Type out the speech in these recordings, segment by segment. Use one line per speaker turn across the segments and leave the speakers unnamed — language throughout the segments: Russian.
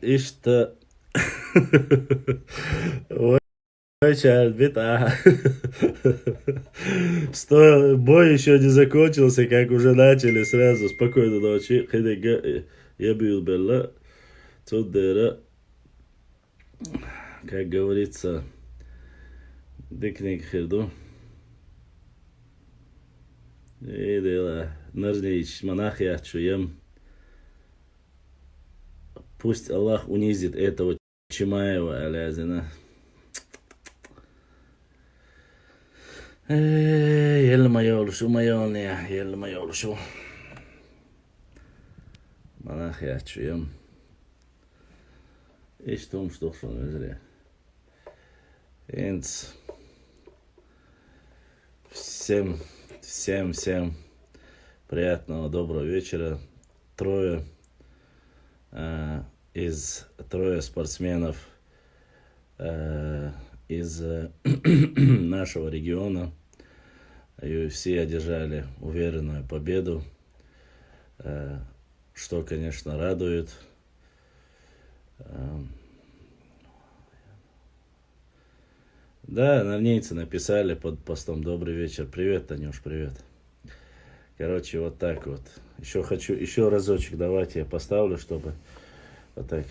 İşte Очень бита. Бой еще не закончился, как уже начали сразу. Спокойной ночи. Я бил Белла. Цудера. Как говорится, дикник херду. И дела. Нажнич, монах я чуем. Пусть Аллах унизит этого Чимаева, Алязина. Jelma joulusu, majonia, jelma joulusu. Monach я чуем. И что не зря. Всем приятного, доброго вечера. Трое спортсменов из нашего региона UFC одержали уверенную победу, что, конечно, радует. Да, нарнейцы написали под постом: добрый вечер. Привет, Танюш, привет. Короче, вот так вот. Еще разочек давайте я поставлю, чтобы вот так.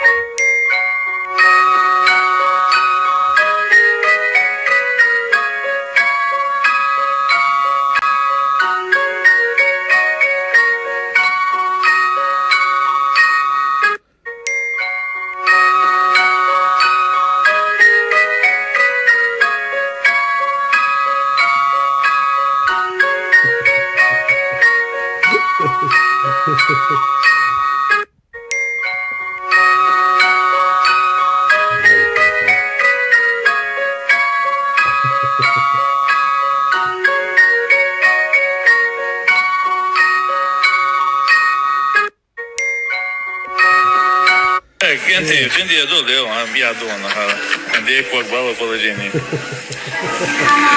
Gente я долго, я думаю, где порвало положение.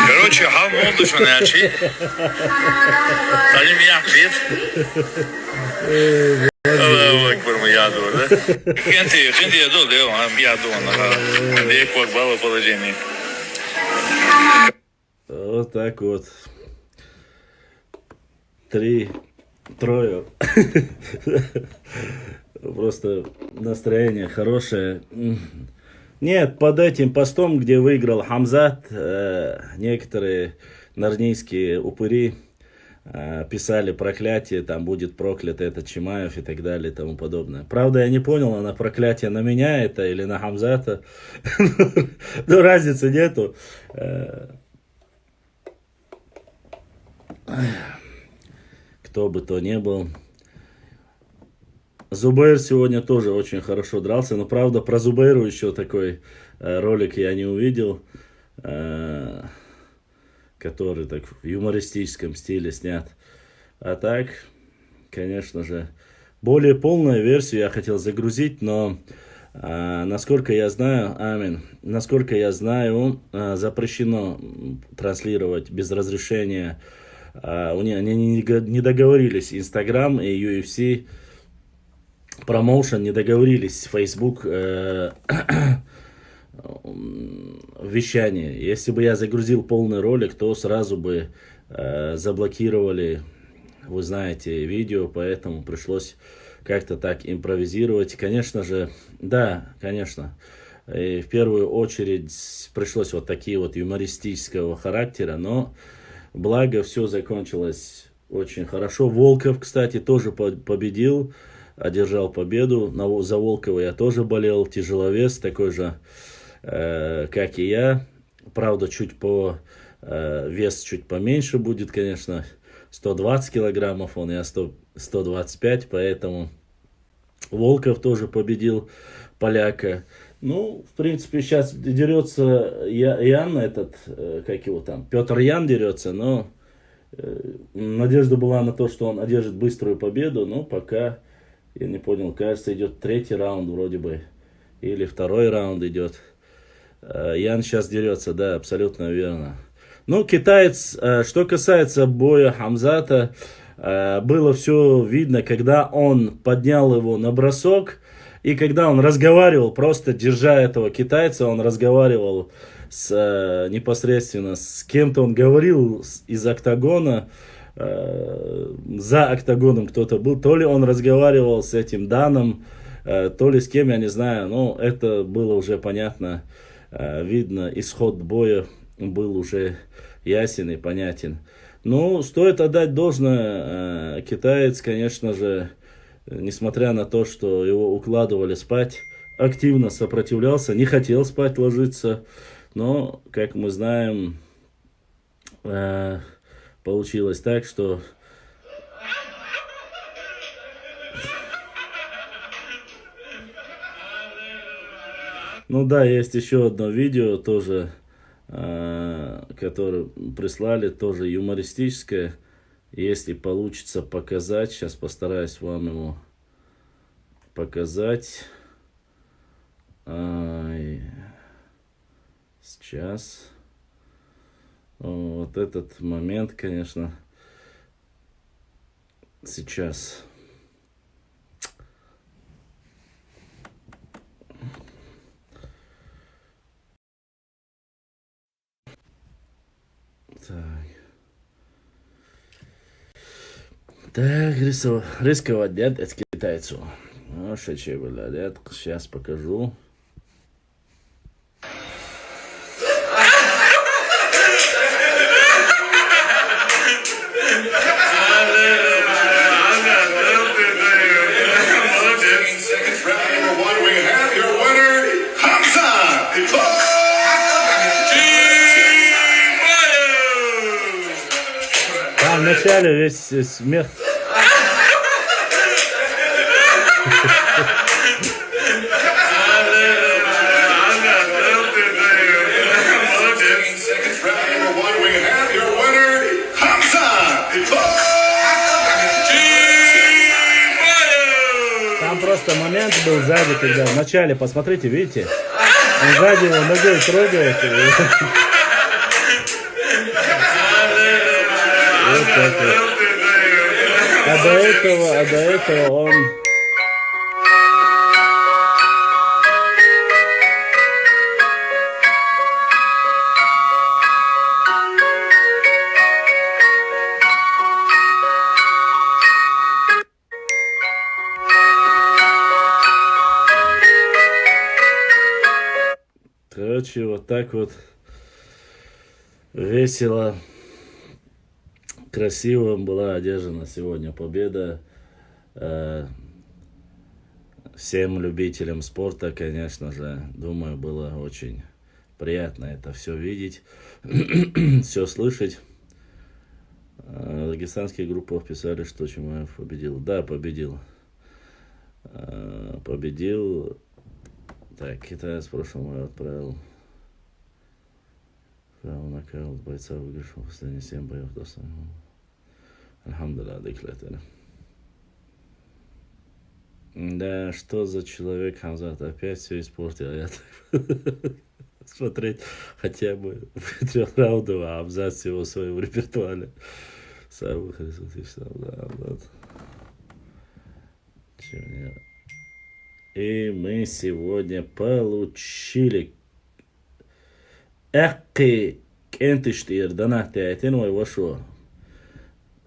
Короче, хал моду что начи. Салим я привет. Аллаху акбар, я думаю, да? Gente я долго, я думаю, где порвало положение.
Вот так вот. Трое. Просто настроение хорошее. Нет, под этим постом, где выиграл Хамзат, некоторые нарнийские упыри писали проклятие, там будет проклят этот Чимаев и так далее и тому подобное. Правда, я не понял, она проклятие на меня это или на Хамзата. Но разницы нету. Кто бы то ни был. Зубейр сегодня тоже очень хорошо дрался, но правда про Зубейру еще такой ролик я не увидел, который так в юмористическом стиле снят. А так, конечно же, более полную версию я хотел загрузить, но насколько я знаю, запрещено транслировать без разрешения. Они не договорились, Instagram и UFC промоушен не договорились с Facebook вещание. Если бы я загрузил полный ролик, то сразу бы заблокировали, вы знаете, видео, поэтому пришлось как-то так импровизировать. Конечно же, да, конечно, и в первую очередь пришлось вот такие вот юмористического характера, но благо все закончилось очень хорошо. Волков, кстати, тоже победил. Одержал победу. За Волкова я тоже болел. Тяжеловес, такой же, как и я. Правда, вес чуть поменьше будет, конечно. 120 килограммов он, я 125, поэтому Волков тоже победил поляка. Ну, в принципе, сейчас дерется Ян этот, как его там, Петр Ян дерется, но надежда была на то, что он одержит быструю победу, но пока... Я не понял, кажется, идет третий раунд вроде бы. Или второй раунд идет. Ян сейчас дерется, да, абсолютно верно. Ну, китаец, что касается боя Хамзата, было все видно, когда он поднял его на бросок. И когда он разговаривал, просто держа этого китайца, он разговаривал непосредственно с кем-то, он говорил из октагона, за октагоном кто-то был, то ли он разговаривал с этим Даном, то ли с кем, я не знаю, но это было уже понятно, видно, исход боя был уже ясен и понятен. Ну, стоит отдать должное, китаец, конечно же, несмотря на то, что его укладывали спать, активно сопротивлялся, не хотел спать ложиться, но, как мы знаем, получилось так, что ну да, есть еще одно видео тоже, которое прислали, тоже юмористическое. Если получится показать, сейчас постараюсь вам его показать. Сейчас. Вот этот момент, конечно, сейчас. Так, рисковать дед, это китайцу. Ну, шечи, блядь, сейчас покажу. Там вначале весь смех. Там просто момент был сзади, когда вначале, посмотрите, видите, он сзади его ногой трогает. Вот так вот. А до этого он... Короче, вот так вот весело, красиво была одержана сегодня победа. Всем любителям спорта, конечно же, думаю, было очень приятно это все видеть, все слышать. Дагестанские группы писали, что Чимаев победил. Да, победил. Победил. Так, китаец в прошлом году отправил нокаут бойца, выигравшего последние 7 боев до самого. Альхамдулилlah, деклятер. Да, что за человек, Хамзат, опять все испортил. Я так смотреть хотя бы 3 раундов, а абзац всего в своем репертуаре. Самый харизматичный абзац. И мы сегодня получили Экки Кентиштир Данахтиатин Вайвашо.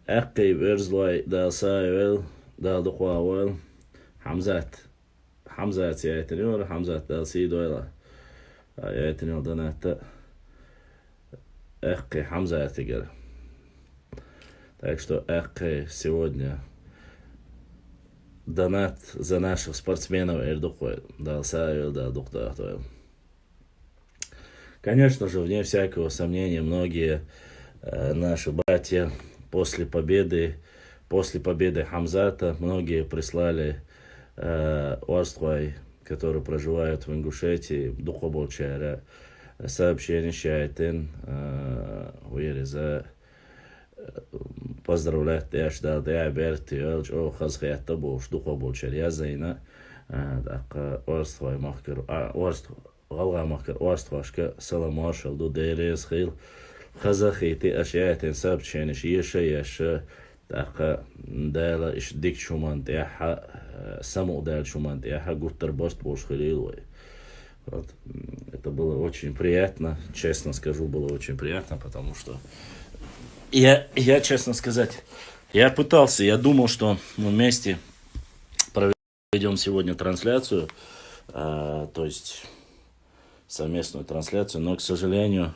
Экки Верзлай Далсайвел Далдухуавел Хамзат Яйтинер Хамзат Далсидуэла Яйтинер Данахта Экки Хамзатигер. Так что Экки сегодня донат за наших спортсменов Эрдухуэль. Далсайвел Далдухуавел. Конечно же, вне всякого сомнения, многие наши братья после победы Хамзата, многие прислали Орствай, которые проживают в Ингушетии, Духоболчара, сообщение Шайтин, Уириза, поздравлять Яшдал, Диаберти, Элч, О, Хазхиятта Бош, Духоболчар, Язайна, Орствай Махкер, غلغة مكر واستفاشك سلام مارشال دو ديريز خيل خزخيتي أشياء تنساب تشينش يشيش Таха дайла ишдик чуман тяха саму дайл чуман тяха гуттер бост бош хилилой. Вот. Это было очень приятно, честно скажу, было очень приятно, потому что я честно сказать, я пытался, я думал, что мы вместе проведем сегодня трансляцию, то есть совместную трансляцию, но, к сожалению,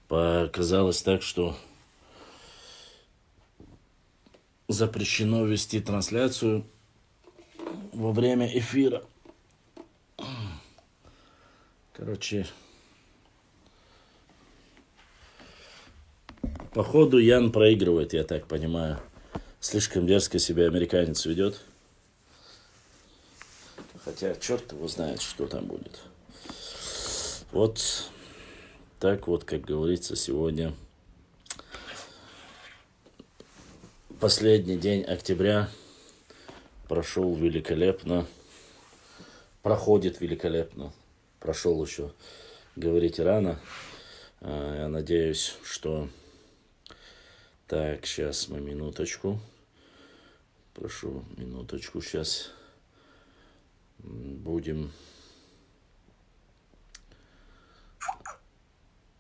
показалось так, что запрещено вести трансляцию во время эфира. Короче, походу Ян проигрывает, я так понимаю. Слишком дерзко себя американец ведет. Хотя черт его знает, что там будет. Вот так вот, как говорится, сегодня последний день октября прошел великолепно. Проходит великолепно. Прошел еще, говорить рано. Я надеюсь, что... Так, сейчас мы минуточку. Прошу минуточку. Сейчас будем...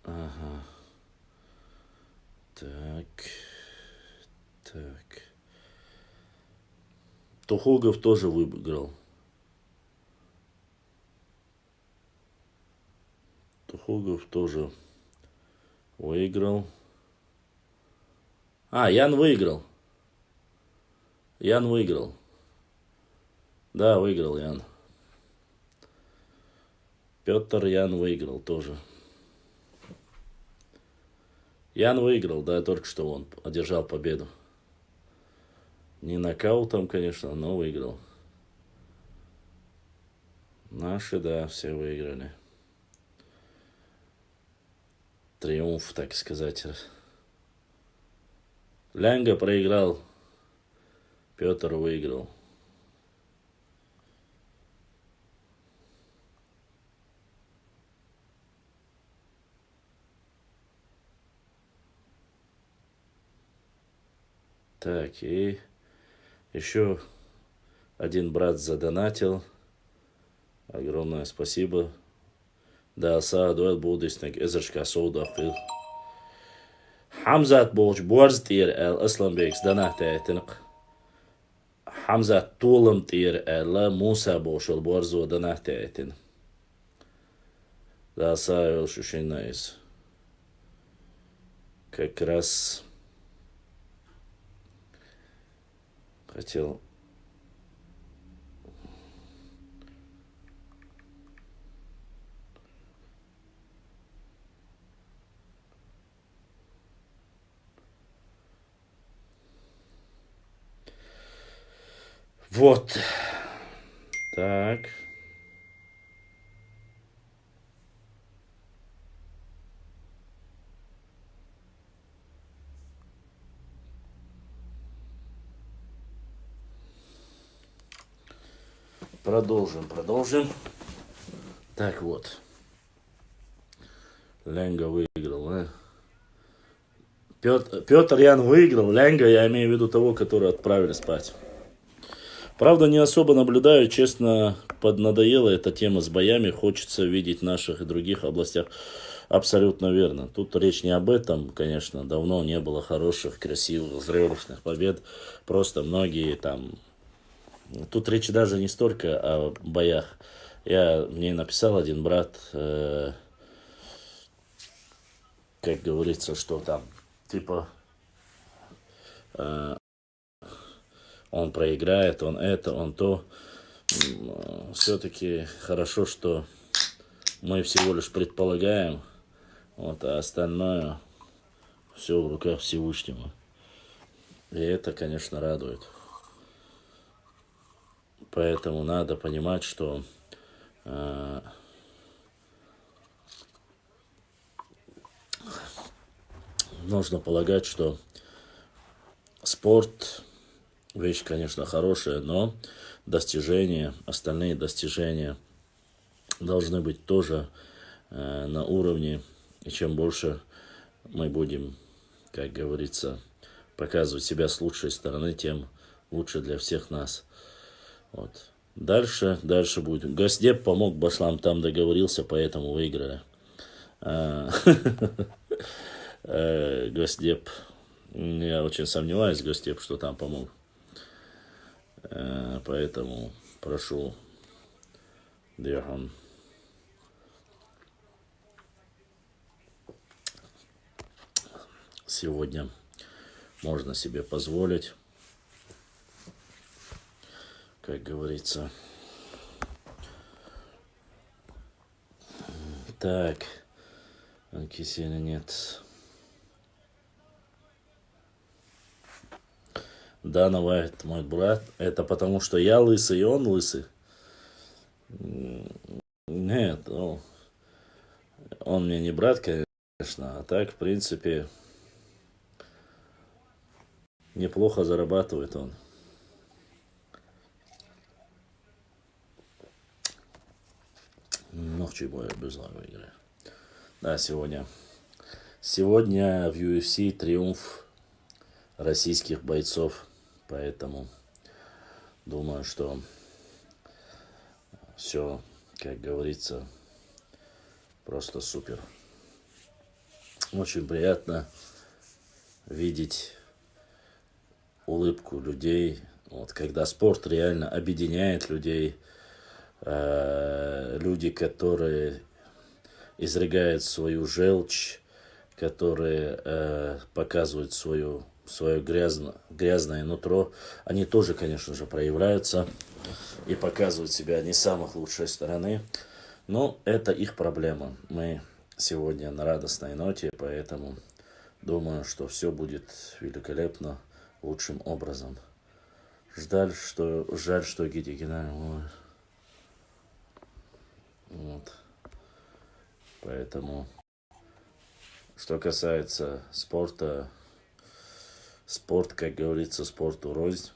Ага. Так. Так. Тухугов тоже выиграл. Тухугов тоже выиграл. Ян выиграл. Ян выиграл. Да, выиграл Ян. Петр Ян выиграл тоже. Ян выиграл, да, только что он одержал победу. Не нокаутом, конечно, но выиграл. Наши, да, все выиграли. Триумф, так сказать. Лянга проиграл. Петр выиграл. Так, и еще один брат задонатил. Огромное спасибо. Да, дуэл будущник Эзершка Соудахил. Хамзат Боч Борзтир Эл Исламбекс Данахтайтинг. Хамзат Тулам Тир Эл Муса Бошел Борзу Данахтайтин. Да, Сайл Шушинайс. Как раз хотел вот так. Продолжим. Так вот. Ленга выиграл, да? Петр Ян выиграл. Ленга, я имею в виду того, которого отправили спать. Правда, не особо наблюдаю, честно, поднадоела эта тема с боями. Хочется видеть в наших и других областях. Абсолютно верно. Тут речь не об этом, конечно. Давно не было хороших, красивых, зрелищных побед. Просто многие там... Тут речь даже не столько о боях. Мне написал один брат, как говорится, что там, типа, он проиграет, он это, он то. Все-таки хорошо, что мы всего лишь предполагаем, вот, а остальное все в руках Всевышнего. И это, конечно, радует. Поэтому надо понимать, что нужно полагать, что спорт вещь, конечно, хорошая, но остальные достижения должны быть тоже на уровне. И чем больше мы будем, как говорится, показывать себя с лучшей стороны, тем лучше для всех нас. Вот. Дальше будет. Госдеп помог Башлам, там договорился, поэтому выиграли. Госдеп, я очень сомневаюсь, Госдеп, что там помог. Поэтому прошу, Дерхан. Сегодня можно себе позволить, как говорится. Так, Киселя нет. Да, Навайт, мой брат. Это потому, что я лысый, и он лысый? Нет, ну, он мне не брат, конечно, а так, в принципе, неплохо зарабатывает он. Ночью боя без игры. Да, сегодня в UFC триумф российских бойцов. Поэтому думаю, что все, как говорится, просто супер. Очень приятно видеть улыбку людей. Вот, когда спорт реально объединяет людей. Люди, которые изрыгают свою желчь, которые показывают свое грязное нутро, они тоже, конечно же, проявляются и показывают себя не с самых лучшей стороны. Но это их проблема. Мы сегодня на радостной ноте, поэтому думаю, что все будет великолепно, лучшим образом. Жаль, что Гитикина. Вот. Поэтому, что касается спорта, спорт, как говорится, спорту рознь.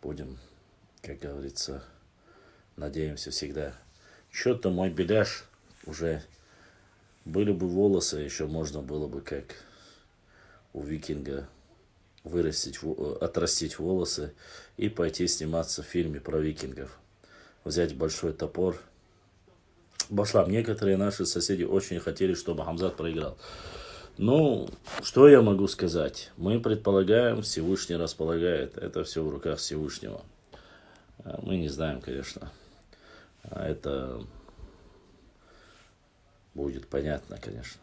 Будем, как говорится, надеемся всегда. Что-то мой беляш уже были бы волосы, еще можно было бы, как у викинга, отрастить волосы и пойти сниматься в фильме про викингов. Взять большой топор. Башлам, некоторые наши соседи очень хотели, чтобы Хамзат проиграл. Ну, что я могу сказать? Мы предполагаем, Всевышний располагает. Это все в руках Всевышнего. Мы не знаем, конечно. Это будет понятно, конечно.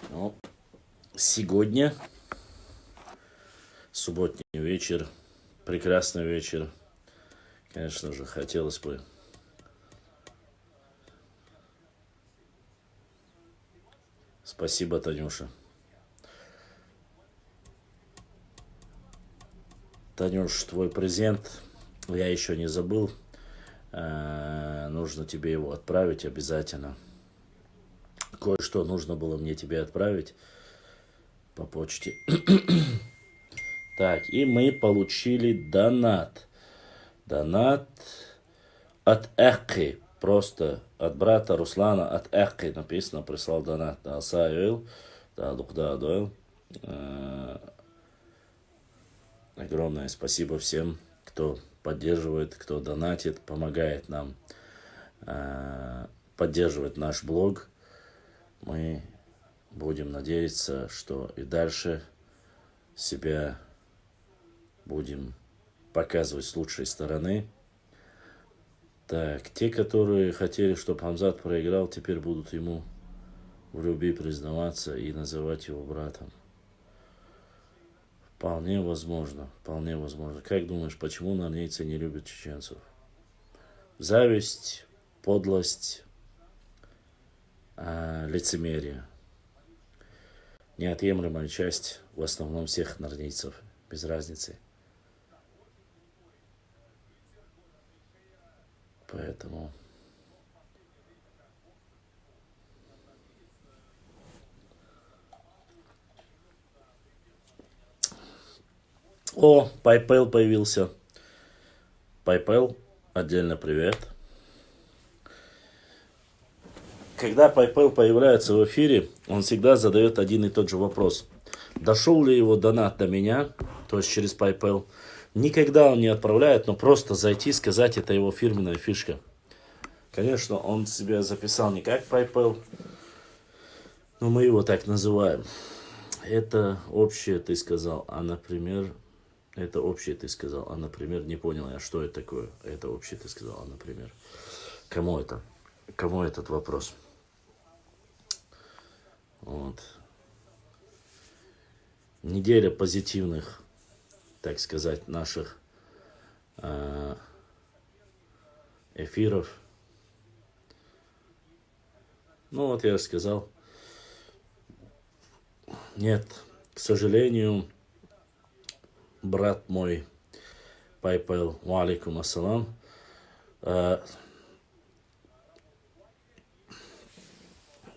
Ну, сегодня субботний вечер, прекрасный вечер. Конечно же, хотелось бы спасибо, Танюша. Танюш, твой презент я еще не забыл. Нужно тебе его отправить обязательно. Кое-что нужно было мне тебе отправить по почте. Так, и мы получили донат. Донат от Эхки. Просто от брата Руслана от Эхки написано, прислал донат. Да, Сайойл. Да, Лукда Адойл. Огромное спасибо всем, кто поддерживает, кто донатит, помогает нам поддерживать наш блог. Мы будем надеяться, что и дальше себя будем показывать с лучшей стороны. Так, те, которые хотели, чтобы Хамзат проиграл, теперь будут ему в любви признаваться и называть его братом. Вполне возможно, вполне возможно. Как думаешь, почему норвежцы не любят чеченцев? Зависть, подлость, лицемерие. Неотъемлемая часть в основном всех норвежцев, без разницы. Поэтому о, PayPal появился. PayPal, отдельно привет. когда PayPal появляется в эфире, он всегда задает один и тот же вопрос. Дошел ли его донат до меня, то есть через PayPal? Никогда он не отправляет, но просто зайти, сказать, это его фирменная фишка. Конечно, он себя записал не как PayPal, но мы его так называем. Это общее ты сказал, а например... Это общее ты сказал, а например, не понял я, что это такое. Это общее ты сказал, а например. Кому это? Кому этот вопрос? Вот. Неделя позитивных, так сказать, наших эфиров. Ну вот я же сказал. Нет, к сожалению, брат мой, PayPal, валикум ассалам,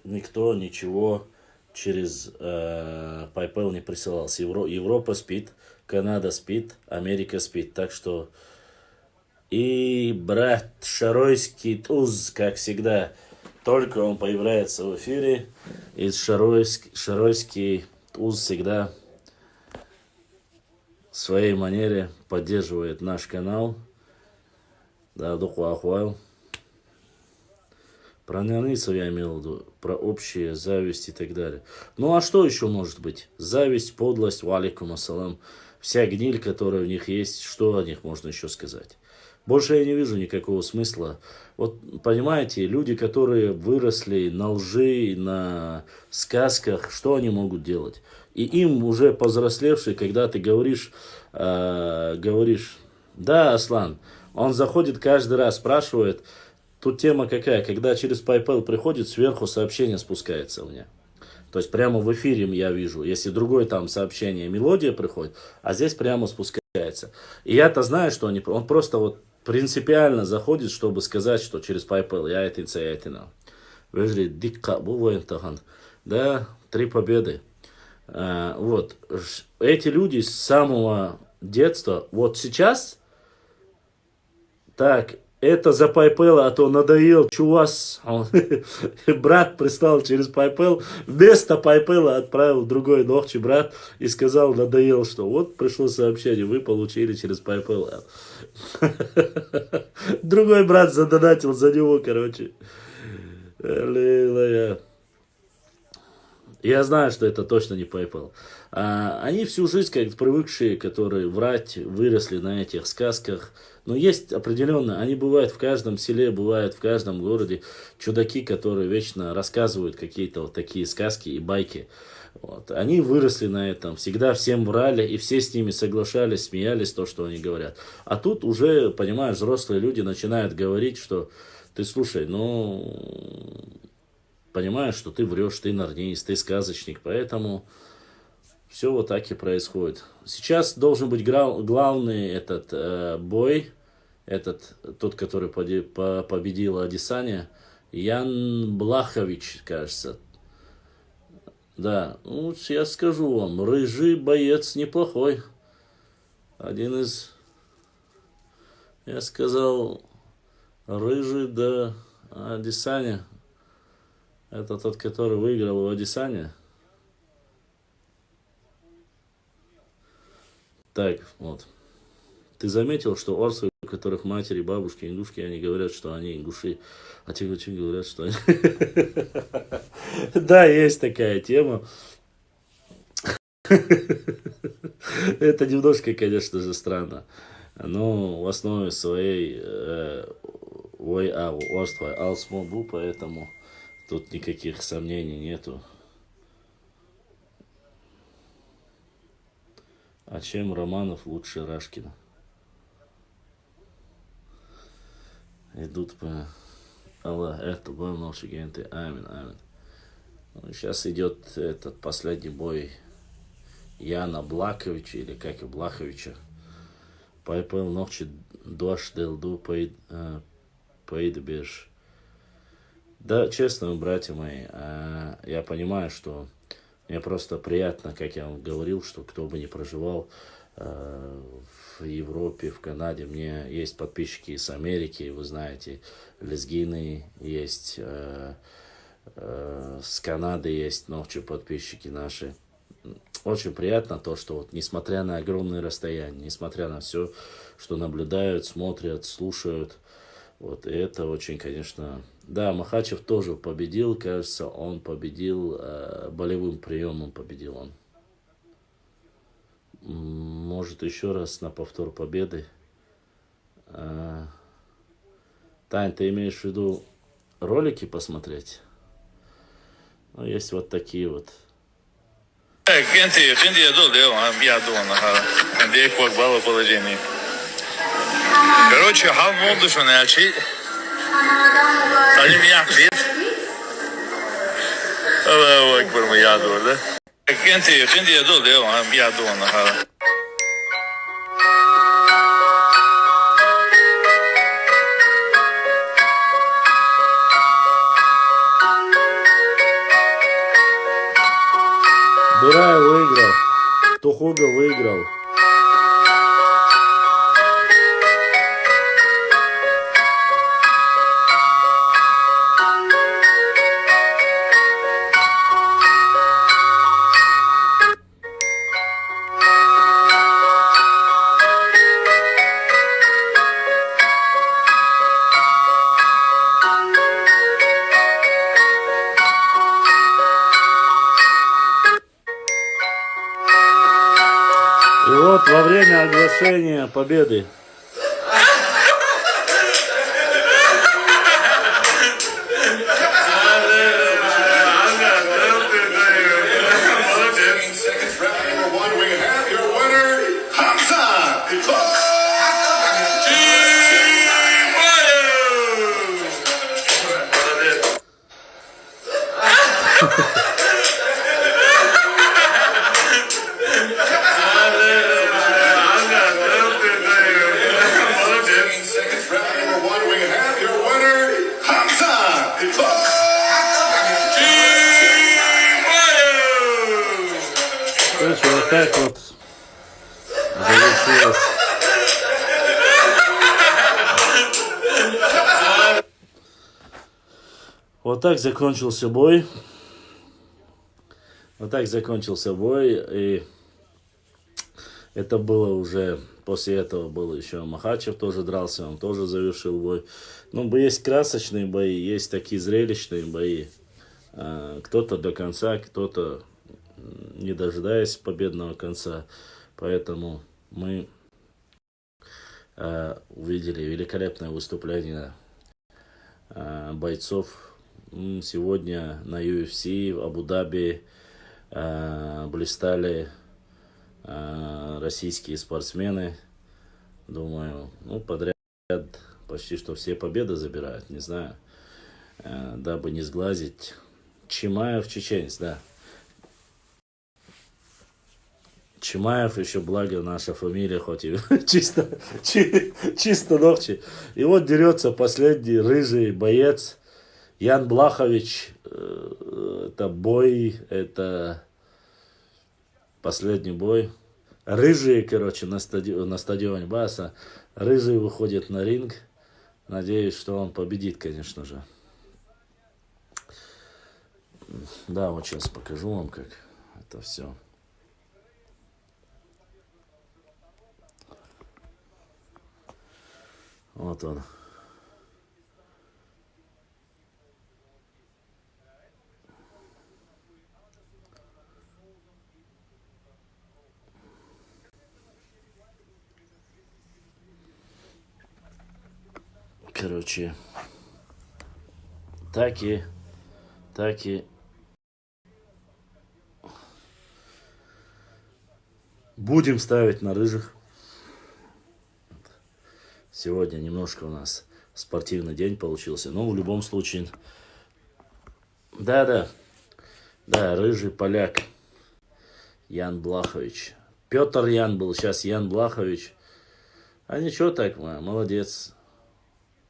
никто ничего через PayPal не присылал. Европа спит, Канада спит, Америка спит. Так что и брат Шаройский туз, как всегда, только он появляется в эфире, и Шаройский туз всегда в своей манере поддерживает наш канал. Да, духуахуал. Про нервницу я имел в виду, про общие зависть и так далее. Ну а что еще может быть? Зависть, подлость, валикум ассалам. Вся гниль, которая в них есть, что о них можно еще сказать? Больше я не вижу никакого смысла. Вот понимаете, люди, которые выросли на лжи, на сказках, что они могут делать? И им уже повзрослевший, когда ты говоришь, да, Аслан, он заходит каждый раз, спрашивает, тут тема какая, когда через PayPal приходит, сверху сообщение спускается у меня. То есть прямо в эфире я вижу, если другое там сообщение, мелодия приходит, а здесь прямо спускается. И я-то знаю, что он просто вот принципиально заходит, чтобы сказать, что через PayPal я это инициативно. Выжили дикка бувентахан. Да, 3 победы. Вот. Эти люди с самого детства, вот сейчас, так, это за PayPal, а то надоел, чувас. Брат прислал через PayPal, вместо PayPal отправил другой ногчи брат и сказал, надоел, что вот пришло сообщение, вы получили через PayPal. Другой брат задонатил за него, короче. Я знаю, что это точно не PayPal. Они всю жизнь, как привыкшие, которые врать, выросли на этих сказках. Но есть определенно, они бывают в каждом селе, бывают в каждом городе чудаки, которые вечно рассказывают какие-то вот такие сказки и байки. Вот. Они выросли на этом, всегда всем врали, и все с ними соглашались, смеялись, то, что они говорят. А тут уже, понимаешь, взрослые люди начинают говорить, что ты слушай, ну... Понимаешь, что ты врешь, ты нарнист, ты сказочник, поэтому все вот так и происходит. Сейчас должен быть главный этот бой, тот, который победил Адесanya, Ян Блахович, кажется. Да, ну, я скажу вам, рыжий боец неплохой. Один из, я сказал, рыжий, да, Адесanya. Это тот, который выиграл у Адесanya. Так, вот. Ты заметил, что орсы, у которых матери, бабушки, индушки, они говорят, что они ингуши. А те говорят, что они... Да, есть такая тема. Это немножко, конечно же, странно. Но в основе своей орство алсмобу, поэтому... Тут никаких сомнений нету. А чем Романов лучше Рашкина? Идут по... Аллах, это бой наши генты. Амин, амин. Ну, сейчас идет этот последний бой Яна Блаховича, или как и Блаховича. PayPal ночи дождь делду поидбешь. Да, честно, братья мои, я понимаю, что мне просто приятно, как я вам говорил, что кто бы ни проживал в Европе, в Канаде, мне есть подписчики из Америки, вы знаете, лезгины, есть С Канады есть ночью подписчики наши. Очень приятно то, что вот, несмотря на огромные расстояния, несмотря на все, что наблюдают, смотрят, слушают, вот, и это очень, конечно... Да, Махачев тоже победил, кажется, он победил, болевым приемом победил он. Может, еще раз на повтор победы. Тань, ты имеешь в виду ролики посмотреть? Ну, есть вот такие вот.
Kendi еду, да, я думаю, где как было положение. Короче, хал моду, что начали. Салим я хлеб. Аллаху акбар, я думаю, да. Kendi еду, да, я думаю,
Бурай выиграл. Тухуга выиграл. И вот во время оглашения победы короче, вот так вот завершилось. Вот так закончился бой. Вот так закончился бой. И это было уже... После этого был еще Махачев тоже дрался, он тоже завершил бой. Ну, есть красочные бои, есть такие зрелищные бои. Кто-то до конца, кто-то не дожидаясь победного конца. Поэтому мы увидели великолепное выступление бойцов. Сегодня на UFC в Абу-Даби блистали российские спортсмены. Думаю, ну, подряд почти что все победы забирают, не знаю. Дабы не сглазить. Чимаев, чеченец, да. Чимаев, еще благо наша фамилия, хоть и чисто ногти. И вот дерется последний рыжий боец Ян Блахович. Это бой, это последний бой. Рыжий, короче, на стадионе Баса. Рыжий выходит на ринг. Надеюсь, что он победит, конечно же. Да, вот сейчас покажу вам, как это все. Вот он. Короче, так и будем ставить на рыжих. Сегодня немножко у нас спортивный день получился. Но в любом случае... Да, рыжий поляк. Ян Блахович. Петр Ян был, сейчас Ян Блахович. А ничего так, молодец.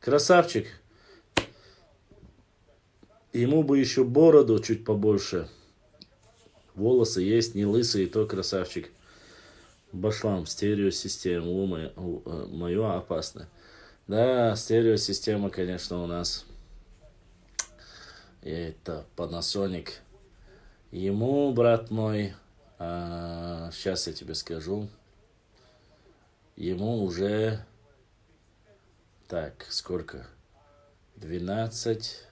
Красавчик. Ему бы еще бороду чуть побольше. Волосы есть, не лысый, и то красавчик. Башлам, стереосистема, мое опасно. Да, стереосистема, конечно, у нас Это Panasonic. Ему, брат мой, сейчас я тебе скажу, ему уже, так, сколько? 12,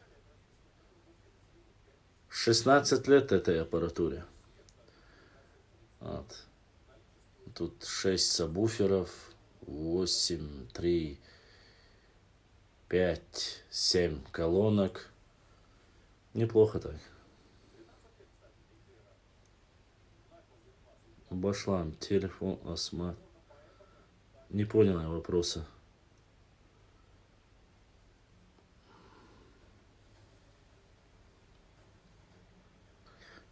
16 лет этой аппаратуре. Вот. Тут 6 сабвуферов, 8, 3, 5, 7 колонок. Неплохо так. Башлам, телефон, осмат. Не понял я вопроса.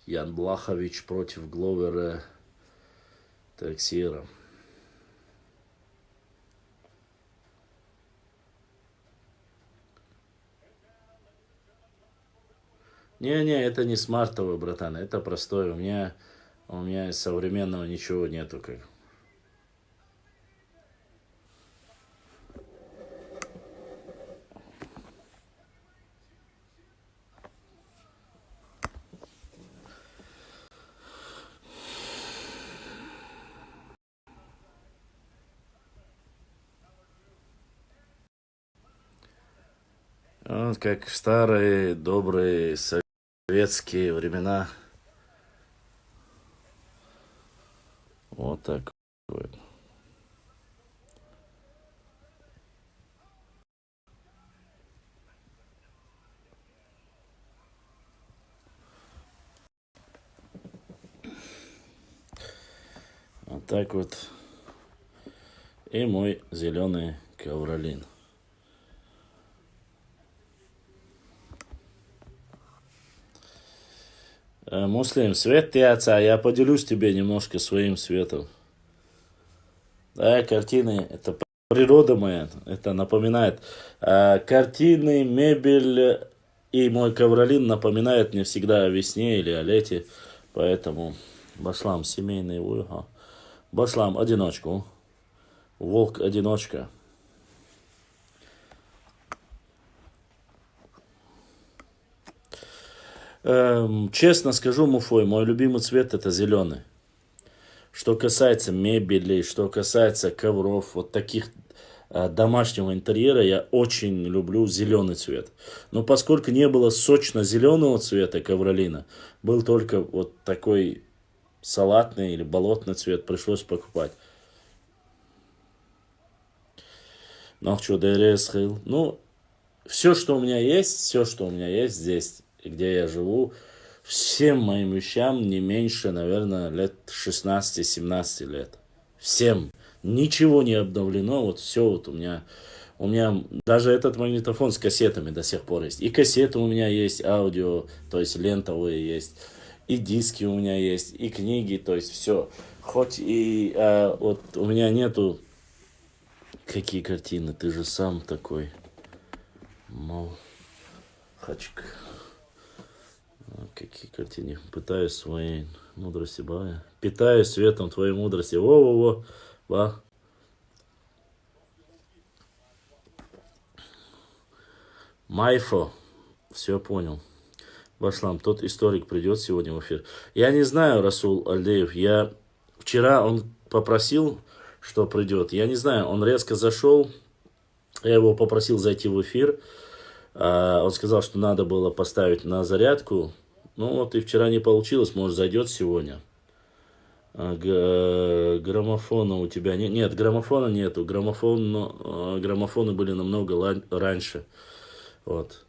Ян Блахович против Гловера Тексира. Не, это не смартовый, братан, это простой. У меня из современного ничего нету. Как. Вот как в старые добрые советские времена. Вот так вот. Вот так вот. И мой зеленый ковролин. Муслим, свет ты отца, я поделюсь тебе немножко своим светом. Да, картины, это природа моя, это напоминает. Картины, мебель и мой ковролин напоминают мне всегда о весне или о лете. Поэтому башлам семейный уйга. Башлам одиночку. Волк-одиночка. Честно скажу, Муфой, мой любимый цвет это зеленый. Что касается мебели, что касается ковров, вот таких домашнего интерьера, я очень люблю зеленый цвет. Но поскольку не было сочно-зеленого цвета ковролина, был только вот такой салатный или болотный цвет, пришлось покупать. Ну, все, что у меня есть здесь, где я живу, всем моим вещам не меньше, наверное, лет 16-17 лет. Всем. Ничего не обновлено, вот все вот у меня. У меня даже этот магнитофон с кассетами до сих пор есть. И кассеты у меня есть, аудио, то есть лентовые есть. И диски у меня есть, и книги, то есть все. Хоть и вот у меня нету... Какие картины? Ты же сам такой. Мол, хачик. Какие картины? Пытаюсь своей мудрости, бая. Питаюсь светом твоей мудрости. Во-во-во. Ба. Майфо. Все понял. Башлам, тот историк придет сегодня в эфир. Я не знаю, Расул Альдеев. Вчера он попросил, что придет. Я не знаю, он резко зашел. Я его попросил зайти в эфир. Он сказал, что надо было поставить на зарядку. Ну вот и вчера не получилось. Может, зайдет сегодня. Граммофона у тебя нет. Нет, граммофона нету. Граммофоны были намного раньше. Вот.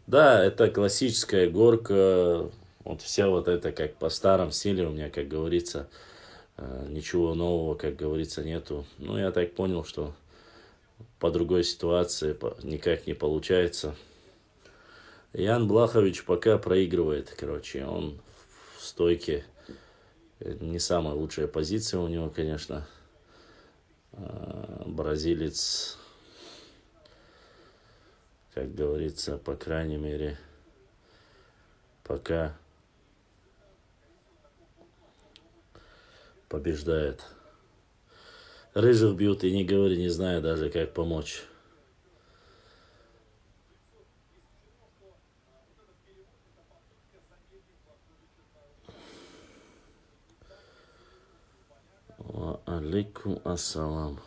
Да, это классическая горка. Вот вся вот это как по старом стиле у меня, как говорится. Ничего нового, как говорится, нету. Ну, я так понял, что по другой ситуации никак не получается. Ян Блахович пока проигрывает, короче. Он в стойке. Не самая лучшая позиция у него, конечно. Бразилец, как говорится, по крайней мере, пока побеждает. Рыжих бьют, и не говори, не знаю даже, как помочь. Ва алейкум ассалам.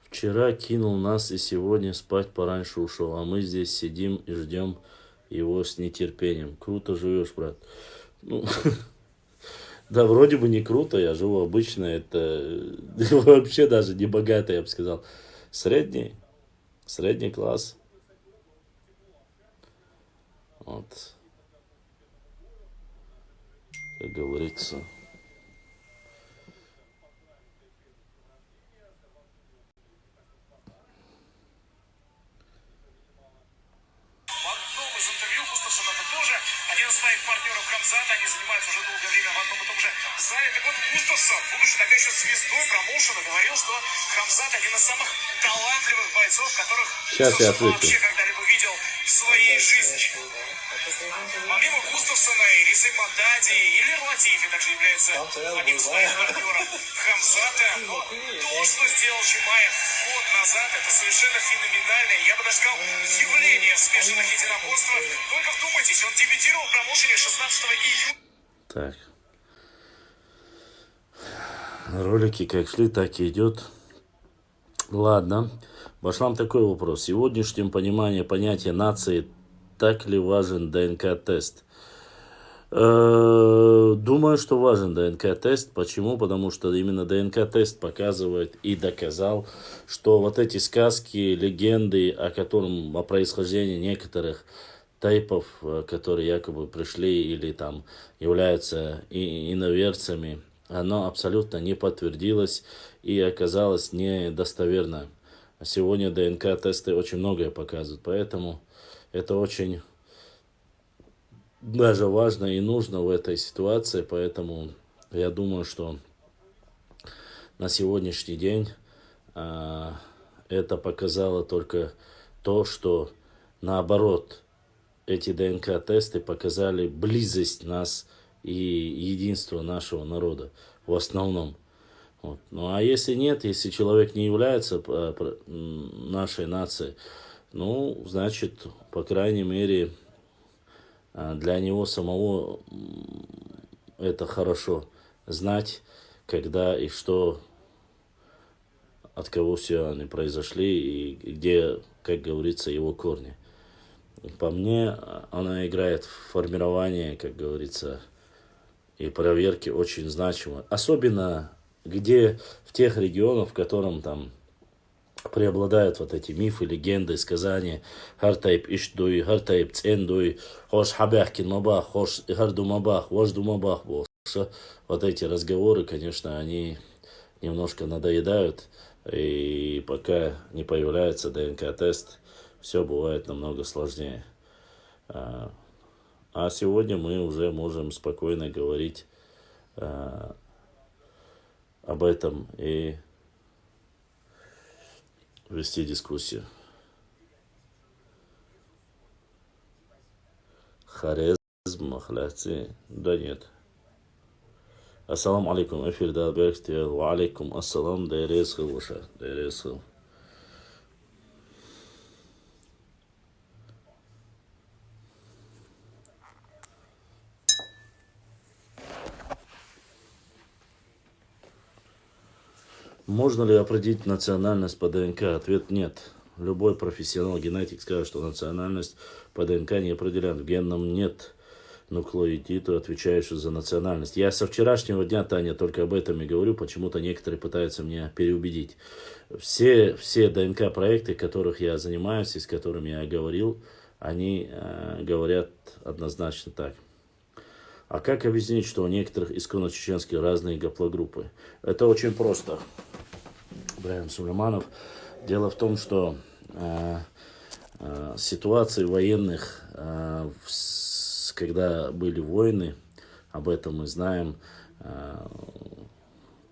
Вчера кинул нас и сегодня спать пораньше ушел, а мы здесь сидим и ждем его с нетерпением. Круто живешь, брат. Ну, да, вроде бы не круто, я живу обычно, это вообще даже не богато, я бы сказал. Средний класс. Вот, как говорится.
В одном из интервью Густавсон, это тоже один из моих партнеров Хамзата, они занимаются уже долгое время в одном и том же зале. Так вот, Густавсон, будучи тогда еще звездой промоушена, говорил, что Хамзат один из самых талантливых бойцов, которых
Сейчас я
Густавсон
отвлеку.
вообще когда-либо видел в своей жизни. Помимо Густавсона и Ризы Мандади, Илья Латифи также является одним из моих партнеров Хамзата. Но то, что сделал Чимаев год назад, это совершенно феноменальное, я бы даже сказал, явление в смешанных единоборствах. Только вдумайтесь, он дебютировал в промоушене 16 июня.
Так. Ролики как шли, так и идет. Ладно. Башлам такой вопрос. В сегодняшнем понимании понятия нации так ли важен ДНК-тест? Думаю, что важен ДНК-тест. Почему? Потому что именно ДНК-тест показывает и доказал, что вот эти сказки, легенды, о происхождении некоторых тайпов, которые якобы пришли или там являются иноверцами, оно абсолютно не подтвердилось и оказалось недостоверно. Сегодня ДНК-тесты очень многое показывают, поэтому это очень даже важно и нужно в этой ситуации, поэтому я думаю, что на сегодняшний день это показало только то, что наоборот, эти ДНК-тесты показали близость нас и единство нашего народа в основном. Вот. Ну а если нет, если человек не является нашей нацией, ну, значит, по крайней мере, для него самого это хорошо знать, когда и что, от кого все они произошли и где, как говорится, его корни. По мне, она играет в формирование, как говорится, и проверки очень значимо. Особенно где в тех регионах, в котором там преобладают вот эти мифы, легенды, сказания. Хартайп ишдуй, хартайп цендуй, хош хабяхкин мабах, хош гарду мабах, вожду мабах. Вот эти разговоры, конечно, они немножко надоедают. И пока не появляется ДНК-тест, все бывает намного сложнее. А сегодня мы уже можем спокойно говорить об этом и вести дискуссию. Хорезм, махляцы, да нет. Ассаламу алейкум, эфир да бергсте, ва алейкум ассалам, да резхил ваша, да резхил. Можно ли определить национальность по ДНК? Ответ нет. Любой профессионал генетик скажет, что национальность по ДНК не определяет. В генном нет нуклеотида, отвечающего за национальность. Я со вчерашнего дня, Таня, только об этом и говорю. Почему-то некоторые пытаются меня переубедить. Все ДНК-проекты, которых я занимаюсь и с которыми я говорил, они говорят однозначно так. А как объяснить, что у некоторых исконно чеченских разные гаплогруппы? Это очень просто. Ибрагим Сулейманов. Дело в том, что ситуации военных, когда были войны, об этом мы знаем,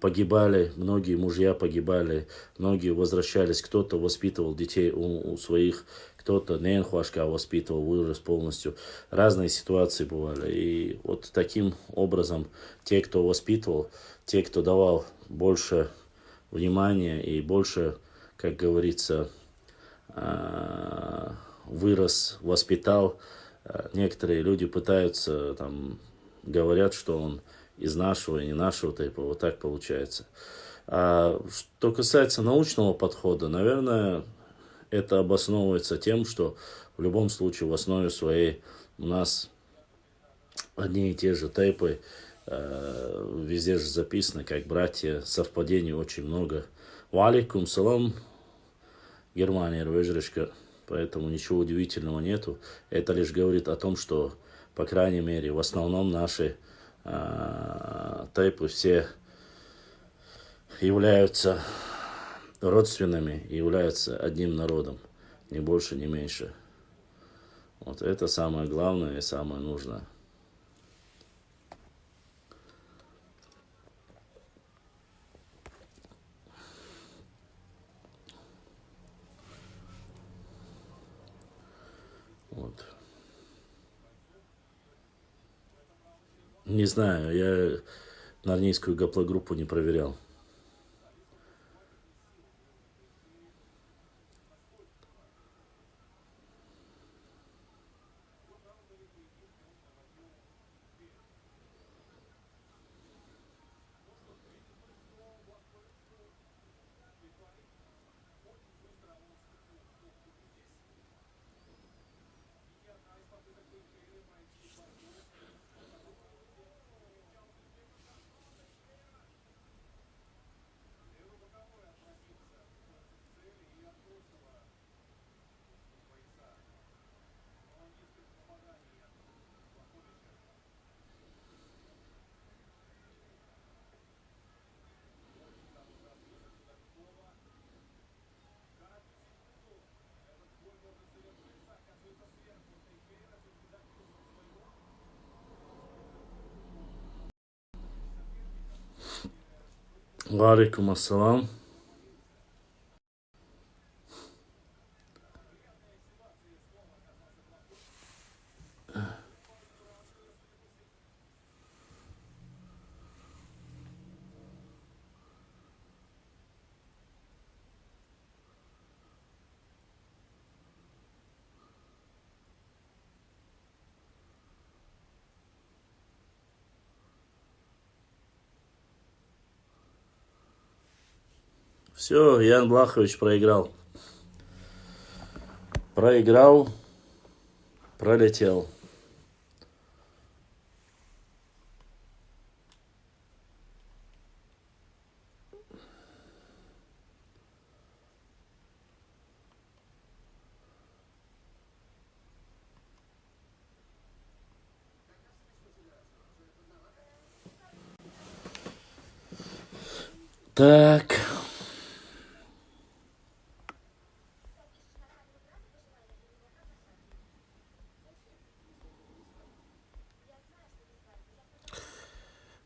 погибали, многие мужья погибали, многие возвращались, кто-то воспитывал детей у своих, кто-то нейнхуашка воспитывал, вырос полностью. Разные ситуации бывали. И вот таким образом те, кто воспитывал, те, кто давал больше внимания и больше, как говорится, вырос, воспитал. Некоторые люди пытаются, там, говорят, что он из нашего и не нашего тейпа. Вот так получается. А что касается научного подхода, наверное, это обосновывается тем, что в любом случае в основе своей у нас одни и те же тейпы, везде же записано, как братья, совпадений очень много. Валикум салам, Германия, Рвежрешка, поэтому ничего удивительного нету. Это лишь говорит о том, что, по крайней мере, в основном наши тейпы все являются родственными, являются одним народом, ни больше, ни меньше. Вот это самое главное и самое нужное. Вот. Не знаю, я нарнийскую гаплогруппу не проверял. Валикум ассалам. Все, Ян Блахович проиграл. Проиграл, пролетел. Так.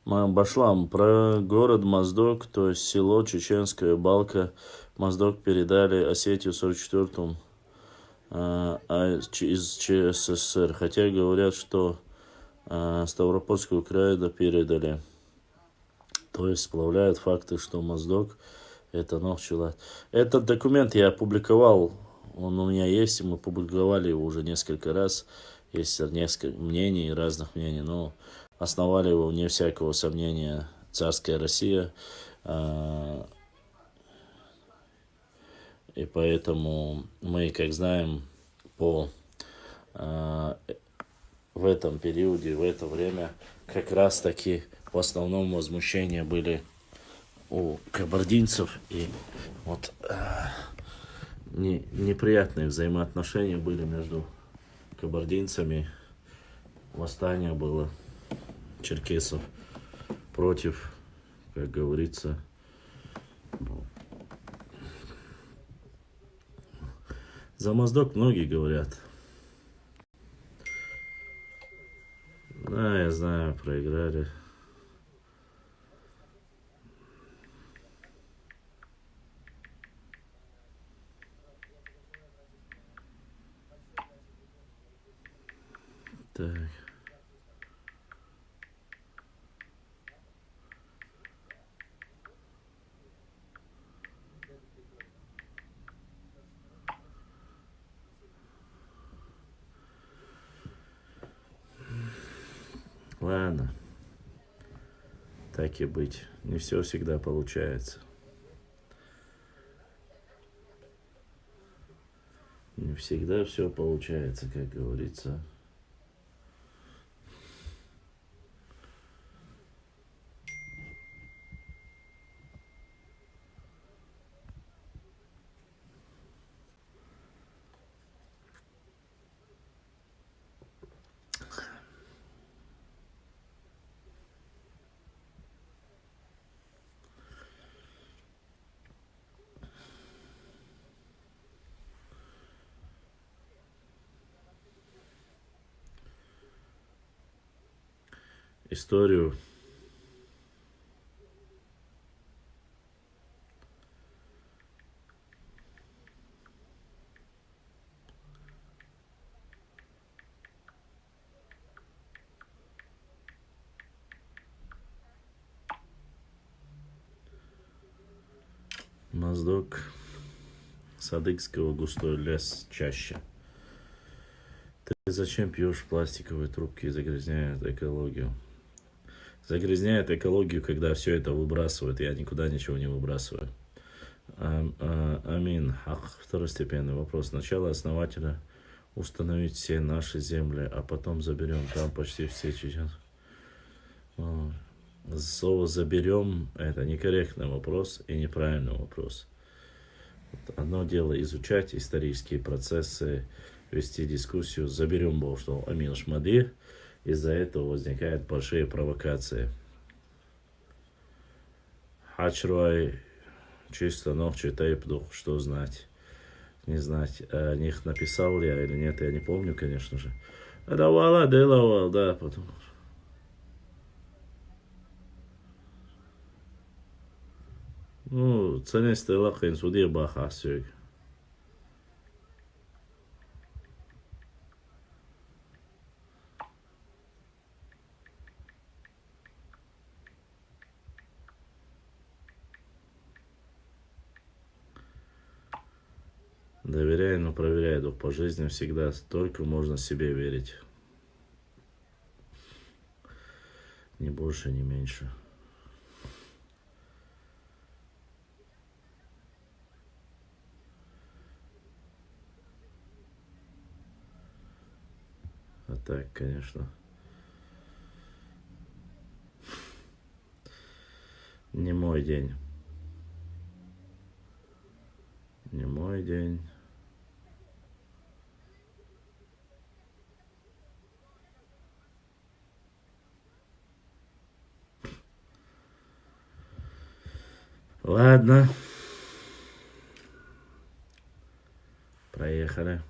Башлам, про город Моздок, то есть село Чеченская Балка. Моздок передали Осетию в 44-м из ЧССР. Хотя говорят, что Ставропольскую край передали. То есть сплавляют факты, что Моздок это Новчелат. Этот документ я опубликовал. Он у меня есть, и мы публиковали его уже несколько раз. Есть несколько мнений, разных мнений, но основали его, вне всякого сомнения, царская Россия. И поэтому мы, как знаем, в этом периоде, в это время, как раз таки в основном возмущения были у кабардинцев. И вот неприятные взаимоотношения были между кабардинцами. Восстание было черкесов против, как говорится, за Моздок многие говорят. Да, я знаю, проиграли. Так. Ладно. Так и быть. Не все всегда получается. Не всегда все получается, как говорится. Историю Моздок Садыкского густой лес чаще. Ты зачем пьешь пластиковые трубки и загрязняют экологию? Загрязняет экологию, когда все это выбрасывают. Я никуда ничего не выбрасываю. Амин. Второстепенный вопрос. Сначала основателя установить все наши земли, а потом заберем. Там почти все чеченцы. Слово «заберем» — это некорректный вопрос и неправильный вопрос. Одно дело изучать исторические процессы, вести дискуссию. Заберем Бог, что Амин Шмади. Из-за этого возникают большие провокации. Хачруай чисто ночью тайпдух, что знать. Не знать, о них написал я или нет, я не помню, конечно же. Давала, делавал, да, потом. Ну, ценность лахин суди бахасюк. Доверяй, но проверяй, дух по жизни всегда только можно себе верить. Ни больше, ни меньше. А так, конечно, не мой день. Не мой день. Ладно. Проехали.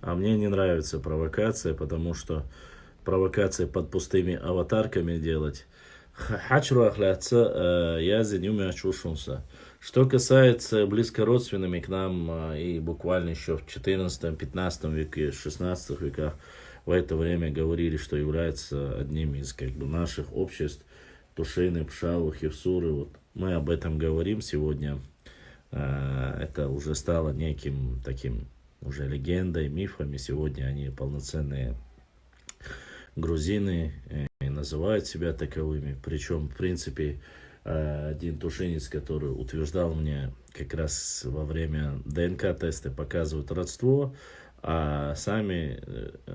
А мне не нравится провокация, потому что провокация под пустыми аватарками делать. Хачру ахляться, я за ними очушился. Что касается близкородственными к нам, и буквально еще в 14-15 веке, 16 веках, в это время говорили, что является одним из наших обществ, Тушины, Пшавы, Хевсуры. Вот мы об этом говорим сегодня. Это уже стало неким таким уже легендой, мифами. Сегодня они полноценные грузины и называют себя таковыми. Причем, в принципе, один тушинец, который утверждал мне как раз во время ДНК-теста, показывают родство, а сами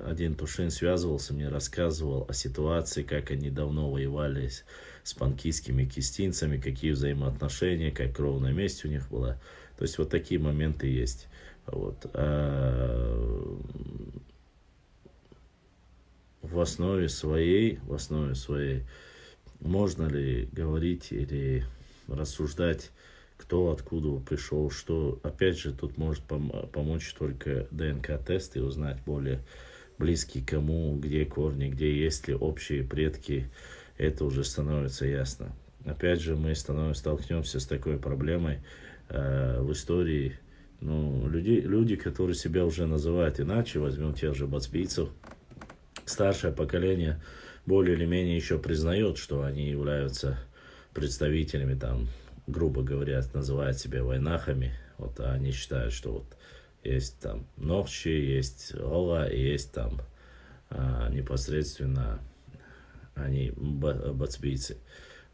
один тушин связывался, мне рассказывал о ситуации, как они давно воевали с панкийскими кистинцами, какие взаимоотношения, как кровная месть у них была. То есть вот такие моменты есть. Вот. В основе своей, можно ли говорить или рассуждать, кто откуда пришел, что, опять же, тут может помочь только ДНК-тест и узнать более близкий кому, где корни, где есть ли общие предки, это уже становится ясно. Опять же, мы столкнемся с такой проблемой в истории. Ну, люди, которые себя уже называют иначе, возьмем тех же бацбийцев, старшее поколение более или менее еще признает, что они являются представителями, там, грубо говоря, называют себя войнахами. Вот, а они считают, что вот есть там Нохчи, есть Ола, и есть там непосредственно они бацбийцы.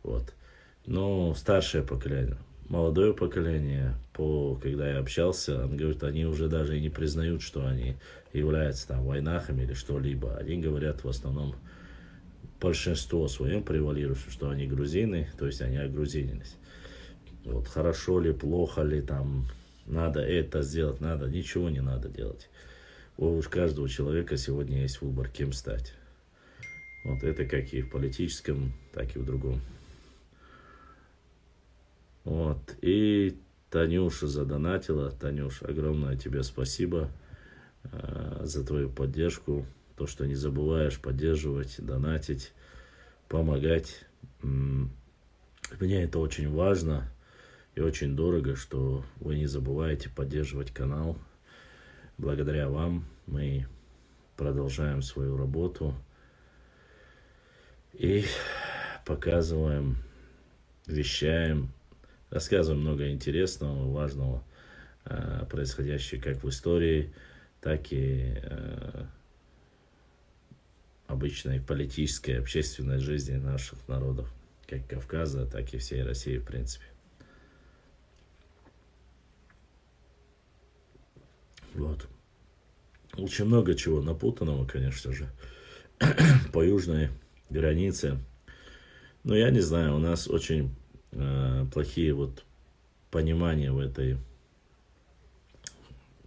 Вот. Но старшее поколение, молодое поколение, когда я общался, он говорит, они уже даже и не признают, что они являются там войнахами или что-либо. Они говорят в основном, большинство своем превалирующее, что они грузины, то есть они огрузинились. Вот, хорошо ли, плохо ли, там, надо это сделать, надо, ничего не надо делать. У каждого человека сегодня есть выбор, кем стать. Вот это как и в политическом, так и в другом. Вот, и Танюша задонатила. Танюш, огромное тебе спасибо за твою поддержку. То, что не забываешь поддерживать, донатить, помогать. Мне это очень важно и очень дорого, что вы не забываете поддерживать канал. Благодаря вам мы продолжаем свою работу и показываем, вещаем, рассказываем много интересного, важного, происходящего как в истории, так и обычной политической, общественной жизни наших народов, как Кавказа, так и всей России, в принципе. Вот. Очень много чего напутанного, конечно же, по южной границе. Но я не знаю, у нас очень плохие вот понимания в этой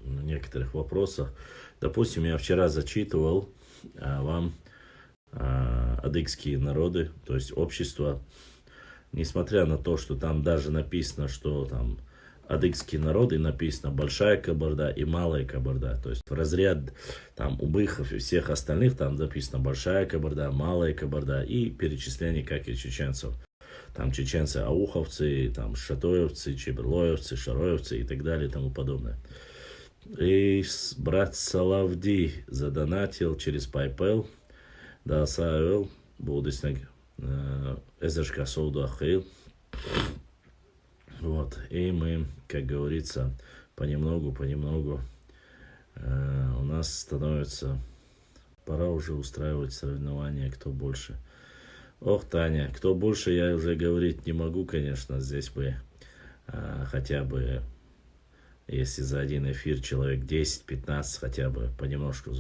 некоторых вопросах. Допустим, я вчера зачитывал вам адыгские народы, то есть общество, несмотря на то, что там даже написано, что там адыгские народы, написано Большая Кабарда и Малая Кабарда, то есть в разряд там убыхов и всех остальных там записано Большая Кабарда, Малая Кабарда и перечисление, как и чеченцев. Там чеченцы ауховцы, там шатоевцы, чеберлоевцы, шароевцы и так далее и тому подобное. И брат Салавди задонатил через PayPal. Да, Саэл, Будиснег, Эзершка Соуду Ахил. Вот, и мы, как говорится, понемногу у нас становится, пора уже устраивать соревнования, кто больше. Ох, Таня, кто больше, я уже говорить не могу, конечно, здесь бы хотя бы, если за один эфир человек 10-15 хотя бы понемножку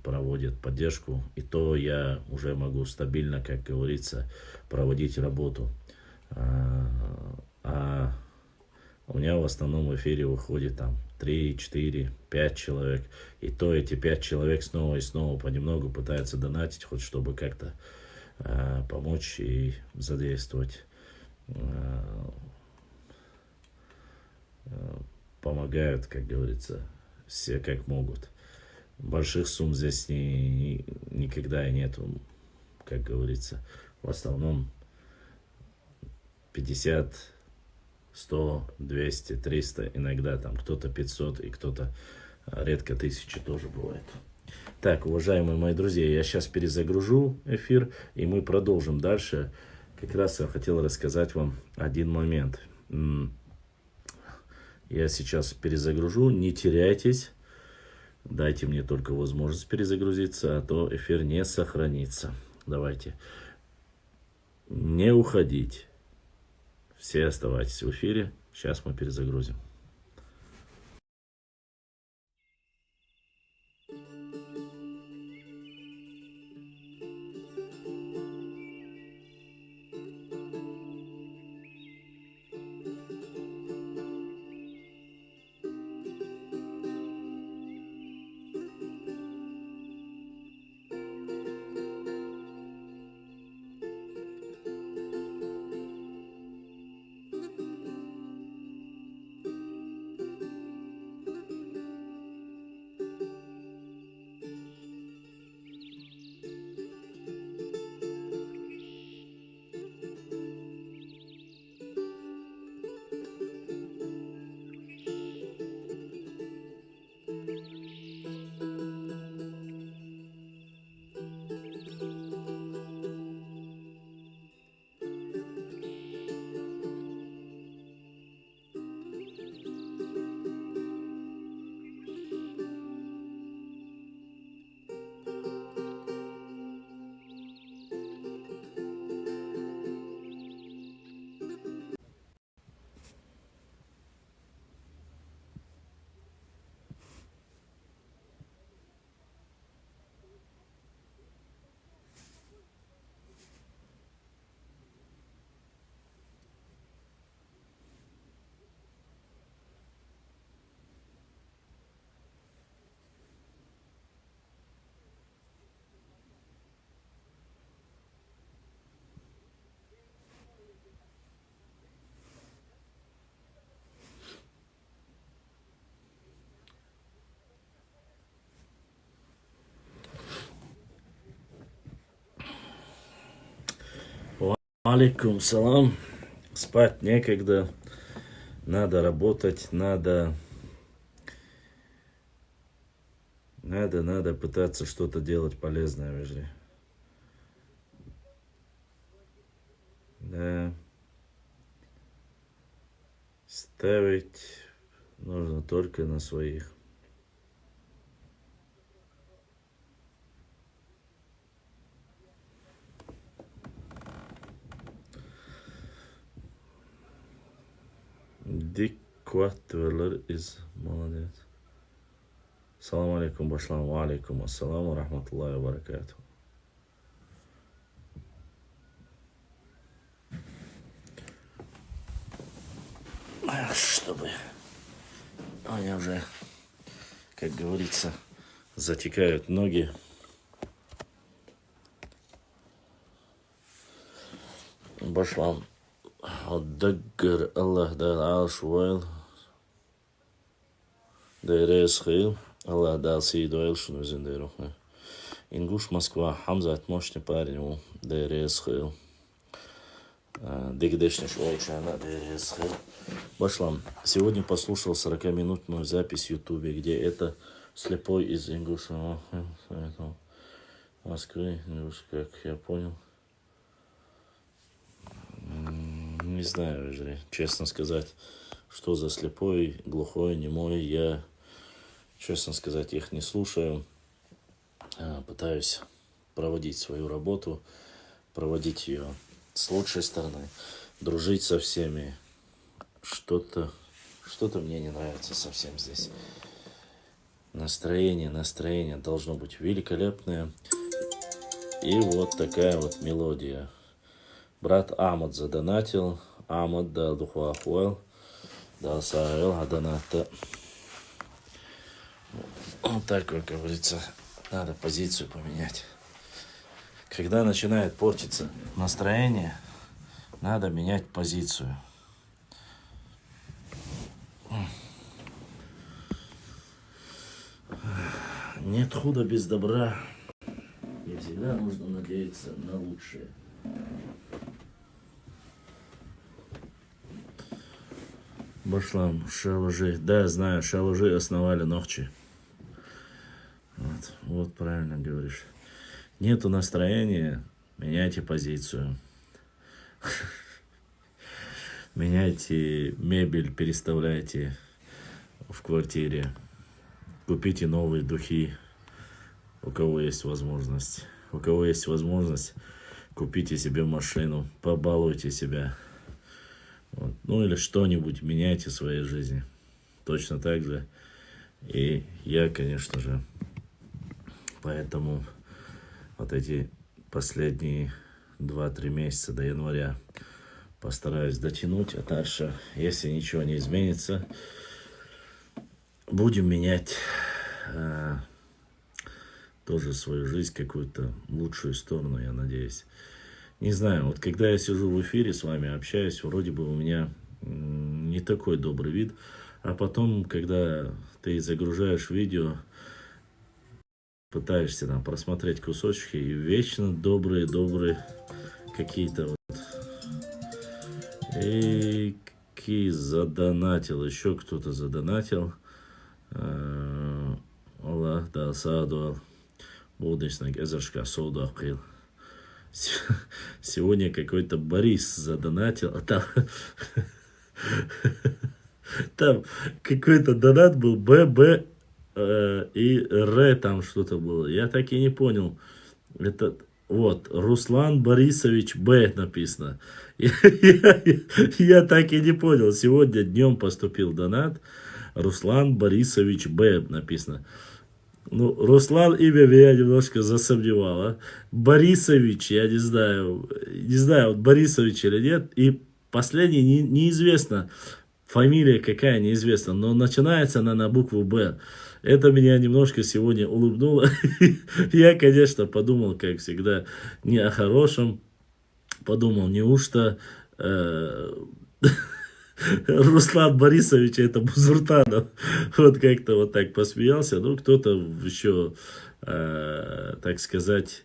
проводит поддержку, и то я уже могу стабильно, как говорится, проводить работу. А у меня в основном в эфире выходит там 3, 4, 5 человек. И то эти 5 человек снова и снова понемногу пытаются донатить, хоть чтобы как-то помочь и задействовать. Помогают, как говорится, все как могут. Больших сумм здесь никогда и нету, как говорится. В основном 50, 100, 200, 300, иногда там кто-то 500 и кто-то редко 1000 тоже бывает. Так, уважаемые мои друзья, я сейчас перезагружу эфир, и мы продолжим дальше. Как раз я хотел рассказать вам один момент. Я сейчас перезагружу, не теряйтесь. Дайте мне только возможность перезагрузиться, а то эфир не сохранится. Давайте. Не уходить. Все оставайтесь в эфире. Сейчас мы перезагрузим. Алейкум салам. Спать некогда. Надо работать, надо пытаться что-то делать полезное в жизни. Да. Ставить нужно только на своих. Дикватверлер из молодец. Салам алейкум башлам. Ва алейкум ассаламу рахматуллахи ва баракату. Чтобы у меня уже, как говорится, затекают ноги. Башлам. Отдаггар Аллах дал алшуайл. Дайрес хейл. Аллах дал сидуайл шунузиндейру. Ингуш Москва. Хамза отмощный парень. Дайрес хейл. Дегдешниш Ойчана. Дайрес хейл. Башлам. Сегодня послушал 40-минутную запись в Ютубе, где это слепой из Ингуша Москвы, как я понял. Не знаю, честно сказать, что за слепой, глухой, немой. Я, честно сказать, их не слушаю. Пытаюсь проводить свою работу, проводить ее с лучшей стороны, дружить со всеми. Что-то мне не нравится совсем здесь. Настроение должно быть великолепное. И вот такая вот мелодия. Брат Амад задонатил. Амад дал духуахуэл. Дал саэл адоната. Вот так, как говорится, надо позицию поменять. Когда начинает портиться настроение, надо менять позицию. Нет худа без добра. И всегда нужно надеяться на лучшее. Башлам, шалажи. Да, знаю, шалажи основали Нохчи. Вот правильно говоришь. Нету настроения, меняйте позицию. Меняйте мебель, переставляйте в квартире. Купите новые духи, у кого есть возможность. У кого есть возможность, купите себе машину, побалуйте себя. Вот. Ну или что-нибудь меняйте в своей жизни. Точно так же. И я, конечно же, поэтому вот эти последние 2-3 месяца до января постараюсь дотянуть. А дальше, если ничего не изменится, будем менять тоже свою жизнь, какую-то лучшую сторону, я надеюсь. Не знаю, вот когда я сижу в эфире с вами, общаюсь, вроде бы у меня не такой добрый вид. А потом, когда ты загружаешь видео, пытаешься там просмотреть кусочки, и вечно добрые какие-то вот. И какие задонатил, еще кто-то задонатил. Аллах да саду будущник эзершка соуда кил. Сегодня какой-то Борис задонатил, а там какой-то донат был ББ и Р там что-то было. Я так и не понял. Это вот Руслан Борисович Б написано. Я так и не понял. Сегодня днем поступил донат. Руслан Борисович Б написано. Ну, Руслан имя меня немножко засомневало. Борисович, я не знаю, вот Борисович или нет. И последний неизвестно, фамилия какая неизвестна, но начинается она на букву Б. Это меня немножко сегодня улыбнуло. Я, конечно, подумал, как всегда, не о хорошем. Подумал, неужто Руслан Борисович это Бузуртанов. Вот как-то вот так посмеялся. Ну, кто-то еще, так сказать,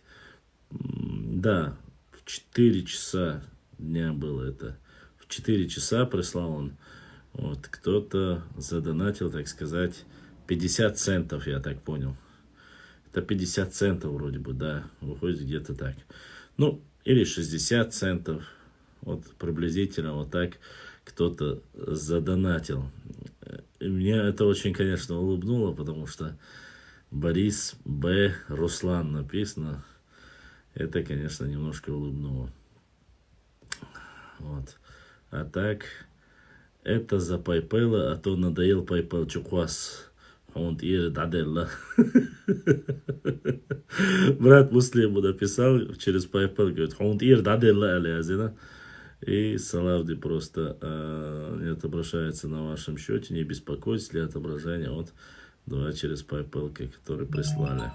да, в 4 часа дня было это. В 4 часа прислал он. Вот, кто-то задонатил, так сказать, 50 центов, я так понял. Это 50 центов вроде бы, да, выходит где-то так. Ну, или 60 центов, вот приблизительно вот так кто-то задонатил. И меня это очень, конечно, улыбнуло, потому что Борис Б. Руслан написано. Это, конечно, немножко улыбнуло. Вот. А так, это за PayPal, а то надоел PayPal чуквас. Он дадела. Брат Муслим ему написал через PayPal, говорит, он дадела, алязина. И Салавди просто не отображается на вашем счете, не беспокойтесь для отображения. Вот 2 через PayPal, которые прислали.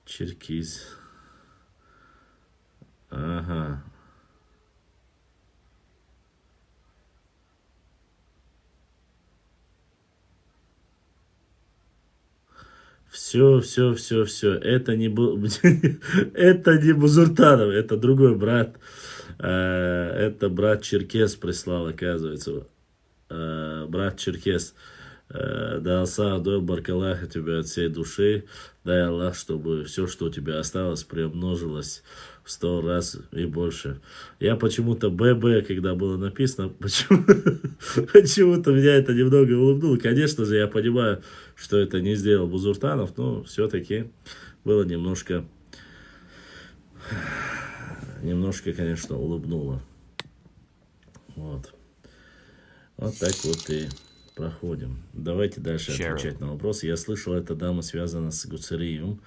Черкиз. Ага. Все. Это не это не Бузуртанов, это другой брат. Это брат Черкес прислал, оказывается. Брат Черкес. Да, Аллах, дай баркалаха тебе от всей души. Дай Аллах, чтобы все, что у тебя осталось, приумножилось в 100 раз и больше. Я почему-то ББ, когда было написано, почему-то меня это немного улыбнуло. Конечно же, я понимаю, что это не сделал Бузуртанов, но все-таки было немножко, конечно, улыбнуло. Вот. Вот так вот и проходим. Давайте дальше отвечать на вопросы. Я слышал, эта дама связана с Гуцерием.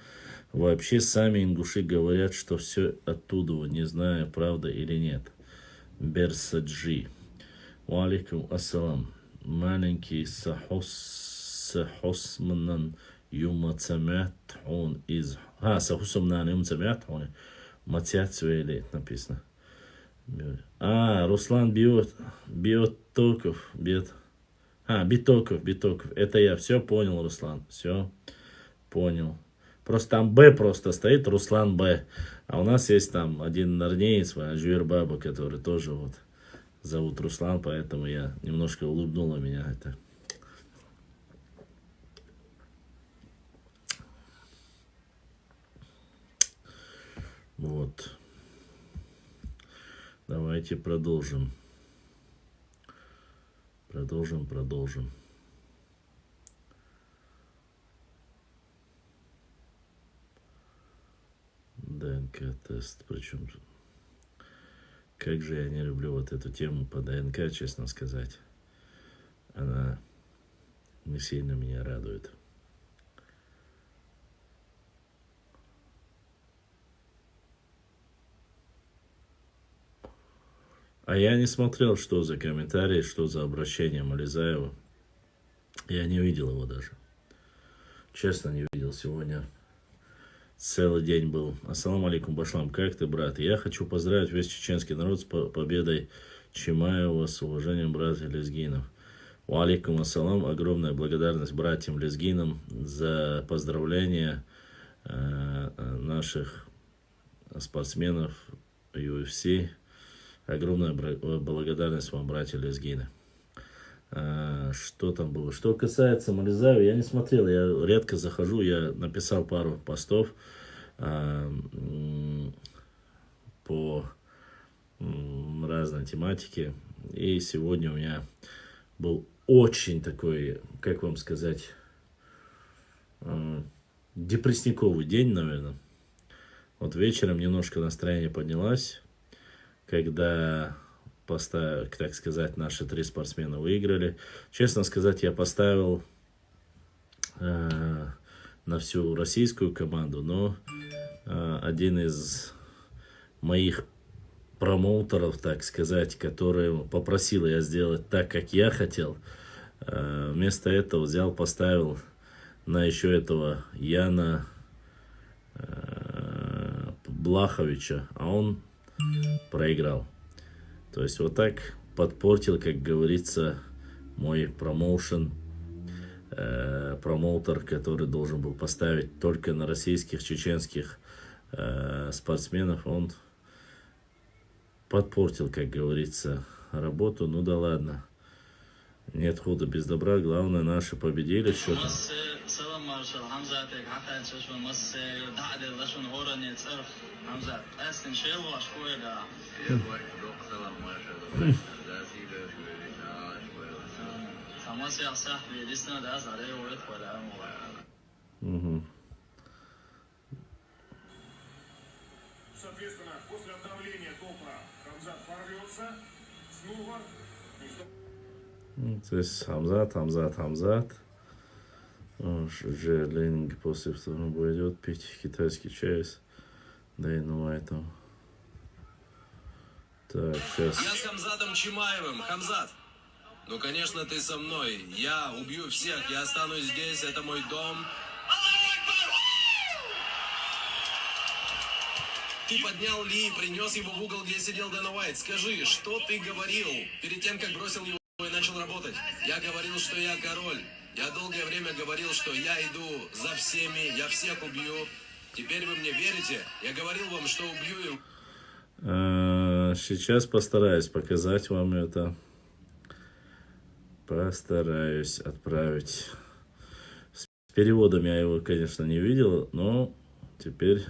Вообще сами ингуши говорят, что все оттуда, не знаю, правда или нет. Берсаджи. Валикум ассалам. Маленький сахосмнан юмацамятхун из... сахосмнан юмацамятхун. Матяцвели написано. Руслан Биотоков. Битоков. Это я все понял, Руслан. Все понял. Просто там Б просто стоит, Руслан Б. А у нас есть там один нарнеец, Жюер Баба, который тоже вот зовут Руслан, поэтому я немножко улыбнуло меня это. Вот. Давайте продолжим. Продолжим. ДНК-тест. Причем, как же я не люблю вот эту тему по ДНК, честно сказать. Она не сильно меня радует. А я не смотрел, что за комментарий, что за обращение Мализаева. Я не видел его даже. Честно, не видел. Сегодня целый день был. Ассаламу алейкум, Башлам. Как ты, брат? Я хочу поздравить весь чеченский народ с победой Чимаева. С уважением, братья лезгинов. Ва алейкум ассалам. Огромная благодарность братьям лезгинам за поздравления наших спортсменов UFC. Огромная благодарность вам, братья лезгины. Что там было? Что касается Мализаева, я не смотрел, я редко захожу, я написал пару постов по разной тематике. И сегодня у меня был очень такой, как вам сказать, депрессниковый день, наверное. Вот вечером немножко настроение поднялось, когда, так сказать, наши 3 спортсмена выиграли. Честно сказать, я поставил на всю российскую команду, но один из моих промоутеров, так сказать, который попросил я сделать так, как я хотел, вместо этого поставил на еще этого Яна Блаховича, а он проиграл. То есть вот так подпортил, как говорится, мой промоутер, который должен был поставить только на российских, чеченских спортсменов. Он подпортил, как говорится, работу. Ну да ладно. Нет худа без добра. Главное, наши победили что-то. Мгм.
Соответственно, после обновления топа Хамзат порвется снова.
Ну, то есть Хамзат. Уже Ленинг после второго боя идет пить китайский чай с Дэйном Уайтом. Так, сейчас.
Я с Хамзатом Чимаевым. Хамзат, ну, конечно, ты со мной. Я убью всех, я останусь здесь, это мой дом. Ты поднял Ли, принес его в угол, где сидел Дэна Уайт. Скажи, что ты говорил перед тем, как бросил его и начал работать? Я говорил, что я король. Я долгое время говорил, что я иду за всеми, я всех убью. Теперь вы мне верите? Я говорил вам, что убью его.
Сейчас постараюсь показать вам это. Постараюсь отправить. С переводом я его, конечно, не видел, но теперь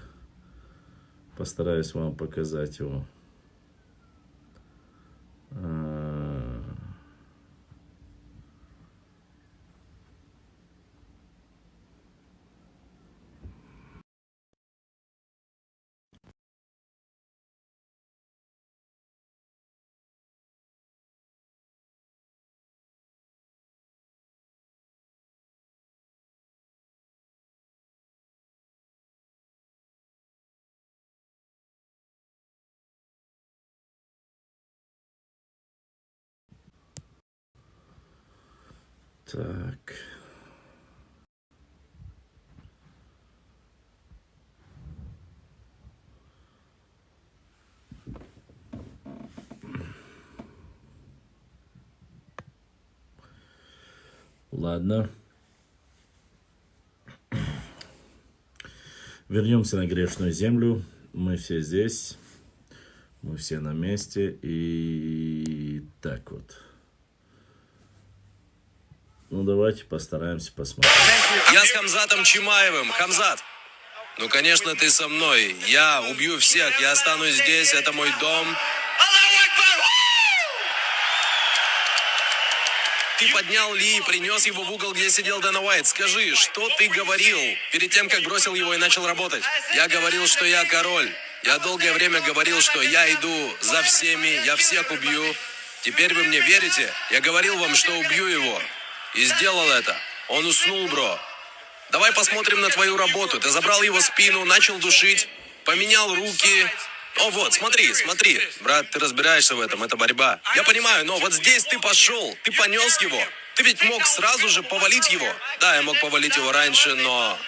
постараюсь вам показать его. Так. Ладно. Вернемся на грешную землю. Мы все здесь. Мы все на месте. И так вот. Ну, давайте постараемся посмотреть.
Я с Хамзатом Чимаевым. Хамзат, ну, конечно, ты со мной. Я убью всех, я останусь здесь, это мой дом. Ты поднял Ли, принес его в угол, где сидел Дэна Уайт. Скажи, что ты говорил перед тем, как бросил его и начал работать? Я говорил, что я король. Я долгое время говорил, что я иду за всеми, я всех убью. Теперь вы мне верите? Я говорил вам, что убью его. И сделал это. Он уснул, бро. Давай посмотрим на твою работу. Ты забрал его спину, начал душить, поменял руки. О, вот, смотри. Брат, ты разбираешься в этом, это борьба. Я понимаю, но вот здесь ты пошел, ты понес его. Ты ведь мог сразу же повалить его. Да, я мог повалить его раньше, но...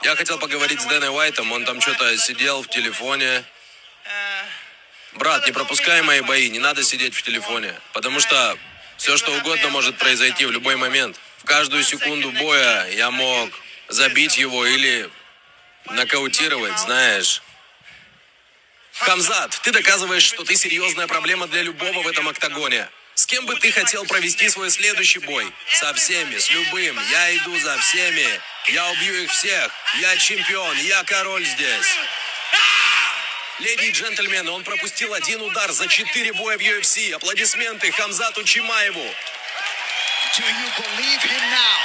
Я хотел поговорить с Дэной Уайтом, он там что-то сидел в телефоне. Брат, не пропускай мои бои, не надо сидеть в телефоне. Потому что все, что угодно может произойти в любой момент. В каждую секунду боя я мог забить его или нокаутировать, знаешь. Хамзат, ты доказываешь, что ты серьезная проблема для любого в этом октагоне. С кем бы ты хотел провести свой следующий бой? Со всеми, с любым. Я иду за всеми. Я убью их всех. Я чемпион, я король здесь. Леди и джентльмены, он пропустил один удар за 4 боя в UFC. Аплодисменты Хамзату Чимаеву.
Do you believe him now?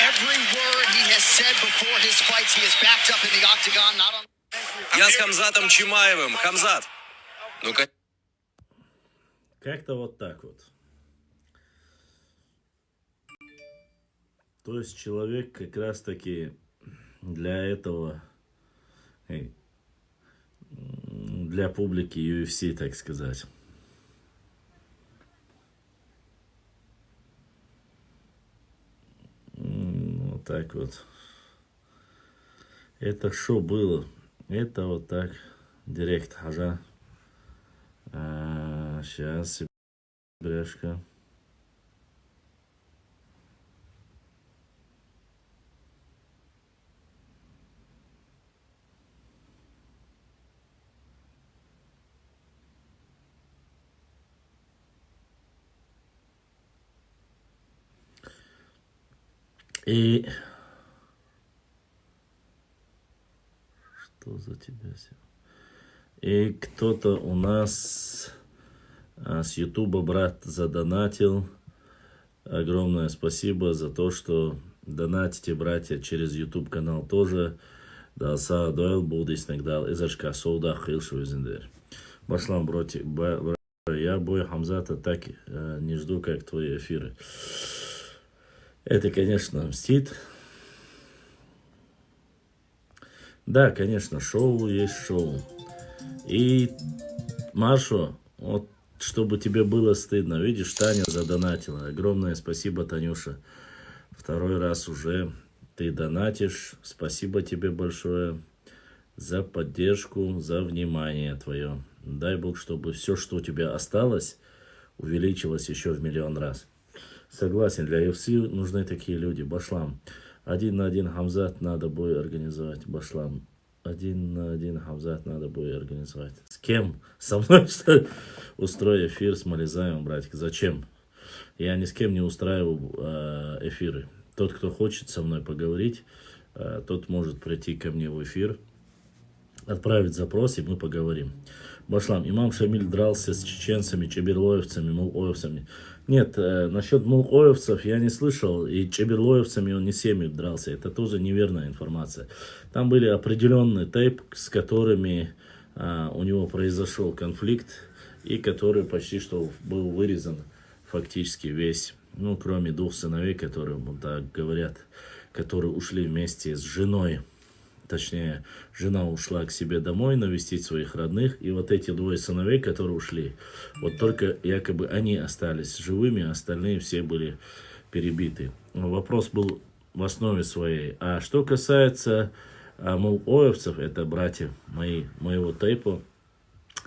Every word he has said before his fights, he is backed up in the octagon, not on...
Я с Хамзатом Чимаевым. Хамзат. Ну-ка.
Как-то вот так вот. То есть человек как раз таки для этого, для публики UFC, так сказать. Вот так вот. Это что было? Это вот так. Директ хажа. Сейчас, брешка. И... Что за тебя? И кто-то у нас с Ютуба, брат, задонатил. Огромное спасибо за то, что донатите, братья, через YouTube канал тоже. Да, са дойл будешь иногда изачка соуда хилшвизендер. Башлам, братья, я бой Хамзата так не жду, как твои эфиры. Это, конечно, мстит. Да, конечно, шоу есть шоу. И, Маршо, вот, чтобы тебе было стыдно, видишь, Таня задонатила. Огромное спасибо, Танюша. Второй раз уже ты донатишь. Спасибо тебе большое за поддержку, за внимание твое. Дай Бог, чтобы все, что у тебя осталось, увеличилось еще в миллион раз. Согласен, для UFC нужны такие люди. Башлам. 1 на 1 Хамзат надо бой организовать. Башлам. 1 на 1 Хамзат надо бой организовать. С кем? Со мной, что ли? Устрой эфир с Мализаевым, братик. Зачем? Я ни с кем не устраиваю эфиры. Тот, кто хочет со мной поговорить, тот может прийти ко мне в эфир, отправить запрос, и мы поговорим. Башлам, имам Шамиль дрался с чеченцами, чеберлоевцами, мулоевцами. Нет, насчет мулоевцев я не слышал, и чеберлоевцами он не с всеми дрался. Это тоже неверная информация. Там были определенные тейп, с которыми у него произошел конфликт, и который почти что был вырезан фактически весь. Ну, кроме 2 сыновей, которые, так говорят, которые ушли вместе с женой. Точнее, жена ушла к себе домой навестить своих родных. И вот эти 2 сыновей, которые ушли, вот только якобы они остались живыми, а остальные все были перебиты. Вопрос был в основе своей. А что касается мулоевцев, это братья моего тейпа.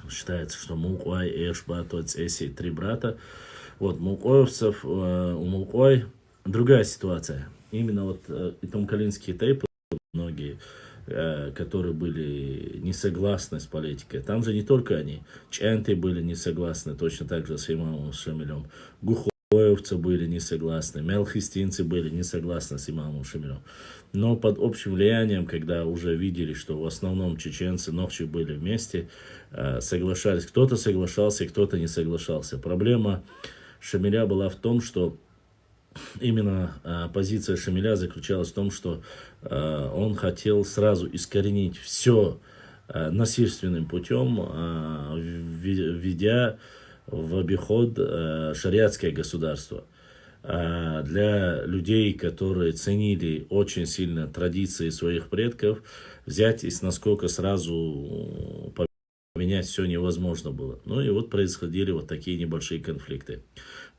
Считается, что Мулкой, Эшба, Тоцеси, 3 брата. Вот, мулкоевцев, у Мулкой другая ситуация. Именно вот итомкалинские тейпы, многие, которые были не согласны с политикой. Там же не только они. Ченты были не согласны, точно так же с имамом Шамилем. Гухоевцы были не согласны. Мелхистинцы были не согласны с имамом Шамилем. Но под общим влиянием, когда уже видели, что в основном чеченцы ночью были вместе, соглашались. Кто-то соглашался, кто-то не соглашался. Проблема Шамиля была в том, что именно позиция Шамиля заключалась в том, что он хотел сразу искоренить все насильственным путем, введя в обиход шариатское государство. Для людей, которые ценили очень сильно традиции своих предков, взять и с наскока сразу поменять все невозможно было. Ну и вот происходили вот такие небольшие конфликты.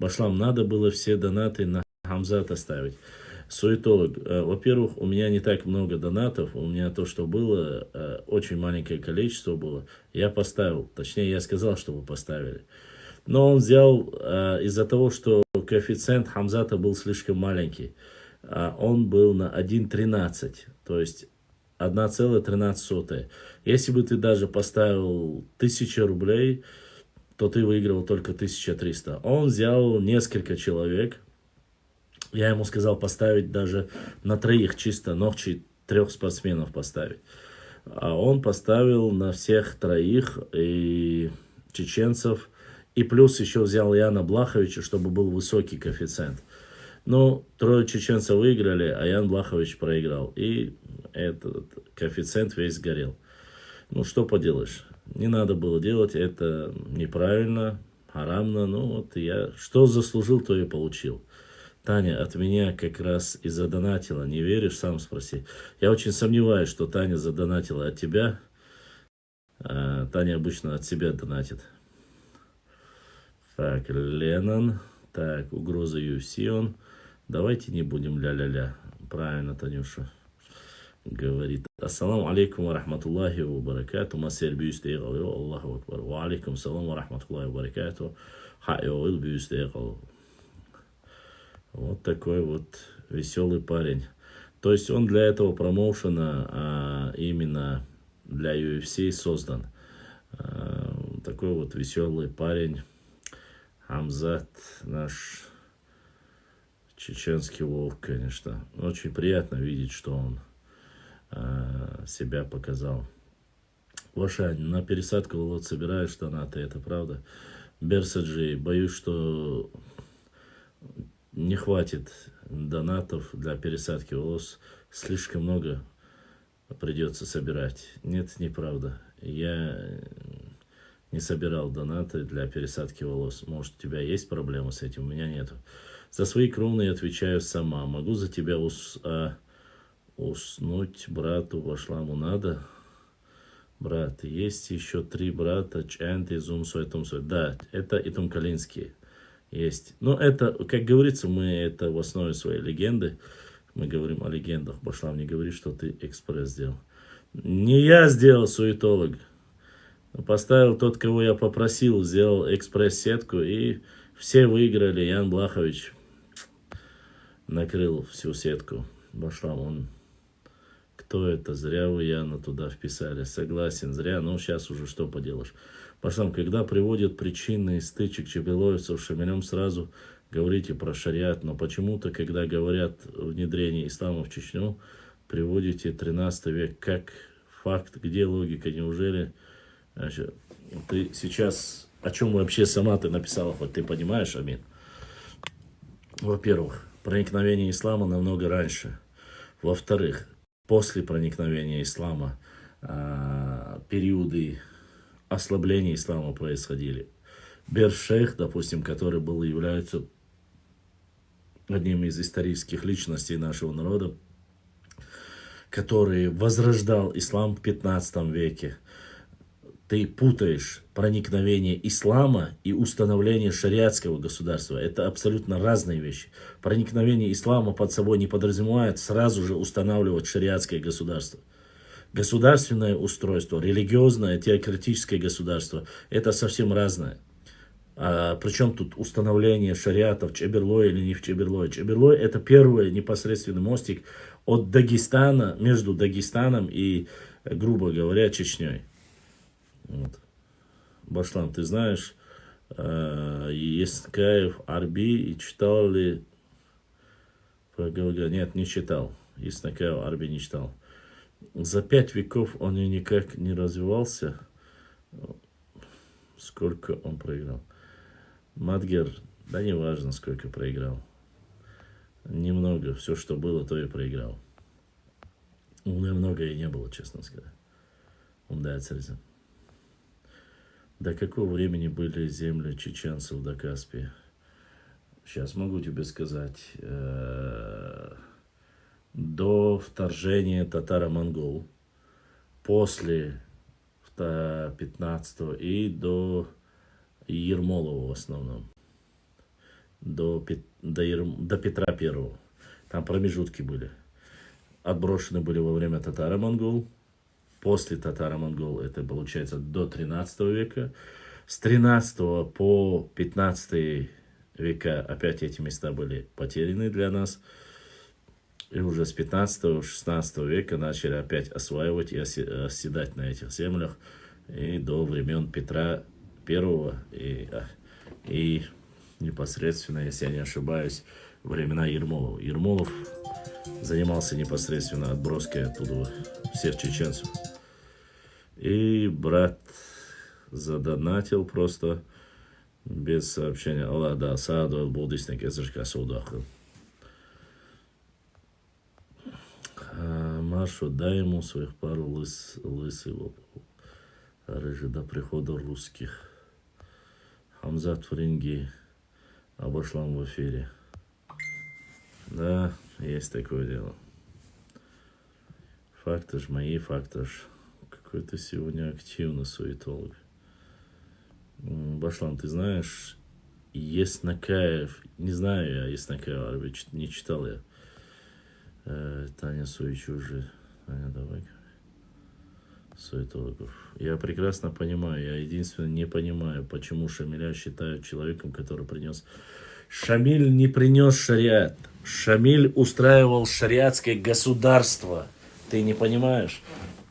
Башлам, надо было все донаты на Хамзата ставить. Суетолог. Во-первых, у меня не так много донатов. У меня то, что было, очень маленькое количество было. Я поставил. Точнее, я сказал, чтобы поставили. Но он взял из-за того, что коэффициент Хамзата был слишком маленький. Он был на 1,13. То есть 1,13. Если бы ты даже поставил 1000 рублей, то ты выиграл только 1300. Он взял несколько человек. Я ему сказал поставить даже на 3, чисто ночи 3 спортсменов поставить. А он поставил на всех 3 и чеченцев. И плюс еще взял Яна Блаховича, чтобы был высокий коэффициент. Ну, 3 чеченцев выиграли, а Ян Блахович проиграл. И этот коэффициент весь сгорел. Ну, что поделаешь. Не надо было делать, это неправильно, харамно. Ну, вот я что заслужил, то и получил. Таня от меня как раз и задонатила. Не веришь, сам спроси. Я очень сомневаюсь, что Таня задонатила от тебя. Таня обычно от себя донатит. Так, Леннон. Так, угроза UFC он. Давайте не будем ля-ля-ля. Правильно, Танюша говорит. Ассаламу алейкум ва рахматуллахи ва баракату. Масер бюстейгал. Аллаху акбар. Ва алейкум салам ва рахматуллахи ва баракату. Хайоил бюстейгал. Вот такой вот веселый парень. То есть он для этого промоушена именно для UFC создан. Такой вот веселый парень. Хамзат наш чеченский волк, конечно. Очень приятно видеть, что он себя показал. Лошадь, на пересадку вот собираешь донаты, это правда. Берсаджи, боюсь, что не хватит донатов для пересадки волос. Слишком много придется собирать. Нет, неправда. Я не собирал донаты для пересадки волос. Может, у тебя есть проблемы с этим? У меня нету. За свои кровные отвечаю сама. Могу за тебя уснуть брату Башламу надо? Брат, есть еще 3 брата. Чанты, Зумсой, Тумсой. Да, это и Тумкалинские есть. Но это, как говорится, мы это в основе своей легенды. Мы говорим о легендах. Башлам, не говори, что ты экспресс сделал. Не я сделал, суетолог. Поставил тот, кого я попросил, сделал экспресс-сетку, и все выиграли. Ян Блахович накрыл всю сетку. Башлам, он... Кто это? Зря вы Яна туда вписали. Согласен, зря. Но сейчас уже что поделаешь. Башлам, когда приводят причины стычек чебелоевцев с Шамилем, сразу говорите про шариат. Но почему-то, когда говорят о внедрении ислама в Чечню, приводите 13 век как факт. Где логика? Неужели... Значит, ты сейчас... О чем вообще сама ты написала, хоть ты понимаешь, Амин? Во-первых, проникновение ислама намного раньше. Во-вторых, после проникновения ислама периоды ослабления ислама происходили. Бершейх, допустим, который является одним из исторических личностей нашего народа, который возрождал ислам в 15 веке. Ты путаешь проникновение ислама и установление шариатского государства. Это абсолютно разные вещи. Проникновение ислама под собой не подразумевает сразу же устанавливать шариатское государство. Государственное устройство, религиозное, теократическое государство – это совсем разное. Причем тут установление шариата в Чеберлое или не в Чеберлое? Чеберлое – это первый непосредственный мостик от Дагестана, между Дагестаном и, грубо говоря, Чечней. Вот. Башлам, ты знаешь, Ескаев Арби и читал ли про Галга? Нет, не читал. Ескаев Арби не читал. За 5 веков он никак не развивался. Сколько он проиграл? Мадгер, да не важно, сколько проиграл. Немного, все, что было, то и проиграл. У меня много и не было, честно сказать. Умдается. До какого времени были земли чеченцев до Каспия? Сейчас могу тебе сказать. До вторжения татаро-монгол, после 15-го и до Ермолова в основном. До Петра Первого. Там промежутки были. Отброшены были во время татаро-монгол. После татаро-монгол это получается до 13 века. С 13 по 15 века опять эти места были потеряны для нас. И уже с 15-16 века начали опять осваивать и оседать на этих землях. И до времен Петра Первого и непосредственно, если я не ошибаюсь, времена Ермолова. Ермолов занимался непосредственно отброской оттуда всех чеченцев. И брат задонатил просто без сообщения. Аллах да саду буддистник язычка судаху. Маршу, дай ему своих пару лысый рыжий до прихода русских. Хамзат в ринге, а Башлам в эфире. Да, есть такое дело. Факты ж мои, факты ж. Какой ты сегодня активный суетолог. Башлам, ты знаешь, Еснакаев, не знаю я Еснакаева, не читал я. Таня Суичужи. Таня, давай. Суетологов. Я прекрасно понимаю, я единственное не понимаю, почему Шамиля считают человеком, который принес... Шамиль не принес шариат. Шамиль устраивал шариатское государство. Ты не понимаешь?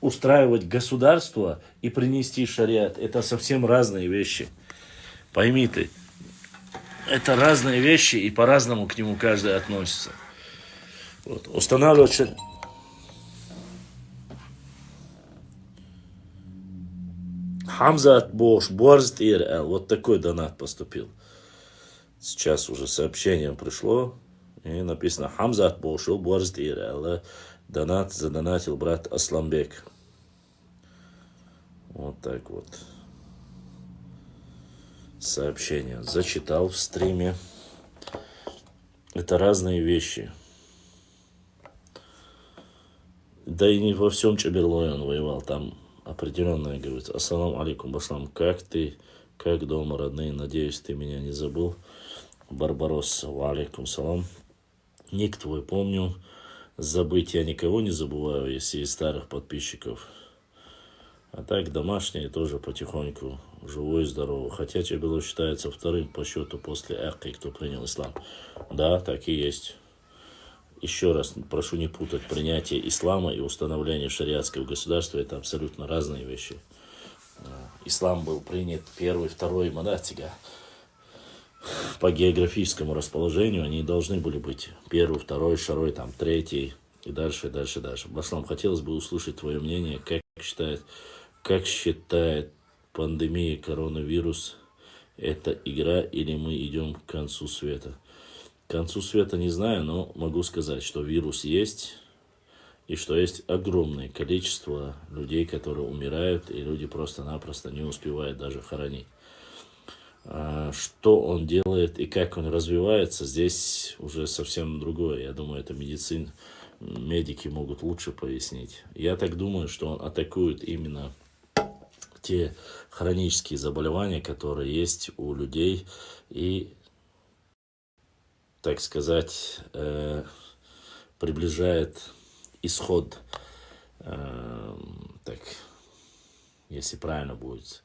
Устраивать государство и принести шариат — это совсем разные вещи. Пойми ты. это разные вещи, и по-разному к нему каждый относится. Вот. Устанавливать... Хамзат Бош, Борзт ИРЛ. Вот такой донат поступил. Сейчас уже сообщение пришло. И написано Хамзат Бош, Борзт ИРЛ. Донат задонатил брат Асламбек. Вот так вот. Сообщение зачитал в стриме. Это разные вещи. Да и не во всем Чаберлое он воевал. Там определенно говорит: ассаламу алейкум, Башлам, как ты? Как дома, родные? Надеюсь, ты меня не забыл. Барбарос, ва алейкум салам. Ник твой помню. Забыть я никого не забываю, если из старых подписчиков. А так домашние тоже потихоньку живой и здоровый. Хотя Чабело считается вторым по счету после Акки, кто принял ислам. Да, так и есть. Еще раз прошу не путать принятие ислама и установление шариатского государства. Это абсолютно разные вещи. Ислам был принят первый, второй монастыря. По географическому расположению они должны были быть первый, второй, второй, там, третий и дальше, дальше, дальше. Баслам, хотелось бы услышать твое мнение, как считает пандемия коронавирус, это игра или мы идем к концу света? К концу света не знаю, но могу сказать, что вирус есть, и что есть огромное количество людей, которые умирают, и люди просто-напросто не успевают даже хоронить. Что он делает и как он развивается, здесь уже совсем другое. Я думаю, это медики могут лучше пояснить. Я так думаю, что он атакует именно те хронические заболевания, которые есть у людей, и, так сказать, приближает исход, так, если правильно будет,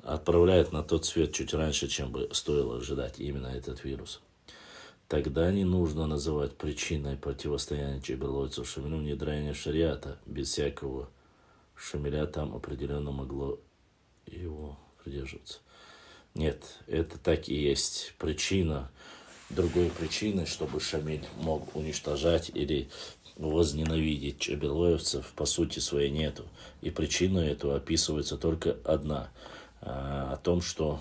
отправляет на тот свет чуть раньше, чем бы стоило ожидать именно этот вирус. Тогда не нужно называть причиной противостояния чаберлойцев Шамилю внедрение шариата. Без всякого Шамиля там определенно могло его придерживаться. Нет, это так и есть причина. Другой причины, чтобы Шамиль мог уничтожать или возненавидеть чаберлоевцев, по сути своей нету. И причина этого описывается только одна. О том, что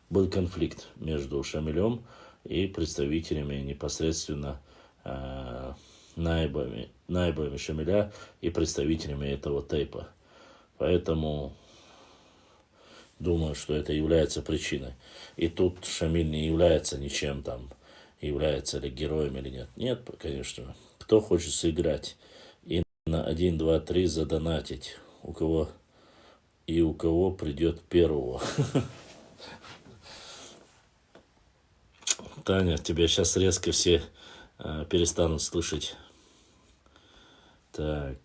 был конфликт между Шамилем и представителями непосредственно наибами Шамиля и представителями этого тейпа. Поэтому думаю, что это является причиной. И тут Шамиль не является ничем там, является ли героем или нет. Нет, конечно. Кто хочет сыграть и на 1, 2, 3 задонатить, у кого придет первого. Таня, тебя сейчас резко все перестанут слышать. Так,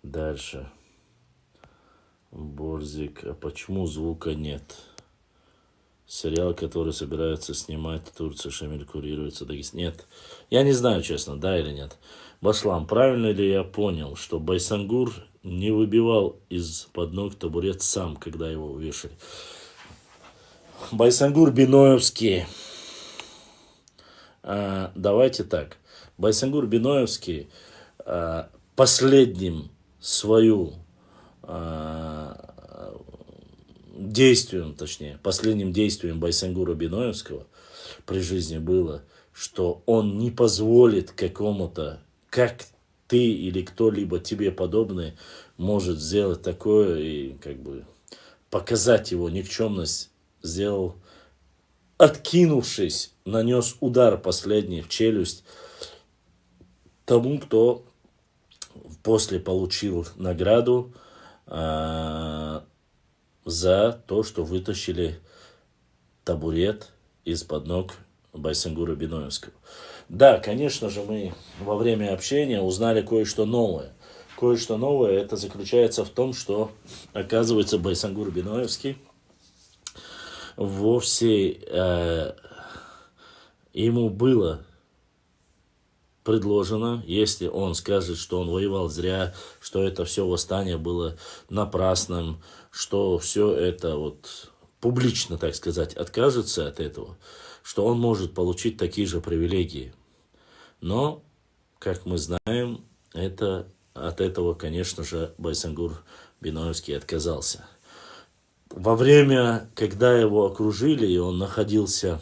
дальше. Борзик, а почему звука нет? Сериал, который собираются снимать в Турции, Шамиль курируется. Нет, я не знаю, честно, да или нет. Башлам, правильно ли я понял, что Байсангур не выбивал из-под ног табурет сам, когда его вешали? Байсангур Биноевский. Давайте так. Байсангур Биноевский последним последним действием Байсангура Биноевского при жизни было, что он не позволит какому-то, как ты или кто-либо тебе подобный может сделать такое и как бы показать его никчемность, сделал, откинувшись, нанес удар последний в челюсть тому, кто после получил награду за то, что вытащили табурет из-под ног Байсангура Биноевского. Да, конечно же, мы во время общения узнали кое-что новое. Кое-что новое это заключается в том, что, оказывается, Байсангур Биноевский вовсе ему было предложено, если он скажет, что он воевал зря, что это все восстание было напрасным, что все это вот публично, так сказать, откажется от этого, что он может получить такие же привилегии. Но, как мы знаем, от этого, конечно же, Байсангур Биноевский отказался. Во время, когда его окружили, и он находился,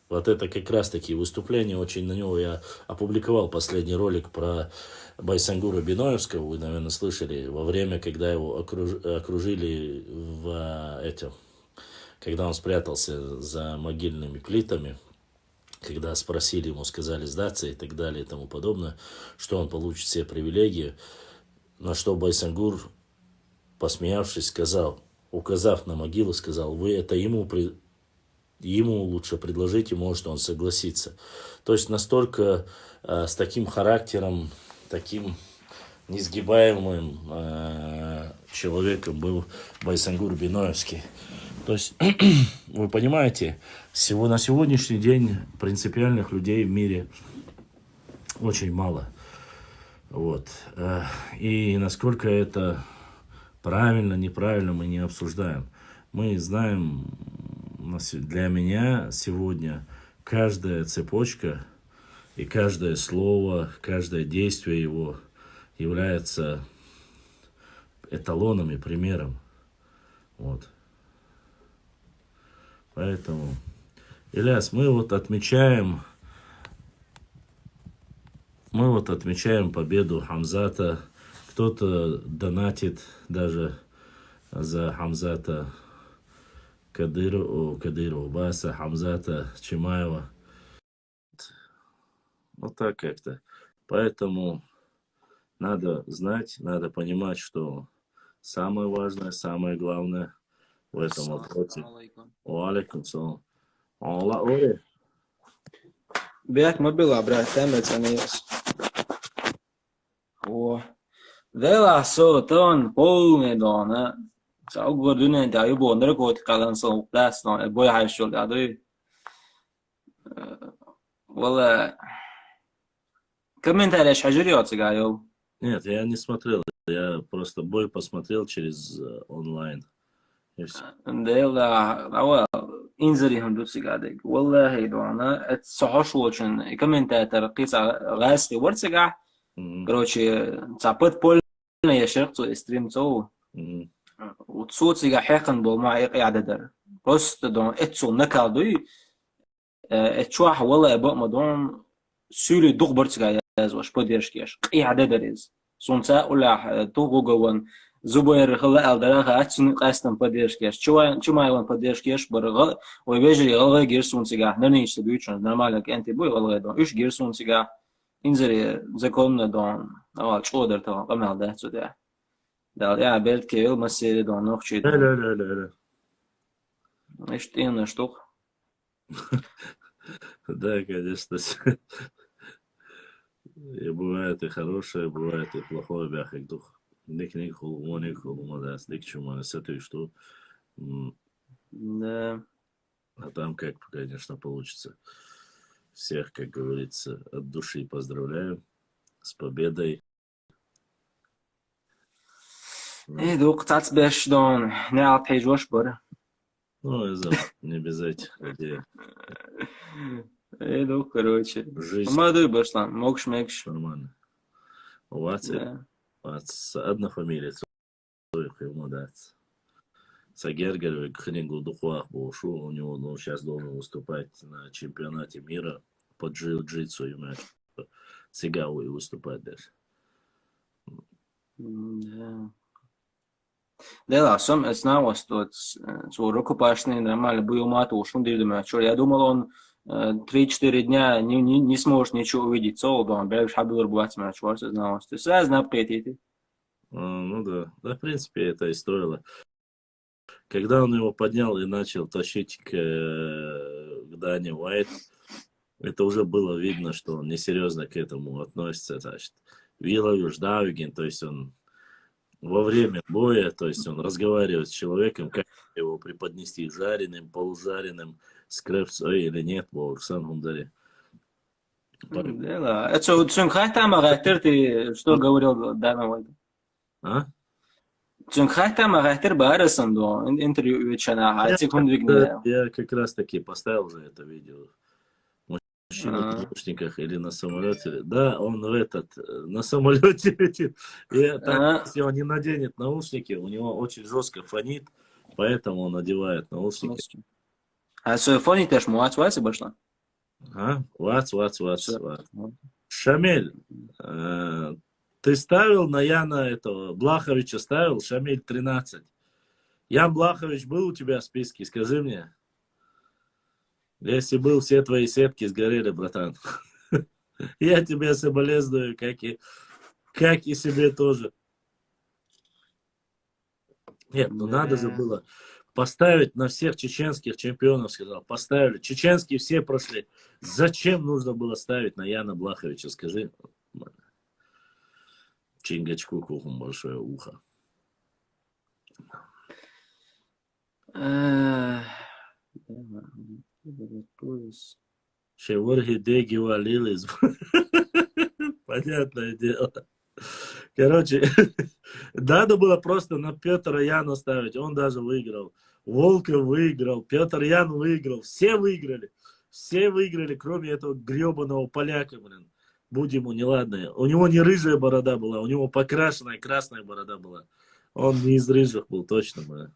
вот это как раз таки выступление, очень на него я опубликовал последний ролик про Байсангура Биноевского, вы, наверное, слышали, во время, когда его окружили когда он спрятался за могильными плитами, когда спросили ему, сказали сдаться и так далее и тому подобное, что он получит все привилегии, на что Байсангур, посмеявшись, сказал, указав на могилу, сказал, вы это ему лучше предложите, может он согласится. То есть настолько с таким характером, таким несгибаемым человеком был Байсангур Биноевский. То есть, вы понимаете, на сегодняшний день принципиальных людей в мире очень мало. Вот. И насколько это правильно, неправильно, мы не обсуждаем. Мы знаем, для меня сегодня каждая цепочка и каждое слово, каждое действие его является эталоном и примером. Вот. Поэтому, Ильяс, мы вот отмечаем победу Хамзата. Кто-то донатит даже за Хамзата Кадырова, Баса, Хамзата Чимаева. Вот так как-то. Поэтому надо знать, надо понимать, что самое важное, самое главное в этом вопросе. Алейкум салам. Алла, ой.
Бек мобила, брат, темец. О. Дела сотон полный дона. Саугор дүнен да юбо нркот калансон пластон бой хайшол дады. Вала комментарий шажуриот сигаё.
Нет, я не смотрел. Я просто бой посмотрел через онлайн.
Дела инзري هم دوسي قاعدك والله دونا تصحوش وشن كومنتاتر قيسا غاسي ورسقع короче цапыт польна яшерт цо стрим цо وتصوتيغا حقن بول ما يقعددر просто дон этсо накалды этчуах والله ابو مدون سوري دغبرتيغا يازوش поддержкеш قعددرز сунца ула тугугон Зубайр хала алдара ачны кастан поддержкеш. Чумайлан поддержкеш барга. Ой вежери алга герсунсига. Нерни ичте бүйчүн нормально энти бой алга дон. Үш герсунсига. Инзери законно дон. Ава чодер та камалда суда. Дал я белки ел масери дон нохчи.
Да.
Эштен штук.
Да, конечно. И бывает и хорошее, бывает и плохое, бяхик дух. Ник хулума, да, ник чума, с этой что.
Да.
А там как, конечно, получится. Всех, как говорится, от души поздравляю с победой.
Дук цацбеш дон. Не алпейжош бар.
Ну, не без этих людей.
Дук, короче.
Жизнь.
Молодой башлан, мокш-мекш.
Нормально. У вас одна фамилия. Ему дать. Сагергер, Хнингл Духуах Боушу, у него сейчас должен выступать на чемпионате мира по джиу-джитсу, Цигау и выступать даже.
Да. Да, сам знал, что рукопашный нормально был мату, ушел дырдами. Я думал, он 3-4 дня не сможет ничего увидеть. Он бегает шабил рубать, знал. То есть я знал, приятели.
Ну да. Да, в принципе, это и стоило. Когда он его поднял и начал тащить к Дане Уайт, это уже было видно, что он несерьезно к этому относится. Значит, Вилович Давигин, то есть он во время боя, то есть он разговаривает с человеком, как его преподнести жареным, полужаренным, с крепцой или нет, по Урсан-Гундаре.
Да, это что говорил Дана Уайт?
А?
Хайтер Барисон, да, интервью вечера, а секунду
Я как раз таки поставил же это видео. Мужчина в наушниках или на самолете. Да, он на самолете летит. И так, если он не наденет наушники, у него очень жестко фонит, поэтому он надевает наушники.
А свой фоне też mu łatwiej башла?
Вац. Шамиль, ты ставил на Яна этого, Блаховича ставил, Шамиль 13. Ян Блахович был у тебя в списке, скажи мне. Если был, все твои сетки сгорели, братан. Я тебе соболезную, как и себе тоже. Нет, ну надо же было поставить на всех чеченских чемпионов, сказал. Поставили. Чеченские все прошли. Зачем нужно было ставить на Яна Блаховича, скажи. Чингачку кухом большое ухо. Шеворги деги валились. Понятное дело. Короче, надо было просто на Петра Яна ставить. Он даже выиграл. Волков выиграл. Петр Ян выиграл. Все выиграли. Все выиграли, кроме этого гребаного поляка, блин. Будь ему неладное. У него не рыжая борода была, у него покрашенная красная борода была. Он не из рыжих был, точно, блин.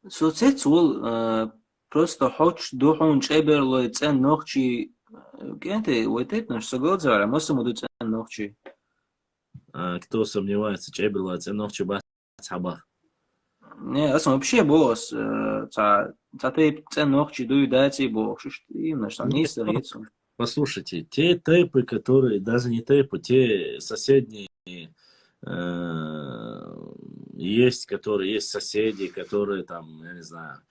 Соцсеть просто хочешь духом чеберло цен ночи. Кенты, вот это наш согласовали, мы саму цен ночи.
Кто сомневается, чеберло цен ночи бахабах.
Не, я вообще босс. Ты цен ночи дуй дайте бог, что именно что не стоится.
Послушайте, те тейпы, которые, даже не тейпы, те соседние есть, которые есть соседи, которые там, я не знаю,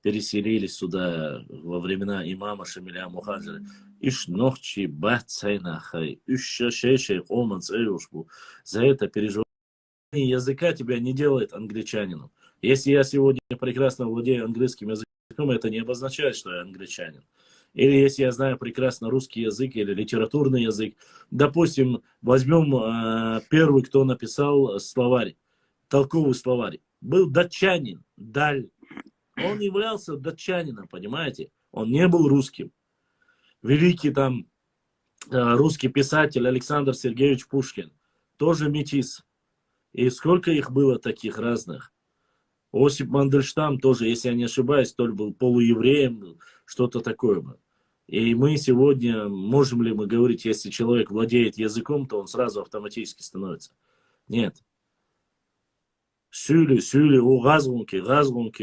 переселились сюда во времена имама Шамиля Мухаджира. Иш ночи бацайнахай, иш оман цеюшбу. За это переживание языка тебя не делает англичанином. Если я сегодня прекрасно владею английским языком, это не обозначает, что я англичанин. Или если я знаю прекрасно русский язык или литературный язык. Допустим, возьмем первый, кто написал словарь, толковый словарь. Был датчанин, Даль. Он являлся датчанином, понимаете? Он не был русским. Великий там русский писатель Александр Сергеевич Пушкин. Тоже метис. И сколько их было таких разных. Осип Мандельштам тоже, если я не ошибаюсь, тоже был полуевреем, что-то такое было. И мы сегодня, можем ли мы говорить, если человек владеет языком, то он сразу автоматически становится? Нет. Сюли, у газрунки,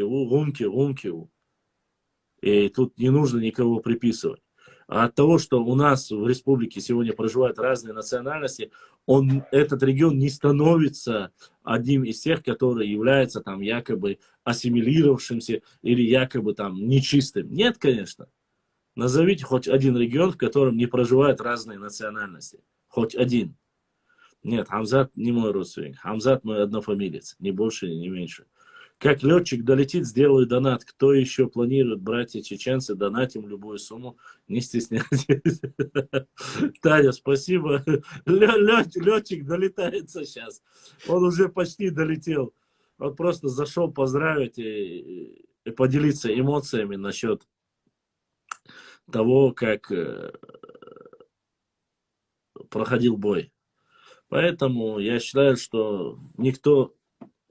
у румки. И тут не нужно никого приписывать. А от того, что у нас в республике сегодня проживают разные национальности, этот регион не становится одним из тех, который является там якобы ассимилировавшимся или якобы там нечистым. Нет, конечно. Назовите хоть один регион, в котором не проживают разные национальности. Хоть один. Нет, Хамзат не мой родственник. Хамзат мой однофамилец. Ни больше, ни меньше. Как летчик долетит, сделаю донат. Кто еще планирует, братья-чеченцы, донатим любую сумму. Не стесняйтесь. Таня, спасибо. Летчик долетается сейчас. Он уже почти долетел. Он просто зашел поздравить и поделиться эмоциями насчет того, как проходил бой. Поэтому я считаю, что никто,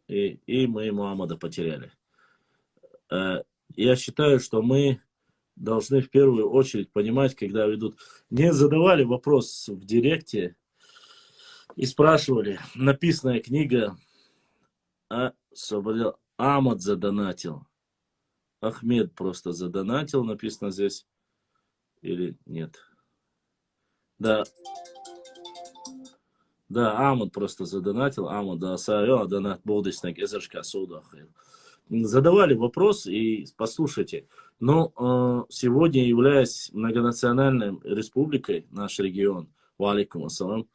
и мы Мухаммада потеряли. Я считаю, что мы должны в первую очередь понимать, когда ведут... Мне задавали вопрос в директе и спрашивали, написанная книга, Ахмад задонатил. Ахмед просто задонатил, написано здесь. Или нет? Да. Да, Ахмад просто задонатил. Ахмад, да, донат бодыснак, эзершка судахил. Задавали вопрос, и послушайте, но сегодня, являясь многонациональной республикой, наш регион, валикум ассалам,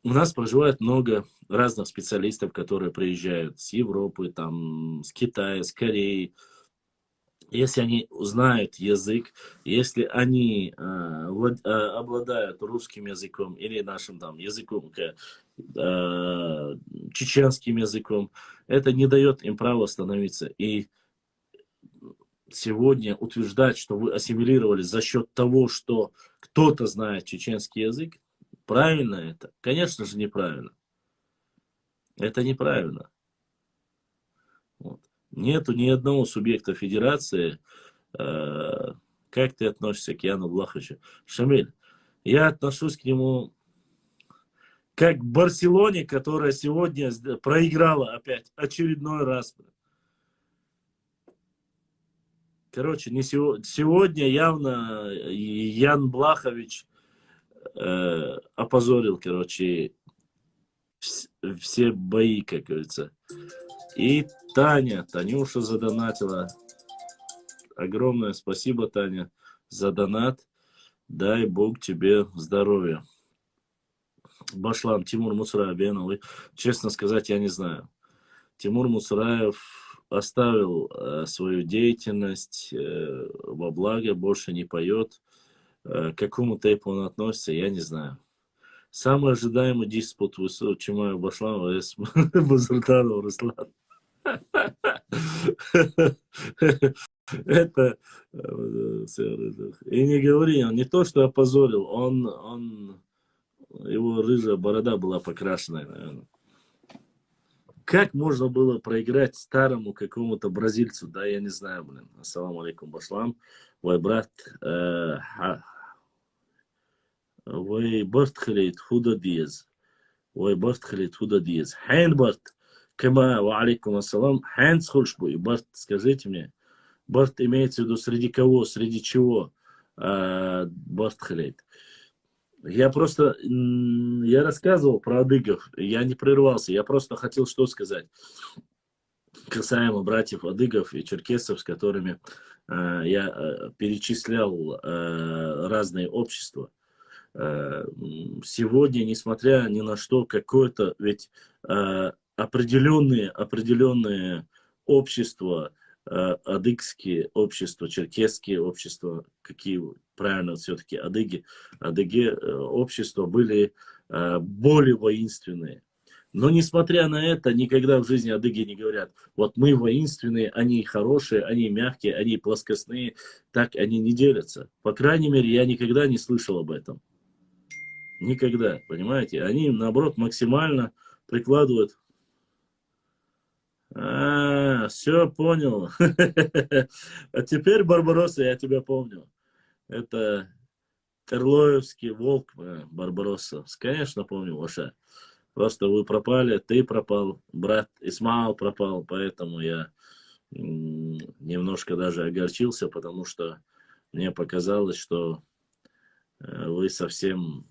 у нас проживает много разных специалистов, которые приезжают с Европы, там, с Китая, с Кореи, Если они знают язык, если они обладают русским языком или нашим там языком, чеченским языком, это не дает им права становиться. И сегодня утверждать, что вы ассимилировались за счет того, что кто-то знает чеченский язык, правильно это? Конечно же неправильно. Это неправильно. Вот. Нету ни одного субъекта федерации. Как ты относишься к Яну Блаховичу? Шамиль, я отношусь к нему как к Барселоне, которая сегодня проиграла опять очередной раз. Короче, не сегодня явно Ян Блахович опозорил, короче, все бои, как говорится. И Танюша задонатила. Огромное спасибо, Таня, за донат. Дай Бог тебе здоровья. Башлам, Тимур Муцраев, честно сказать, я не знаю. Тимур Муцраев оставил свою деятельность во благо, больше не поет. К какому тейпу он относится, я не знаю. Самый ожидаемый диспут в Чимаю Башлама с Базартаном Руслан. Это и не говори, он не то что опозорил, его рыжая борода была покрашенная, наверное. Как можно было проиграть старому какому-то бразильцу, да, я не знаю, блин. Ассаламу алейкум, Башлам. Ой, брат, ой, Барт Халид, Худа Диез. Ой, Барт Халид, Худа Диез. Хайн Барт, Кама, ва алейкум ассалам. Хайн схульшбуй. Барт, скажите мне. Барт имеется в виду среди кого, среди чего? Барт Халид. Я рассказывал про адыгов, я не прервался, я просто хотел что сказать касаемо братьев адыгов и черкесов, с которыми я перечислял разные общества. Сегодня, несмотря ни на что, какое-то, ведь определенные общества, адыгские общества, черкесские общества, какие правильно все-таки адыги общества были более воинственные. Но несмотря на это, никогда в жизни адыги не говорят, вот мы воинственные, они хорошие, они мягкие, они плоскостные, так они не делятся. По крайней мере, я никогда не слышал об этом. Никогда, понимаете? Они, наоборот, максимально прикладывают. Все, понял. А теперь, Барбаросса, я тебя помню. Это Терлоевский волк, Барбаросса. Конечно, помню, Ваша. Просто вы пропали, ты пропал, брат Исмаил пропал, поэтому я немножко даже огорчился, потому что мне показалось, что вы совсем,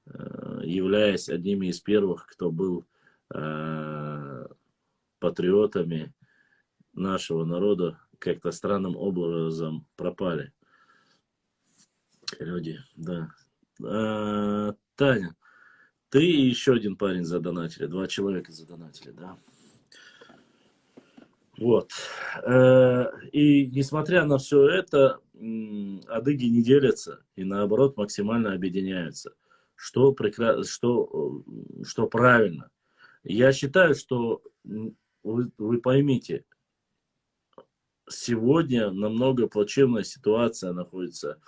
являясь одними из первых, кто был патриотами нашего народа, как-то странным образом пропали люди, да. Таня, ты и еще один парень задонатили, 2 человека задонатили, да. Вот. И несмотря на все это, адыги не делятся и наоборот максимально объединяются, что правильно. Я считаю, что вы поймите, сегодня намного плачевная ситуация находится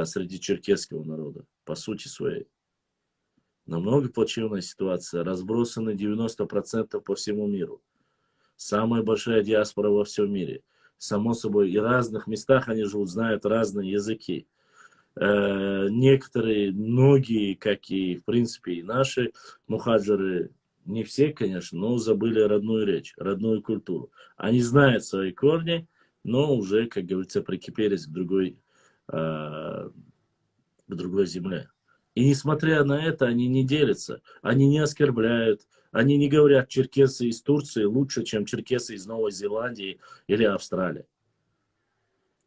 среди черкесского народа, по сути своей. Намного плачевная ситуация. Разбросаны 90% по всему миру. Самая большая диаспора во всем мире. Само собой, и в разных местах они живут, знают разные языки. Некоторые, многие, как и, в принципе, и наши мухаджиры, не все, конечно, но забыли родную речь, родную культуру. Они знают свои корни, но уже, как говорится, прикипелись к другой земле. И несмотря на это, они не делятся, они не оскорбляют, они не говорят, черкесы из Турции лучше, чем черкесы из Новой Зеландии или Австралии.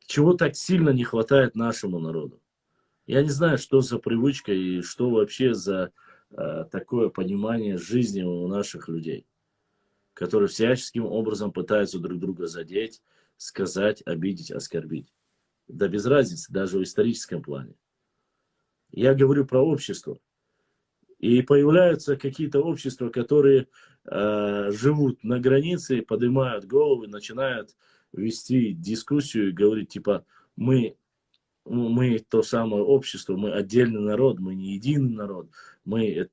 Чего так сильно не хватает нашему народу? Я не знаю, что за привычка и что вообще за такое понимание жизни у наших людей. которые всяческим образом пытаются друг друга задеть, сказать, обидеть, оскорбить. Да без разницы, даже в историческом плане. Я говорю про общество. И появляются какие-то общества, которые живут на границе, поднимают головы, начинают вести дискуссию и говорить, типа, мы то самое общество, мы отдельный народ, мы не единый народ, мы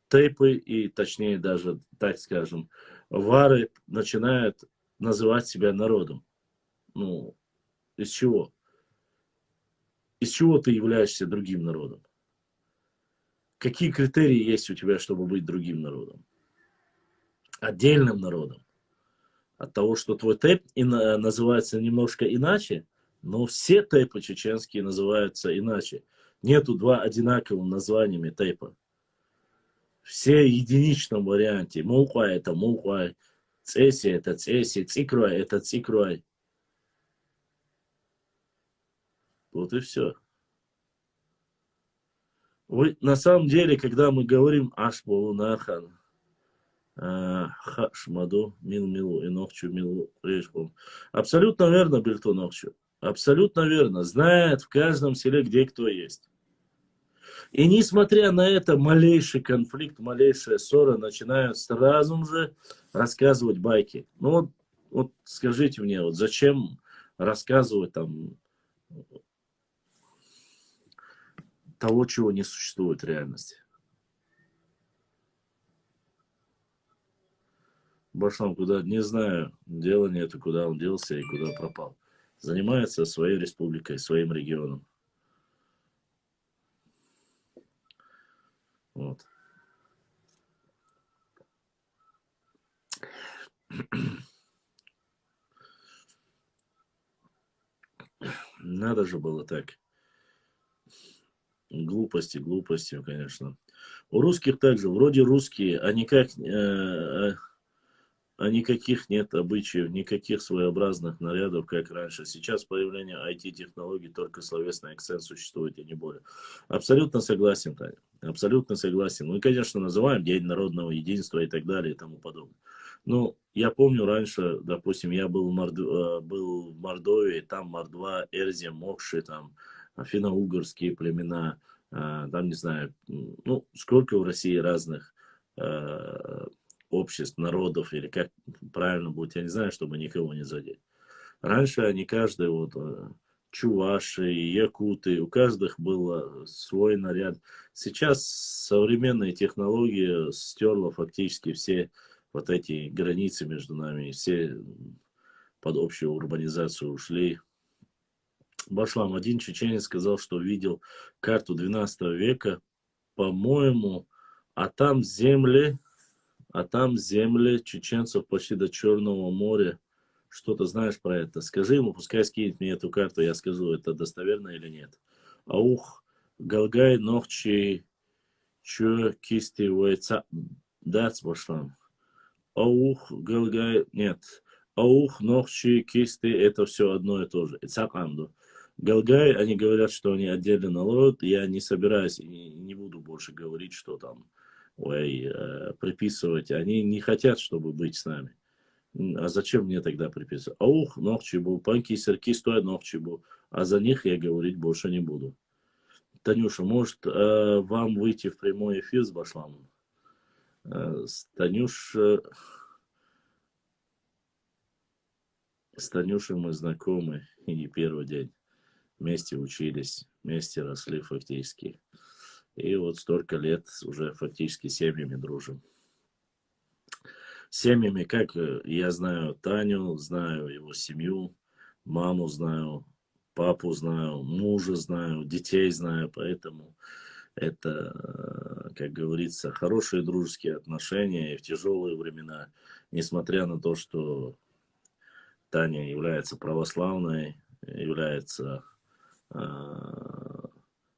тейпы и, точнее, даже, так скажем, вары начинают называть себя народом. Ну, из чего? Из чего ты являешься другим народом? Какие критерии есть у тебя, чтобы быть другим народом? Отдельным народом. От того, что твой тейп называется немножко иначе, но все тейпы чеченские называются иначе. Нету два одинаковых названиями тейпа. Все в единичном варианте. Мулхуай это мулхуай, цеси это цеси, цикруай это цикруай. Вот и все. Вы, на самом деле, когда мы говорим ашболу нахан, хашмаду, мил-милу, и нохчу, милу, решбом. Абсолютно верно, Бельто нохчу. Абсолютно верно. Знает в каждом селе, где кто есть. И несмотря на это, малейший конфликт, малейшая ссора начинают сразу же рассказывать байки. Ну вот скажите мне, вот зачем рассказывать там того, чего не существует в реальности? Башлам куда, не знаю, дела нету, куда он делся и куда пропал. Занимается своей республикой, своим регионом. Вот. Надо же было так. Глупости, глупостью, конечно. У русских также, вроде русские, а никаких нет обычаев, никаких своеобразных нарядов, как раньше. Сейчас появление IT-технологий, только словесный акцент существует, и не более. Абсолютно согласен, Таня. Абсолютно согласен. Мы, конечно, называем День народного единства и так далее и тому подобное. Но я помню раньше, допустим, я был в Мордовии, там Мордва, Эрзия, Мокши, там финно-угорские племена, там, не знаю, ну, сколько в России разных обществ, народов, или как правильно будет, я не знаю, чтобы никого не задеть. Раньше они каждый, вот, чуваши, якуты, у каждых был свой наряд. Сейчас современные технологии стерла фактически все вот эти границы между нами, все под общую урбанизацию ушли. Башлам, один чеченец сказал, что видел карту 12 века, по-моему, а там земли чеченцев почти до Черного моря. Что-то знаешь про это? Скажи ему, пускай скинет мне эту карту, я скажу, это достоверно или нет. Аух, Галгай, Нохчи, Чё, Кисти, Вайца, Дац, Башлам. Аух, Галгай, нет. Аух, Нохчи, Кисти, это все одно и то же. Ицакамду. Галгай, они говорят, что они отдельный народ, я не собираюсь и не буду больше говорить, что там, приписывать. Они не хотят, чтобы быть с нами. А зачем мне тогда приписывать? Аух, Нохчибу, панки, сырки стоят Нохчибу. А за них я говорить больше не буду. Танюша, может вам выйти в прямой эфир с Башламом? С Танюшей мы знакомы и не первый день. Вместе учились, вместе росли фактически. И вот столько лет уже фактически семьями дружим. Семьями, как я знаю Таню, знаю его семью, маму знаю, папу знаю, мужа знаю, детей знаю, поэтому это, как говорится, хорошие дружеские отношения и в тяжелые времена, несмотря на то, что Таня является православной, является,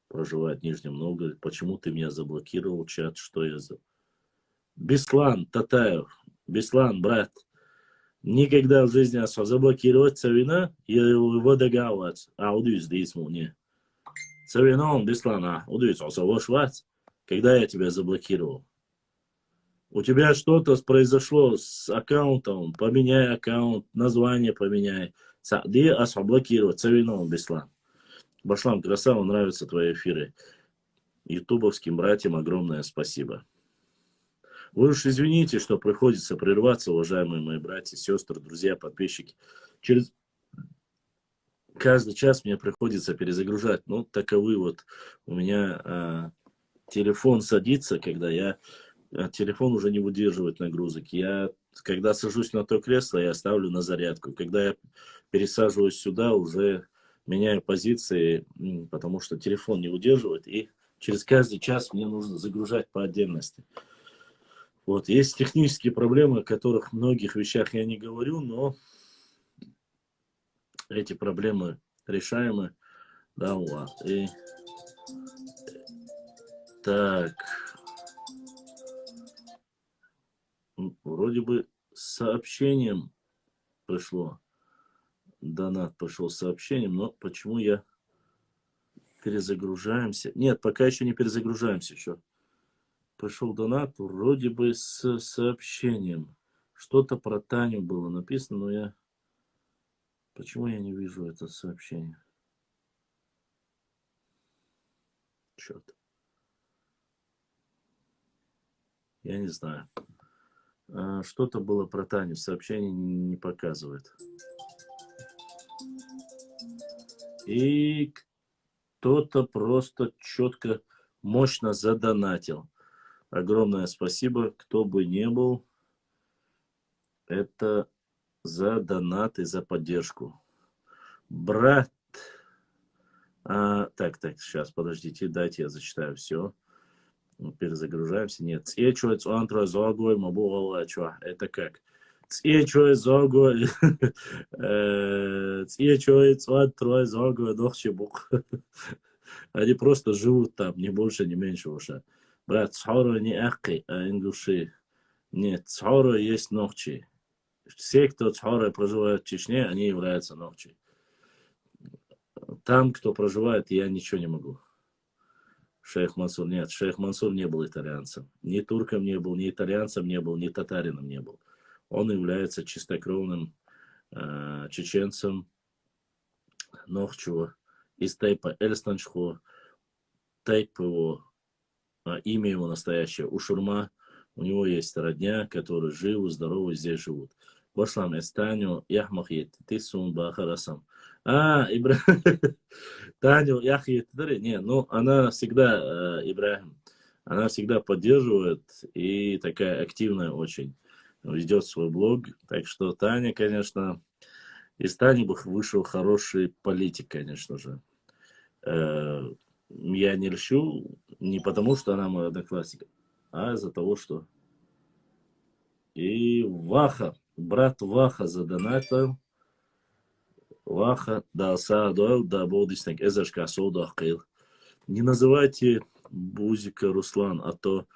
проживает в Нижнем Новгороде. Почему ты меня заблокировал, чат? Что я за... Беслан Татаев, Беслан, брат, никогда в жизни заблокировать Цавина и его договариваться. А удивись, здесь мне. Цавином, Беслана, удивись, когда я тебя заблокировал. У тебя что-то произошло с аккаунтом, поменяй аккаунт, название поменяй. Сади блокировать, Савинову Беслан. Башлам, красава, нравятся твои эфиры. Ютубовским братьям огромное спасибо. Вы уж извините, что приходится прерваться, уважаемые мои братья, сестры, друзья, подписчики. Через каждый час мне приходится перезагружать. Ну, таковы вот у меня телефон садится, когда телефон уже не выдерживает нагрузок. Когда сажусь на то кресло, я ставлю на зарядку. Когда я пересаживаюсь сюда, уже меняю позиции, потому что телефон не удерживает. И через каждый час мне нужно загружать по отдельности. Вот. Есть технические проблемы, о которых в многих вещах я не говорю, но эти проблемы решаемы. Да, вот. И так. Вроде бы с сообщением пришло. Донат пошел с сообщением, но почему я перезагружаемся? Нет, пока еще не перезагружаемся еще. Пришел донат, вроде бы с сообщением. Что-то про Таню было написано, но почему я не вижу это сообщение? Черт. Я не знаю. Что-то было про Таню, сообщение не показывает. И кто-то просто четко, мощно задонатил. Огромное спасибо, кто бы не был. Это за донат и за поддержку. Брат. Так, сейчас, подождите, дайте я зачитаю все. Перезагружаемся. Нет. Это как? Они просто живут там, ни больше, ни меньше уже. Брат, Цхоро не ахки, а ингуши. Нет, Цхоро есть ногчи. Все, кто Цхоро проживает в Чечне, они являются ногчи. Там, кто проживает, я ничего не могу. Шейх Мансур, нет, Шейх Мансур не был итальянцем. Ни турком не был, ни итальянцем не был, ни татарином не был. Он является чистокровным чеченцем Нохчева из Тайпа Эльстанчхо. Тайп его, имя его настоящее Ушурма. У него есть родня, которые живы, здоровы, здесь живут. Башлам Эстаню Яхмахет, ты сун бахарасам. Таню Яхмахет, не, ну она всегда, Ибрахим, она всегда поддерживает и такая активная очень. Ведет свой блог. Так что Таня, конечно, из Тани бы вышел хороший политик, конечно же. Я не льщу не потому, что она мой одноклассник, а из-за того, что... И Ваха, брат Ваха задонатил. Ваха, да, садуэл, да, бодиснек, эзашка, соудахкил. Не называйте Бузика Руслан, а то...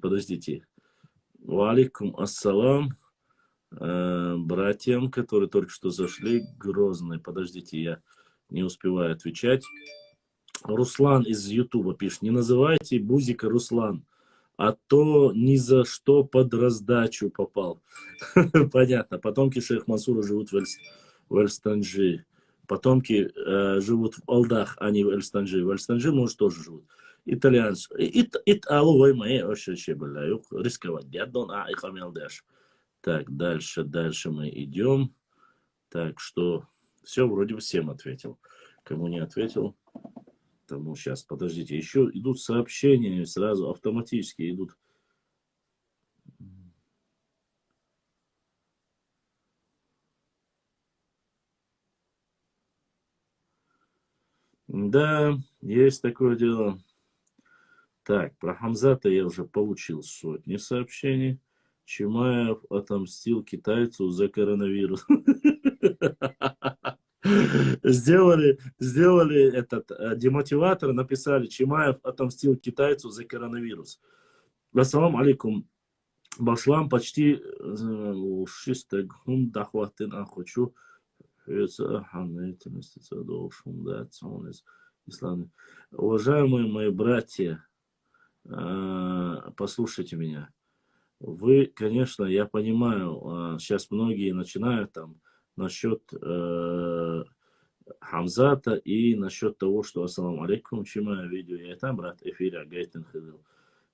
Подождите. Валикум ассалам, братьям, которые только что зашли, Грозный. Подождите, я не успеваю отвечать. Руслан из Ютуба пишет, не называйте Бузика Руслан, а то ни за что под раздачу попал. Понятно. Потомки Шейх Мансура живут в Эльстанджи. Потомки живут в Алдах, а не в Эльстанджи. В Эльстанджи, может, тоже живут. Итальянцы. Алло, мои вообще были. Рисковать. Так, дальше мы идем. Так, что все, вроде бы всем ответил. Кому не ответил, тому сейчас, подождите. Еще идут сообщения, сразу автоматически идут. Да, есть такое дело. Так, про Хамзата я уже получил сотни сообщений. Чимаев отомстил китайцу за коронавирус. Сделали этот демотиватор, написали, Чимаев отомстил китайцу за коронавирус. Ассаламу алейкум. Башлам почти 6 секунд дохватын хочу. Уважаемые мои братья, Послушайте меня. Вы, конечно, я понимаю, сейчас многие начинают там насчет Хамзата и насчет того, что ассаламу алейкум, чима видео, я там, брат, эфире Гайтен Хилл,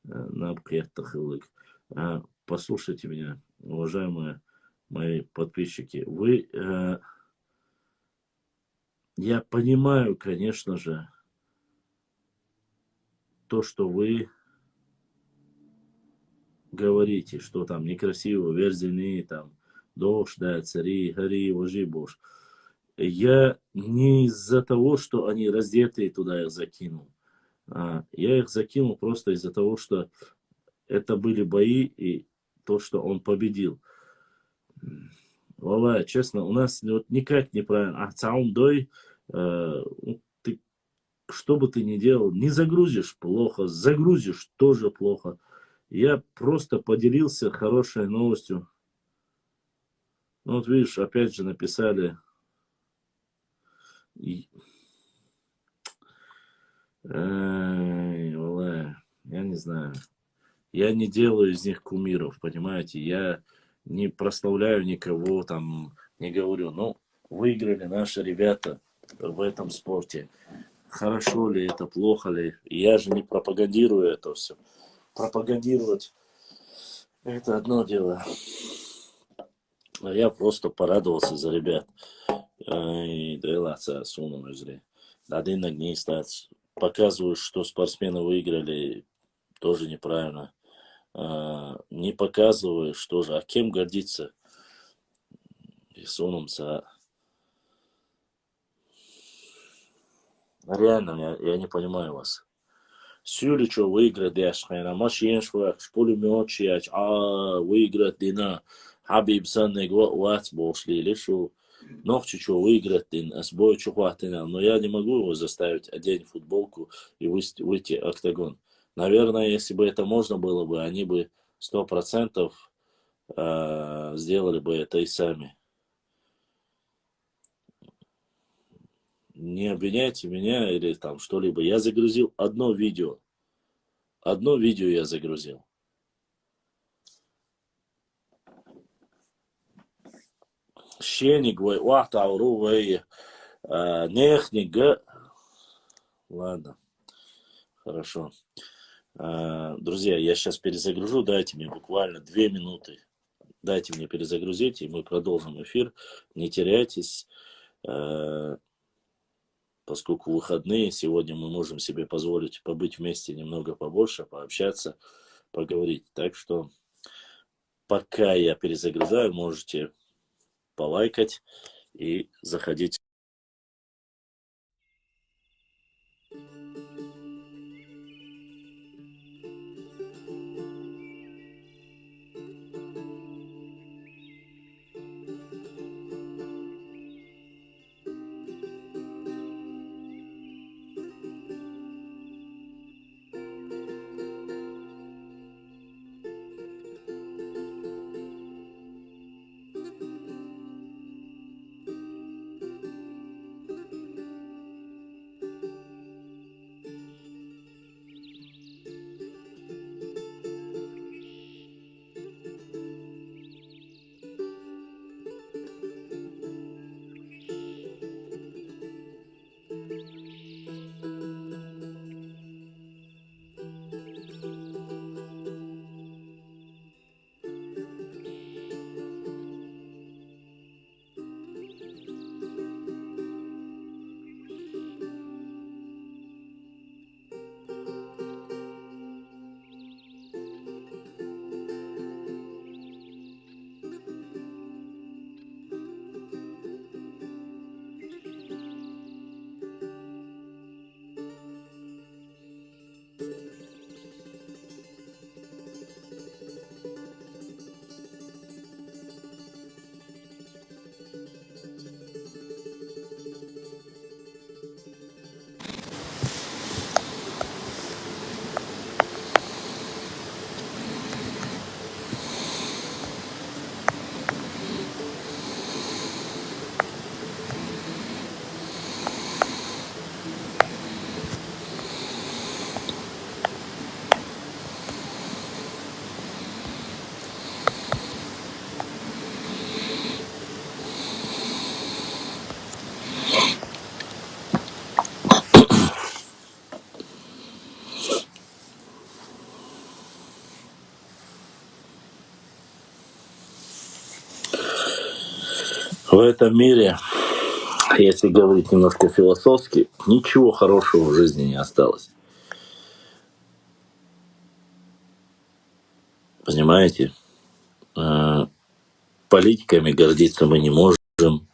Набхетта Хиллык. Послушайте меня, уважаемые мои подписчики. Я понимаю, конечно же, то, что вы говорите, что там некрасиво, верзины, там, дождь, да, цари, гори, вожи, бож. Я не из-за того, что они раздетые туда их закинул. Я их закинул просто из-за того, что это были бои и то, что он победил. Валай, честно, у нас вот никак неправильно. Цаумдой, ты, что бы ты ни делал, не загрузишь плохо, загрузишь тоже плохо. Я просто поделился хорошей новостью. Ну вот видишь, опять же написали. Валай, я не знаю. Я не делаю из них кумиров, понимаете? Я не прославляю никого, там, не говорю, ну, выиграли наши ребята в этом спорте. Хорошо ли это, плохо ли? Я же не пропагандирую это все. Пропагандировать это одно дело. А я просто порадовался за ребят. И делаться с умом зря. Один на дне стать. Показываю, что спортсмены выиграли, тоже неправильно. Не показываю, что же, а кем гордиться? И сунемся. Реально, я не понимаю вас. Сюличо выиграть яшхайна, машиншвак, шпулемётчияч, выиграть дина, Хабиб Саннег, вац бошли, лишу. Нохчичо выиграть дин, сбой чухватина, но я не могу его заставить одеть футболку и выйти в октагон. Наверное, если бы это можно было бы, они бы 100% сделали бы это и сами. Не обвиняйте меня или там что-либо. Я загрузил одно видео. Одно видео я загрузил. Щеник, вахтауру, нехник. Ладно, хорошо. Друзья, я сейчас перезагружу. Дайте мне буквально 2 минуты. Дайте мне перезагрузить, и мы продолжим эфир. Не теряйтесь. Поскольку выходные, сегодня мы можем себе позволить побыть вместе немного побольше, пообщаться, поговорить. Так что пока я перезагружаю, можете полайкать и заходить. В этом мире, если говорить немножко философски, ничего хорошего в жизни не осталось. Понимаете? Политиками гордиться мы не можем,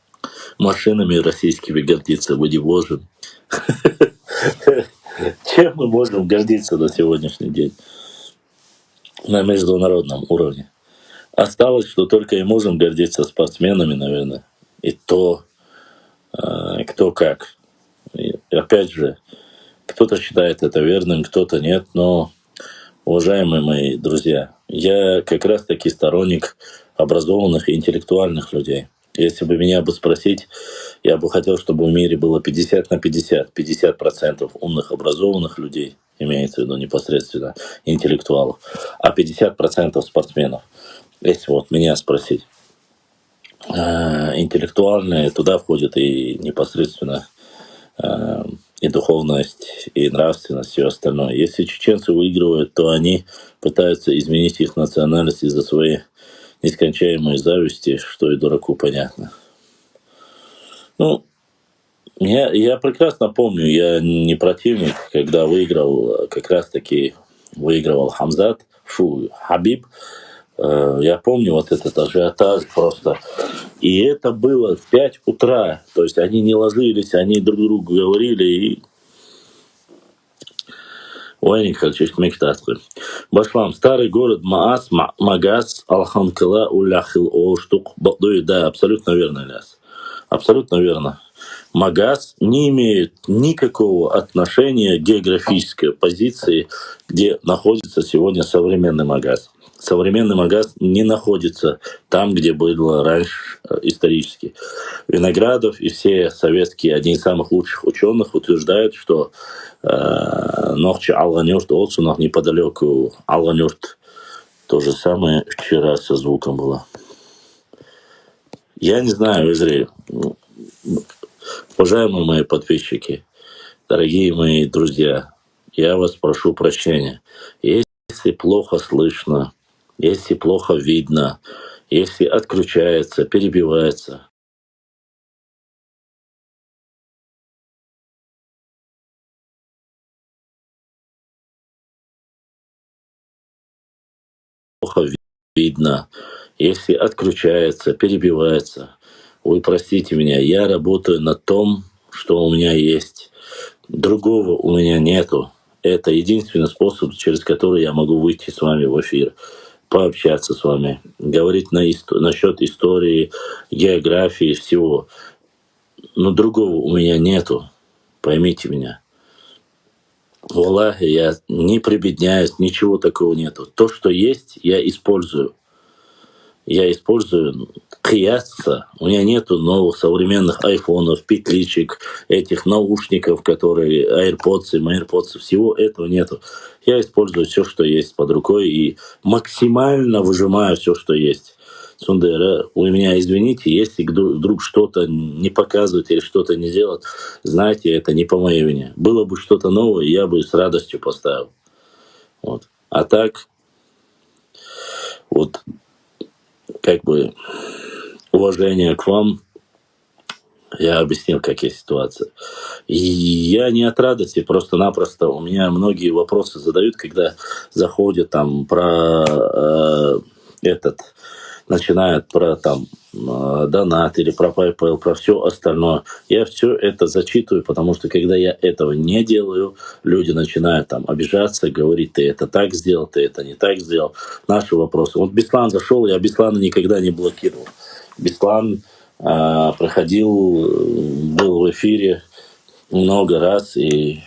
машинами российскими гордиться мы не можем. Чем мы можем гордиться на сегодняшний день на международном уровне? Осталось, что только и можем гордиться спортсменами, наверное. И то, кто как. И опять же, кто-то считает это верным, кто-то нет, но, уважаемые мои друзья, я как раз-таки сторонник образованных и интеллектуальных людей. Если бы меня спросить, я бы хотел, чтобы в мире было 50 на 50. 50% умных, образованных людей, имеется в виду непосредственно интеллектуалов, а 50% спортсменов. Если вот меня спросить. Интеллектуальные, туда входит и непосредственно и духовность, и нравственность, и все остальное. Если чеченцы выигрывают, то они пытаются изменить их национальность из-за своей нескончаемой зависти, что и дураку понятно. Ну, я прекрасно помню, я не противник, когда выиграл, как раз-таки выигрывал Хамзат, Хабиб. Я помню вот этот ажиотаж просто. И это было в 5 утра. То есть они не ложились, они друг другу говорили. И... Ой, Николаевич, мечтатли. Башлам, старый город Маас, Магаз, Алхамкала, Уляхил, Оштук, Бадуи. Да, абсолютно верно, Ильяс. Абсолютно верно. Магаз не имеет никакого отношения к географической позиции, где находится сегодня современный Магаз. Современный Магаз не находится там, где было раньше исторически. Виноградов и все советские, одни из самых лучших ученых, утверждают, что Нохча Алганюрт, Олсунах неподалеку Алганюрт. То же самое вчера со звуком было. Я не знаю, Израиль. Уважаемые мои подписчики, дорогие мои друзья, я вас прошу прощения. Если плохо слышно, если плохо видно, если отключается, перебивается, плохо видно, если отключается, перебивается, вы простите меня, я работаю на том, что у меня есть. Другого у меня нету. Это единственный способ, через который я могу выйти с вами в эфир, пообщаться с вами, говорить насчет истории, географии, всего. Но другого у меня нету. Поймите меня. Валлахи, я не прибедняюсь, ничего такого нету. То, что есть, я использую. Я использую кияса. У меня нету новых современных айфонов, петличек, этих наушников, которые AirPods, MairPods, всего этого нету. Я использую все, что есть под рукой, и максимально выжимаю все, что есть. Сундера, у меня, извините, если вдруг что-то не показывать или что-то не делать, знаете, это не по моей вине. Было бы что-то новое, я бы с радостью поставил. Вот. А так, вот, как бы, уважение к вам, я объяснил, какая ситуация. И я не от радости, просто-напросто у меня многие вопросы задают, когда заходят там про начинают про там донат или про PayPal, про все остальное. Я все это зачитываю, потому что когда я этого не делаю, люди начинают там обижаться, говорить, ты это так сделал, ты это не так сделал. Наши вопросы. Вот Беслан зашел, я Беслана никогда не блокировал. Беслан проходил, был в эфире много раз, и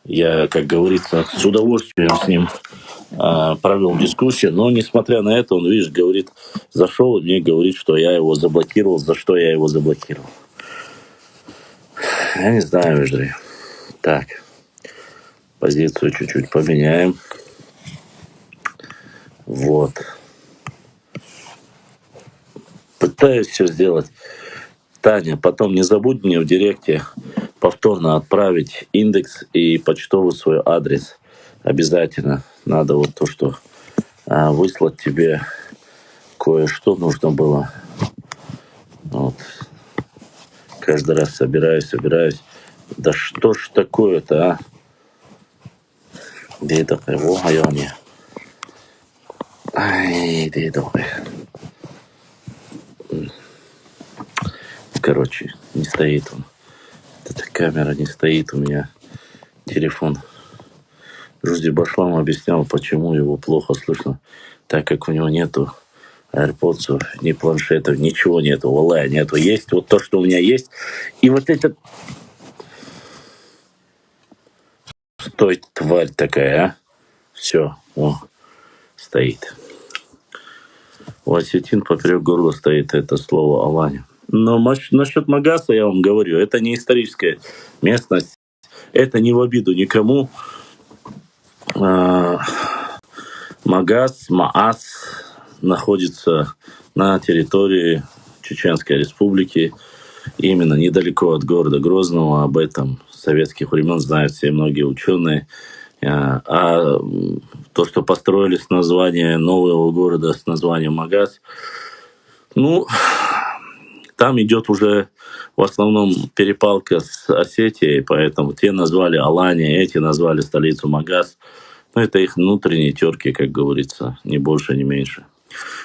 я, как говорится, с удовольствием с ним провел дискуссию, но несмотря на это, он, видишь, говорит, зашел и мне говорит, что я его заблокировал, за что я его заблокировал. Я не знаю, Междрей. Так, позицию чуть-чуть поменяем. Вот. Пытаюсь все сделать. Таня, потом не забудь мне в директе повторно отправить индекс и почтовый свой адрес. Обязательно. Надо вот то, что выслать тебе кое-что нужно было. Вот. Каждый раз собираюсь. Да что ж такое-то, а? Где такое? Во, не. Ай, где такое? Короче, не стоит он. Эта камера не стоит у меня. Телефон. Жуди Башлам объяснял, почему его плохо слышно, так как у него нету AirPods, ни планшетов, ничего нету, валая нету. Есть вот то, что у меня есть. И вот это... Стой, тварь такая, а? Все, о, стоит. У осетин поперек горла стоит это слово Алань. Но насчет Магаса я вам говорю, это не историческая местность, это не в обиду никому. Магас, Маас находится на территории Чеченской Республики, именно недалеко от города Грозного. Об этом с советских времен знают все многие ученые. А то, что построили с названия нового города с названием Магас, ну, там идет уже в основном перепалка с Осетией, поэтому те назвали Алания, эти назвали столицу Магас. Но это их внутренние терки, как говорится, ни больше, ни меньше.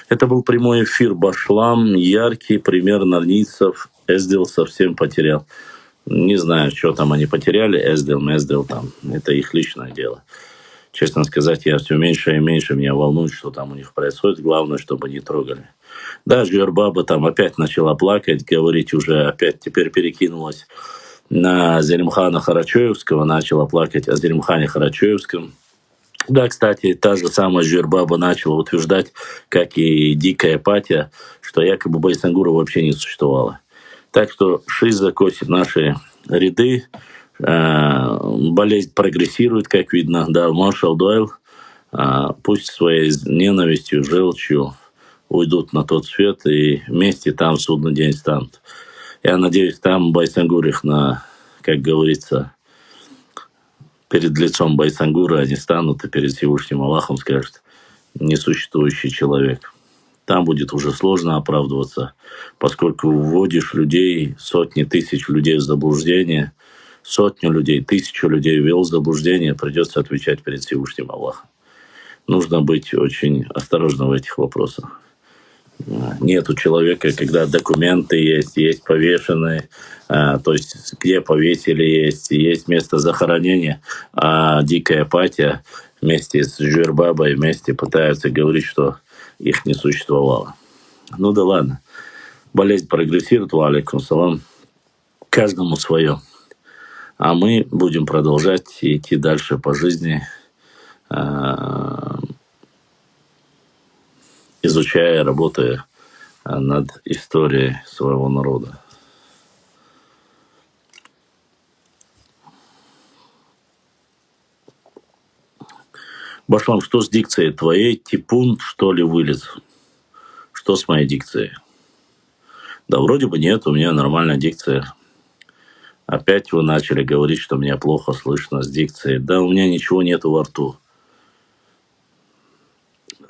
Это был прямой эфир Башлам, яркий пример норницев. Эздил совсем потерял. Не знаю, что там они потеряли, Эздил, Мездил там. Это их личное дело. Честно сказать, я все меньше и меньше меня волнует, что там у них происходит. Главное, чтобы не трогали. Да, Жюрбаба там опять начала плакать, говорить уже опять теперь перекинулась на Зелимхана Харачоевского, начала плакать о Зелимхане Харачоевском. Да, кстати, та же самая Жюрбаба начала утверждать, как и Дикая Патя, что якобы Байсангура вообще не существовало. Так что шиза косит наши ряды, болезнь прогрессирует, как видно. Да, маршал Дойл, пусть своей ненавистью, желчью уйдут на тот свет и вместе там в судный день станут. Я надеюсь, там Байсангур их как говорится, перед лицом Байсангура они станут и перед Всевышним Аллахом скажут: несуществующий человек. Там будет уже сложно оправдываться, поскольку вводишь людей, сотни тысяч людей в заблуждение, сотню людей, тысячу людей ввел в заблуждение, придется отвечать перед Всевышним Аллахом. Нужно быть очень осторожным в этих вопросах. Нет у человека, когда документы есть повешенные, то есть где повесили есть место захоронения, а Дикая Патия вместе с Жюрбабой вместе пытаются говорить, что их не существовало. Ну да ладно. Болезнь прогрессирует, валейкум салам. Каждому свое. А мы будем продолжать идти дальше по жизни, изучая, работая над историей своего народа. Башлам, что с дикцией твоей? Типун, что ли, вылез? Что с моей дикцией? Да вроде бы нет, у меня нормальная дикция. Опять вы начали говорить, что меня плохо слышно с дикцией. Да у меня ничего нету во рту.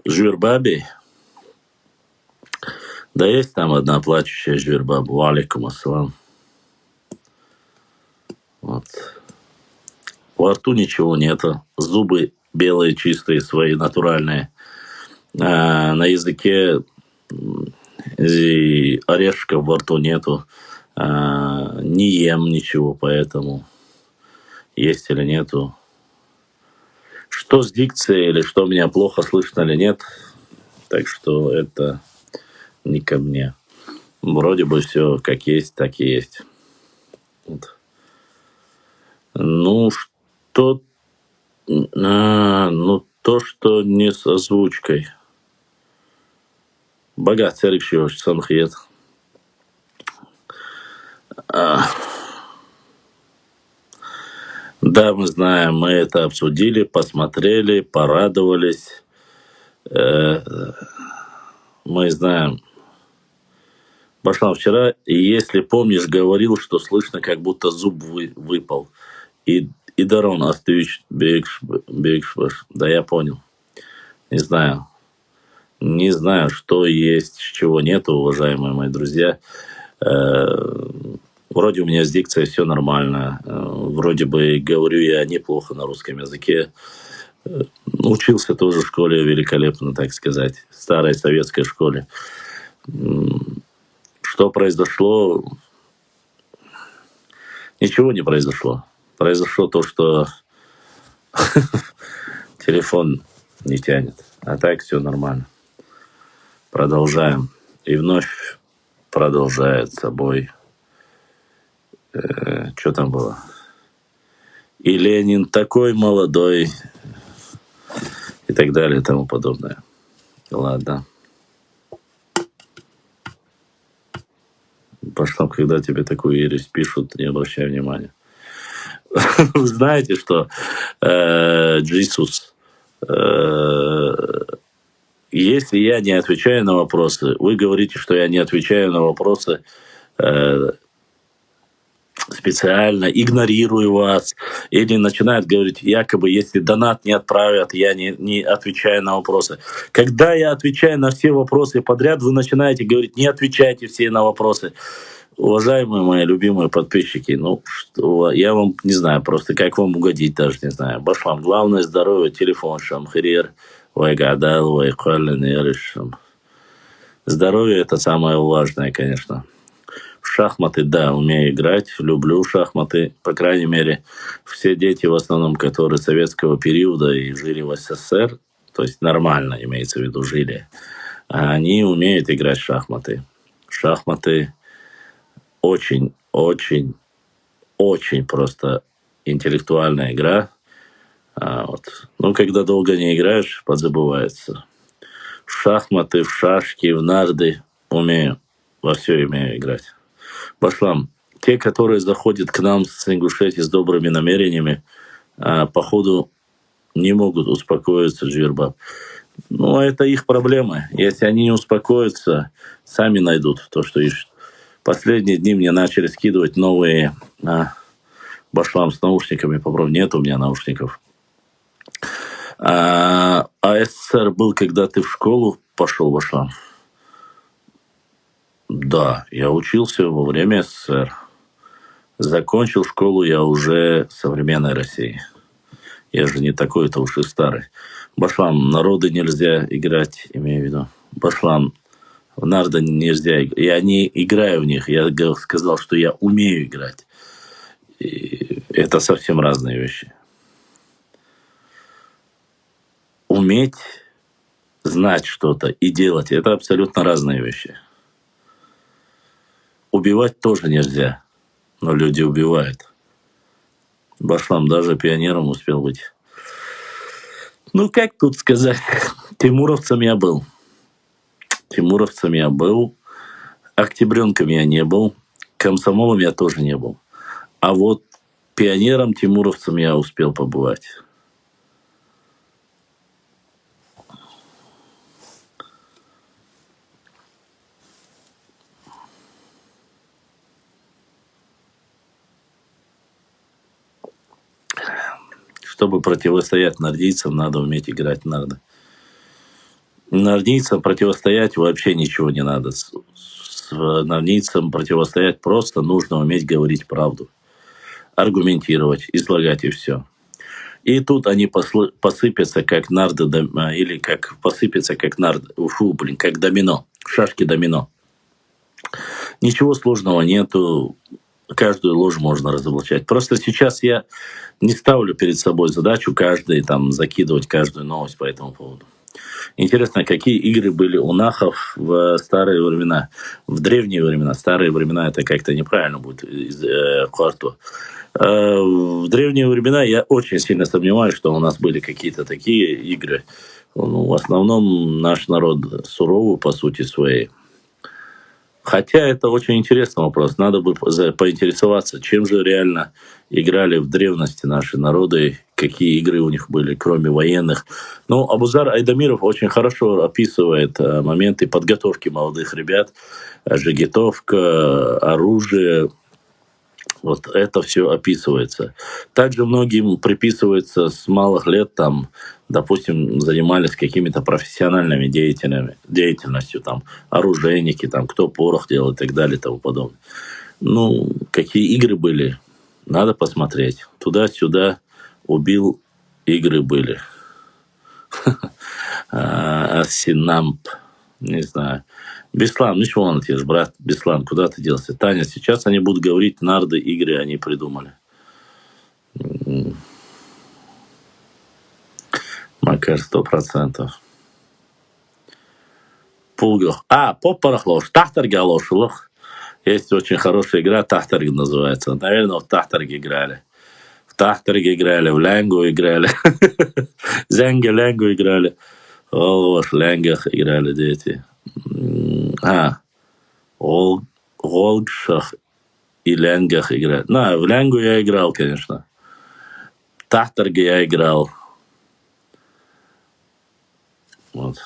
Жюрбаби? Да есть там одна плачущая Жюрбаба. Валейкум ассалам. Вот. Во рту ничего нету. Зубы белые, чистые, свои, натуральные. На языке орешков во рту нету. Не ем ничего, поэтому есть или нету. Что с дикцией, или что меня плохо слышно или нет, так что это не ко мне. Вроде бы все как есть, так и есть. Вот. Ну, что... то, что не с озвучкой. Богат церковь Санхиет. Да, мы знаем, мы это обсудили, посмотрели, порадовались. Мы знаем. Башлам, вчера, если помнишь, говорил, что слышно, как будто зуб выпал. И Дарон Астович Бекшбаш. Да, я понял. Не знаю. Не знаю, что есть, чего нету, уважаемые мои друзья. Вроде у меня с дикцией все нормально. Вроде бы говорю я неплохо на русском языке. Учился тоже в школе великолепно, так сказать. В старой советской школе. Что произошло? Ничего не произошло. Произошло то, что телефон не тянет. А так все нормально. Продолжаем. И вновь продолжает собой. Что там было? И Ленин такой молодой. И так далее, и тому подобное. Ладно. Потом, когда тебе такую ересь пишут, не обращай внимания. Вы знаете, что Джисус, если я не отвечаю на вопросы, вы говорите, что я не отвечаю на вопросы, специально игнорирую вас, или начинают говорить, якобы, если донат не отправят, я не отвечаю на вопросы. Когда я отвечаю на все вопросы подряд, вы начинаете говорить, не отвечайте все на вопросы. Уважаемые мои любимые подписчики, ну, что, я вам не знаю просто, как вам угодить, даже не знаю. Башлам, главное здоровье, телефон, шамхирир, вайгадал, вайкалин, яришам. Здоровье — это самое важное, конечно. В шахматы, да, умею играть, люблю шахматы. По крайней мере, все дети, в основном, которые советского периода и жили в СССР, то есть нормально, имеется в виду, жили, они умеют играть в шахматы. Шахматы очень, очень, очень просто интеллектуальная игра. Ну, когда долго не играешь, подзабывается. В шахматы, в шашки, в нарды умею, во все умею играть. Башлам, те, которые заходят к нам с Ингушетии с добрыми намерениями, походу не могут успокоиться, Джирбаб. Ну, это их проблемы. Если они не успокоятся, сами найдут то, что ищут. Последние дни мне начали скидывать новые Башлам с наушниками. Попробуй, нет у меня наушников. А СССР был, когда ты в школу пошел, Башлам? Да, я учился во время СССР. Закончил школу я уже в современной России. Я же не такой-то уж и старый. Башлам, народы нельзя играть, имею в виду. Башлам, в нарды нельзя играть. Я не играю в них. Я сказал, что я умею играть. И это совсем разные вещи. Уметь, знать что-то и делать — это абсолютно разные вещи. Убивать тоже нельзя, но люди убивают. Башлам даже пионером успел быть. Ну, как тут сказать? Тимуровцем я был. Тимуровцем я был. Октябренком я не был. Комсомолом я тоже не был. А вот пионером, тимуровцем я успел побывать. Чтобы противостоять нардийцам, надо уметь играть в нарды. Нардийцам противостоять вообще ничего не надо. С нардийцам противостоять просто нужно уметь говорить правду. Аргументировать, излагать и все. И тут они посыпятся как нарды, или как посыпятся как нарды, как домино, шашки домино. Ничего сложного нету. Каждую ложь можно разоблачать. Просто сейчас я не ставлю перед собой задачу закидывать каждую новость по этому поводу. Интересно, какие игры были у нахов в старые времена? В древние времена. Старые времена — это как-то неправильно будет из кварту. В древние времена я очень сильно сомневаюсь, что у нас были какие-то такие игры. Ну, в основном наш народ суровый по сути своей. Хотя это очень интересный вопрос. Надо бы поинтересоваться, чем же реально играли в древности наши народы, какие игры у них были, кроме военных. Но Абузар Айдамиров очень хорошо описывает моменты подготовки молодых ребят, жигитовка, оружие, Вот это все описывается. Также многим приписывается с малых лет, там, допустим, занимались какими-то профессиональными деятельностью, там, оружейники, там, кто порох делал и так далее и тому подобное. Ну, какие игры были, надо посмотреть. Туда-сюда убил, игры были. Синамп, не знаю. Беслан, ничего он отъешь, брат. Беслан, куда ты делся? Таня, сейчас они будут говорить, нарды, игры они придумали. Макар 100%. Пулгах. Поппарахлош, Тахтаргалошулах. Есть очень хорошая игра, Тахтарг называется. Наверное, в Тахтарге играли. В Тахтарге играли, в Лянгу играли. Зенге Лянгу играли. В Лянгах играли дети. Волгшах и Лянгах играли. В Лянгу я играл, конечно. В Тахтарге я играл. Вот.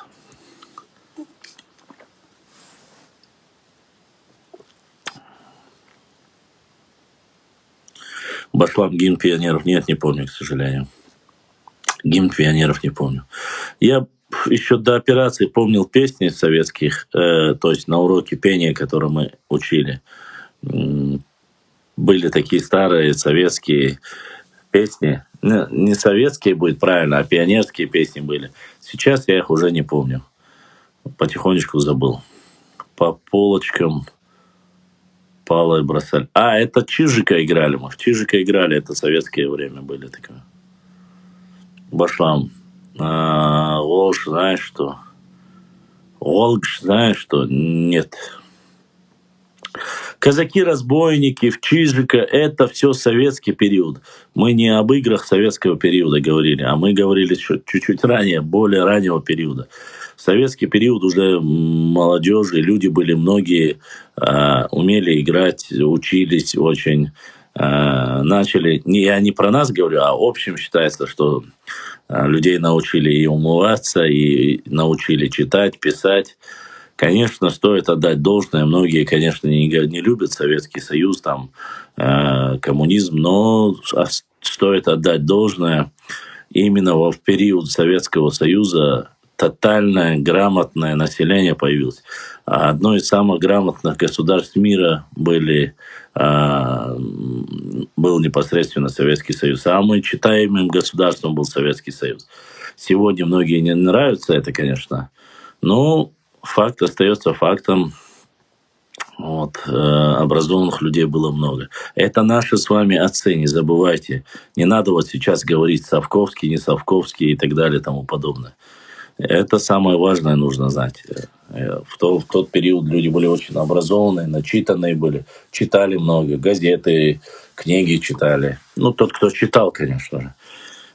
Башлам гимн пионеров. Нет, не помню, к сожалению. Гимн пионеров не помню. Я еще до операции помнил песни советских, то есть на уроке пения, которые мы учили. Были такие старые советские песни. Не советские будет правильно, а пионерские песни были. Сейчас я их уже не помню. Потихонечку забыл. По полочкам пало и бросали. Это Чижика играли мы. В Чижика играли, это советское время были такое. Башлам. Волж, знаешь что? Волгш, знаешь что? Нет. Казаки-разбойники, в Чижика, это все советский период. Мы не об играх советского периода говорили, а мы говорили чуть-чуть ранее, более раннего периода. В советский период уже молодежи, люди были многие, умели играть, учились очень, начали, я не про нас говорю, а в общем считается, что людей научили и умываться, и научили читать, писать. Конечно, стоит отдать должное. Многие, конечно, не любят Советский Союз, там, коммунизм, но стоит отдать должное. Именно в период Советского Союза тотальное грамотное население появилось. Одно из самых грамотных государств мира был непосредственно Советский Союз. Самым читаемым государством был Советский Союз. Сегодня многие не нравится это, конечно, но факт остается фактом. Образованных людей было много. Это наши с вами отцы, не забывайте. Не надо вот сейчас говорить Совковский, не Совковский и так далее и тому подобное. Это самое важное нужно знать. В тот период люди были очень образованные, начитанные были, читали много, газеты, книги читали. Тот, кто читал, конечно же.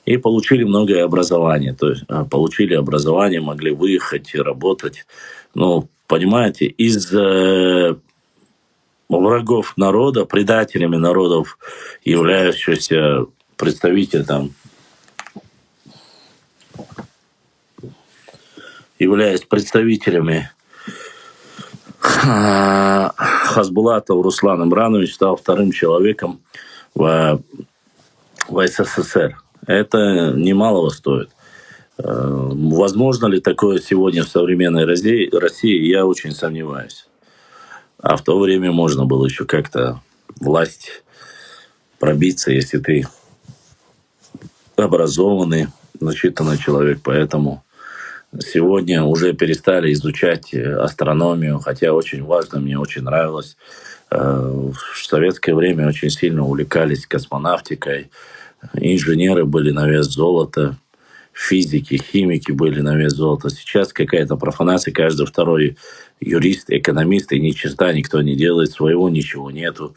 И получили многое образование. То есть получили образование, могли выехать и работать. Понимаете, из врагов народа, предателями народов, являющихся представитель являясь представителями Хасбулатов, Руслан Имранович стал вторым человеком в СССР. Это немалого стоит. Возможно ли такое сегодня в современной России, я очень сомневаюсь. А в то время можно было еще как-то власть пробиться, если ты образованный, начитанный человек. Поэтому сегодня уже перестали изучать астрономию, хотя очень важно, мне очень нравилось. В советское время очень сильно увлекались космонавтикой. Инженеры были на вес золота, физики, химики были на вес золота. Сейчас какая-то профанация, каждый второй юрист, экономист, и ни черта никто не делает, своего ничего нету.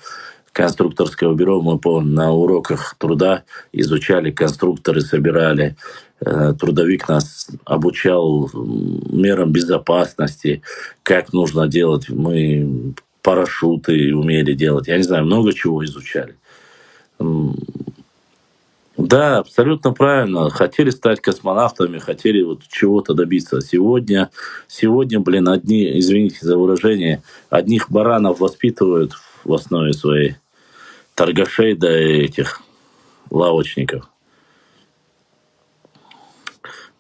Конструкторского бюро мы на уроках труда изучали, конструкторы собирали. Трудовик нас обучал мерам безопасности, как нужно делать. Мы парашюты умели делать. Я не знаю, много чего изучали. Да, абсолютно правильно. Хотели стать космонавтами, хотели чего-то добиться. Сегодня, извините за выражение, одних баранов воспитывают в основе своей. торгашей до этих лавочников.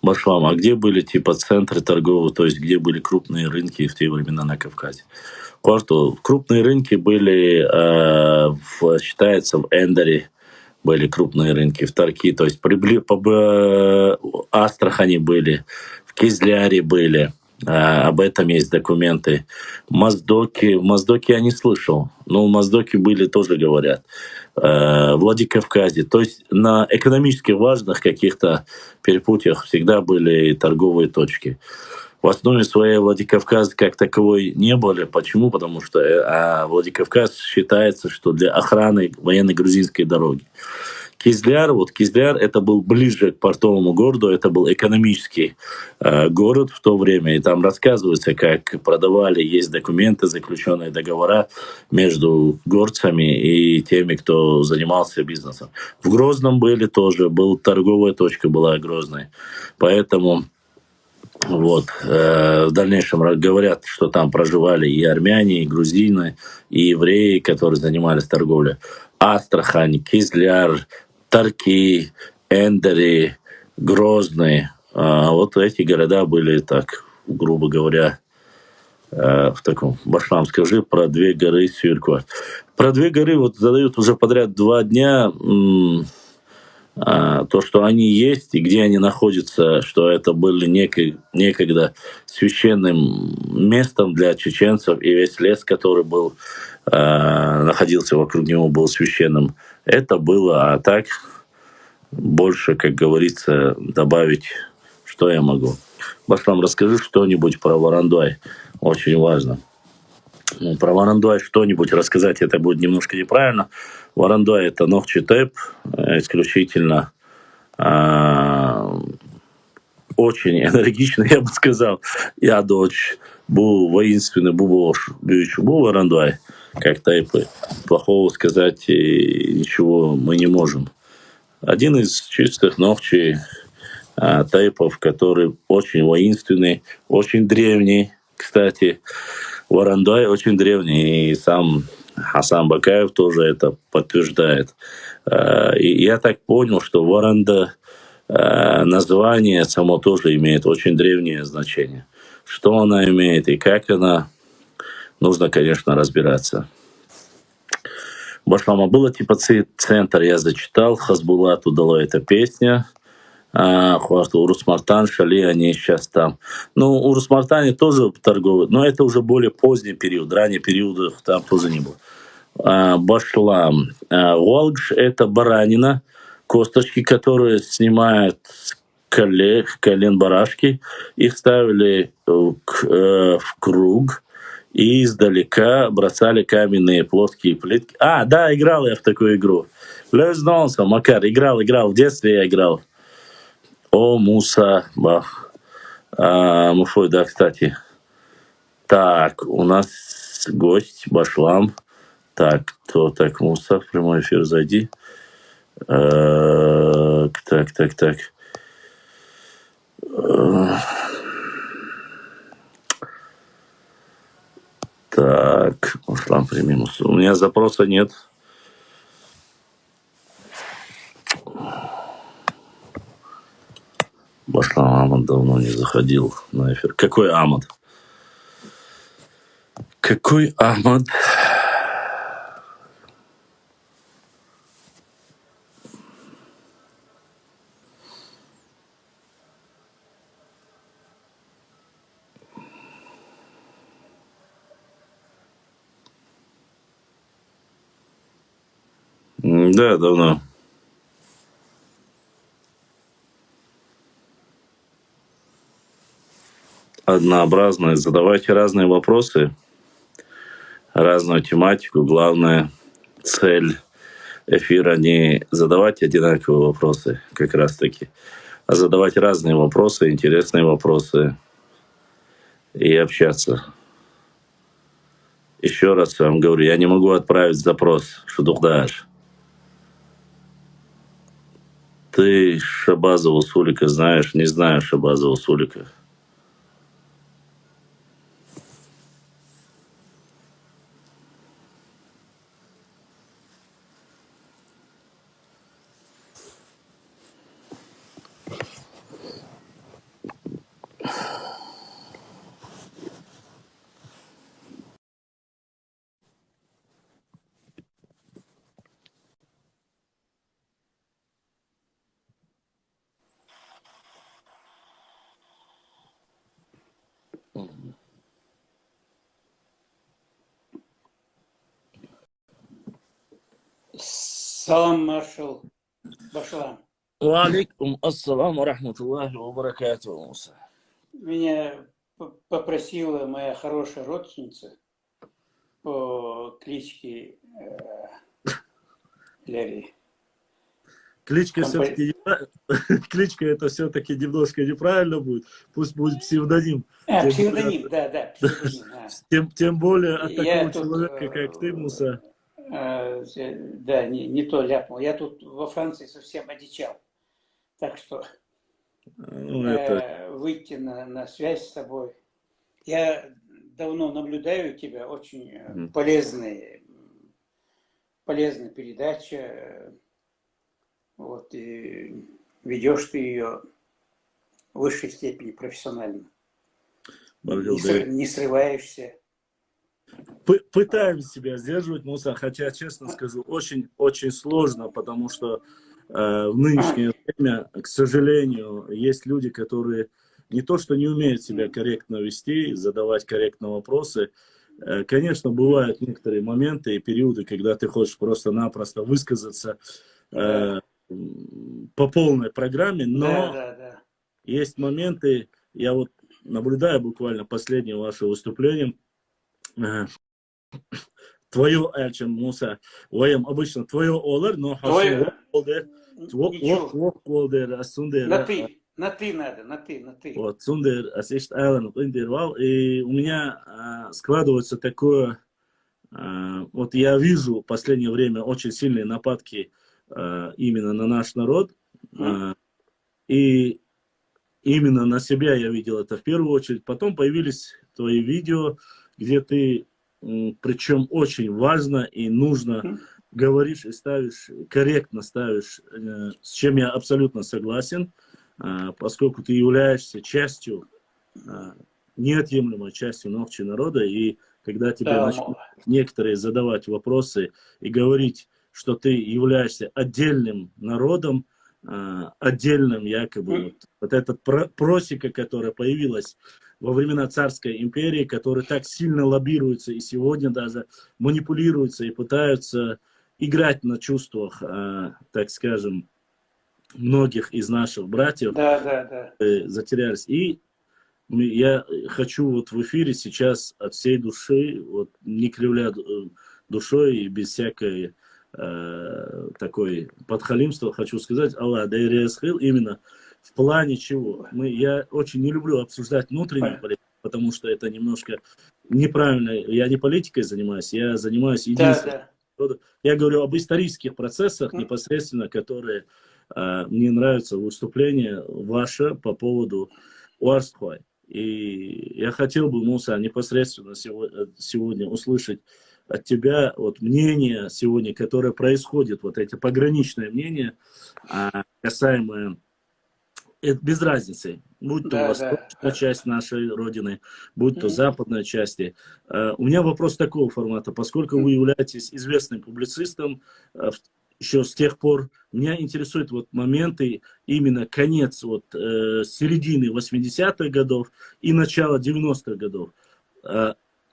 Башлам, а где были типа центры торговые, то есть где были крупные рынки в те времена на Кавказе? Квартал. Крупные рынки были, считается, в Эндере были крупные рынки, в Тарки, то есть Астрахани были, в Кизляре были, об этом есть документы. В Моздоке я не слышал, но в Моздоке были, тоже говорят. Владикавказе. То есть на экономически важных каких-то перепутьях всегда были торговые точки. В основе своей Владикавказ как таковой не были. Почему? Потому что Владикавказ считается, что для охраны военной грузинской дороги. Кизляр это был ближе к портовому городу, это был экономический город в то время, и там рассказывается, как продавали, есть документы, заключенные договора между горцами и теми, кто занимался бизнесом. В Грозном были тоже, была торговая точка, была Грозная, поэтому в дальнейшем говорят, что там проживали и армяне, и грузины, и евреи, которые занимались торговлей. Астрахань, Кизляр, Тарки, Эндери, Грозный. Вот эти города были так, грубо говоря, в таком. Башлам, скажи про две горы Сюрква. Про две горы вот задают уже подряд 2 дня. То, что они есть и где они находятся, что это были некогда священным местом для чеченцев, и весь лес, который был, находился вокруг него, был священным. Это было, а так больше, как говорится, добавить, что я могу. Башлам, расскажи что-нибудь про Варандуай, очень важно. Про Варандуай что-нибудь рассказать, это будет немножко неправильно. Варандуай — это Нохчи-Теп, исключительно очень энергичный, я бы сказал. Я дочь был воинственный, был Варандуай, как Тайпы. Плохого сказать ничего мы не можем. Один из чистых Нохчи Тайпов, который очень воинственный, очень древний, кстати. Варандуай очень древний, и сам Хасан Бакаев тоже это подтверждает. И я так понял, что Варанда, название само тоже имеет очень древнее значение. Что она имеет и как она, нужно, конечно, разбираться. Башлама было типа центр, я зачитал, Хазбулат удала эта песня. Урус-Мартан, Шали, они сейчас там. Ну, Урус-Мартане тоже торговые, но это уже более поздний период, ранний период там тоже не было. Башлам. Волгш — это баранина, косточки, которые снимают с колен барашки, их ставили в круг и издалека бросали каменные плоские плитки. Да, играл я в такую игру. Лёзнался, Макар, играл, в детстве я играл. О, Муса, бах. Муфой, да, кстати. Так, у нас гость, Башлам. Так, кто так, Муса, в прямой эфир зайди. Так. Так, Башлам, прими Мусу. У меня запроса нет. Башлам Амад давно не заходил на эфир. Какой Амад? Какой Амад? Да, давно. Однообразные. Задавайте разные вопросы, разную тематику. Главная цель эфира не задавать одинаковые вопросы, как раз таки, а задавать разные вопросы, интересные вопросы и общаться. Еще раз вам говорю, я не могу отправить запрос, что духдаешь. Ты Шабазова Сулика знаешь? Не знаю Шабазова Сулика.
Салам, маршал Башлан.
Валикум ассалам рахматуллахи ва баракатуху, Муса.
Меня попросила моя хорошая родственница по кличке Леви.
Кличка все-таки кличка это все-таки немножко неправильно будет. Пусть будет псевдоним.
Псевдоним, да, псевдоним.
Тем более от
Я
такого человека, как ты, Муса.
Да, не то ляпнул. Я тут во Франции совсем одичал. Так что выйти на связь с тобой. Я давно наблюдаю тебя, очень полезная передача. Вот, и ведешь ты ее в высшей степени профессионально. Не срываешься.
Пытаемся себя сдерживать, Муса, хотя, честно скажу, очень сложно, потому что в нынешнее время, к сожалению, есть люди, которые не то что не умеют себя корректно вести, задавать корректно вопросы. Конечно, бывают некоторые моменты и периоды, когда ты хочешь просто-напросто высказаться по полной программе, но есть моменты, я вот наблюдаю буквально последнее ваше выступление, твое, Эльчем, Муса, обычно твое олар, но
на ты надо, на ты.
Вот, Сундер, Асишт Айлен, интервал, и у меня складывается такое, вот я вижу в последнее время очень сильные нападки именно на наш народ, и именно на себя я видел это в первую очередь. Потом появились твои видео, где ты, причем очень важно и нужно, говоришь и ставишь, корректно ставишь, с чем я абсолютно согласен, поскольку ты являешься частью, неотъемлемой частью Новчи народа, и когда тебе начнут некоторые задавать вопросы и говорить, что ты являешься отдельным народом, отдельным якобы, вот эта просека, которая появилась во времена царской империи, которая так сильно лоббируется и сегодня даже манипулируется и пытаются играть на чувствах, так скажем, многих из наших братьев, затерялись. И я хочу вот в эфире сейчас от всей души, вот не кривля душой и без всякой такой подхалимства, хочу сказать, Аллах Дайриасхил, именно в плане чего. Я очень не люблю обсуждать внутреннюю политику, потому что это немножко неправильно. Я не политикой занимаюсь, я занимаюсь единством. Я говорю об исторических процессах непосредственно, которые мне нравятся выступление ваше по поводу Уарстхой. И я хотел бы, Муса, непосредственно сегодня услышать от тебя вот мнение сегодня, которое происходит, вот эти пограничные мнения, касаемые, без разницы, будь то восточная часть нашей Родины, будь то западная часть. У меня вопрос такого формата, поскольку вы являетесь известным публицистом, еще с тех пор, меня интересуют вот моменты, именно конец, вот середины 80-х годов и начало 90-х годов.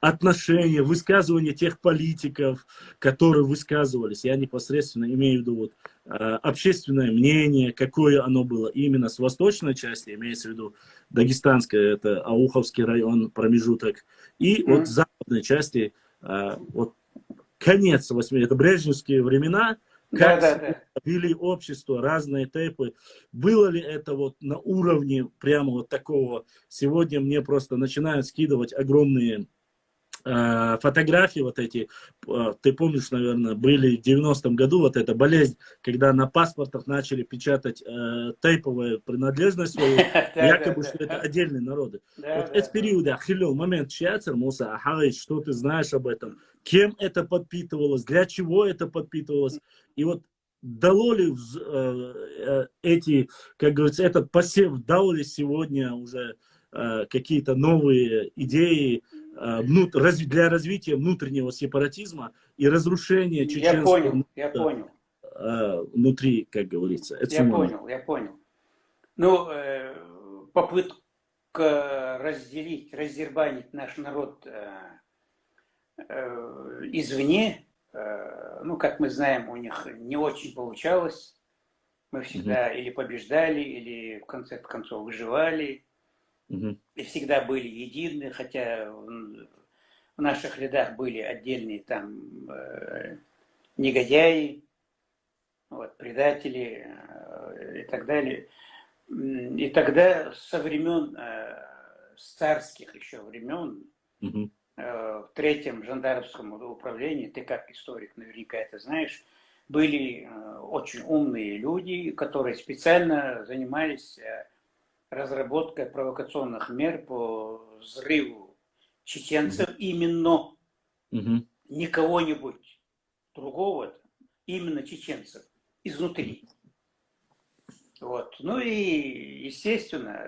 Отношения, высказывания тех политиков, которые высказывались, я непосредственно имею в виду вот, общественное мнение, какое оно было именно с восточной части, имеется в виду Дагестанская, это Ауховский район, промежуток, и вот с западной части, вот конец 80-х, это брежневские времена, как вели общество, разные тейпы. Было ли это вот на уровне прямо вот такого? Сегодня мне просто начинают скидывать огромные фотографии вот эти. Ты помнишь, наверное, были в 90-м году вот эта болезнь, когда на паспортах начали печатать тейповую принадлежность свою, якобы, что это отдельные народы. Вот эти периоды, ахиллел, момент чьяцер, Муса, ахавич, что ты знаешь об этом? Кем это подпитывалось? Для чего это подпитывалось? И вот дало ли эти, как говорится, этот посев, дал ли сегодня уже какие-то новые идеи для развития внутреннего сепаратизма и разрушения чеченского внутри, как говорится.
Я понял. Ну, попытка раздербанить наш народ извне, ну, как мы знаем, у них не очень получалось. Мы всегда или побеждали, или в конце концов выживали. И всегда были едины, хотя в наших рядах были отдельные там негодяи, вот, предатели и так далее. И тогда со времен, с царских еще времен, в третьем жандармском управлении, ты как историк наверняка это знаешь, были очень умные люди, которые специально занимались разработкой провокационных мер по взрыву чеченцев именно, не кого-нибудь другого, именно чеченцев, изнутри. Вот. Ну и, естественно,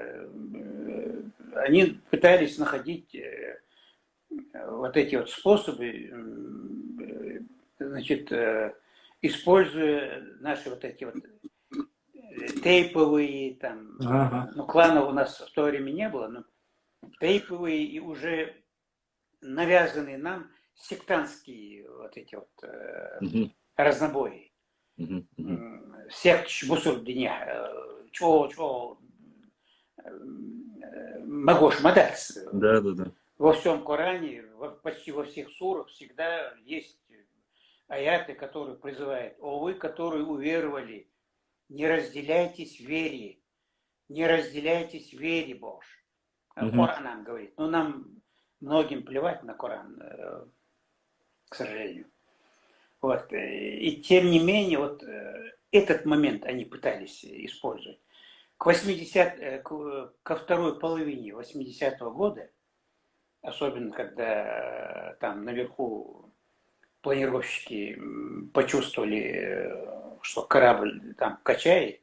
они пытались находить вот эти вот способы, значит, используя наши вот эти вот тейповые, там, ну, кланов у нас в то время не было, но тейповые и уже навязанные нам сектантские вот эти вот разнобои. Всех бусур дня, чего Магош Мадац.
Да.
Во всем Коране, почти во всех сурах всегда есть аяты, которые призывают: «О вы, которые уверовали, не разделяйтесь в вере, не разделяйтесь в вере Божьей». Коран нам говорит. Но нам многим плевать на Коран, к сожалению. Вот. И тем не менее, вот этот момент они пытались использовать. Ко второй половине 80-го года, особенно когда там наверху планировщики почувствовали, что корабль там качает,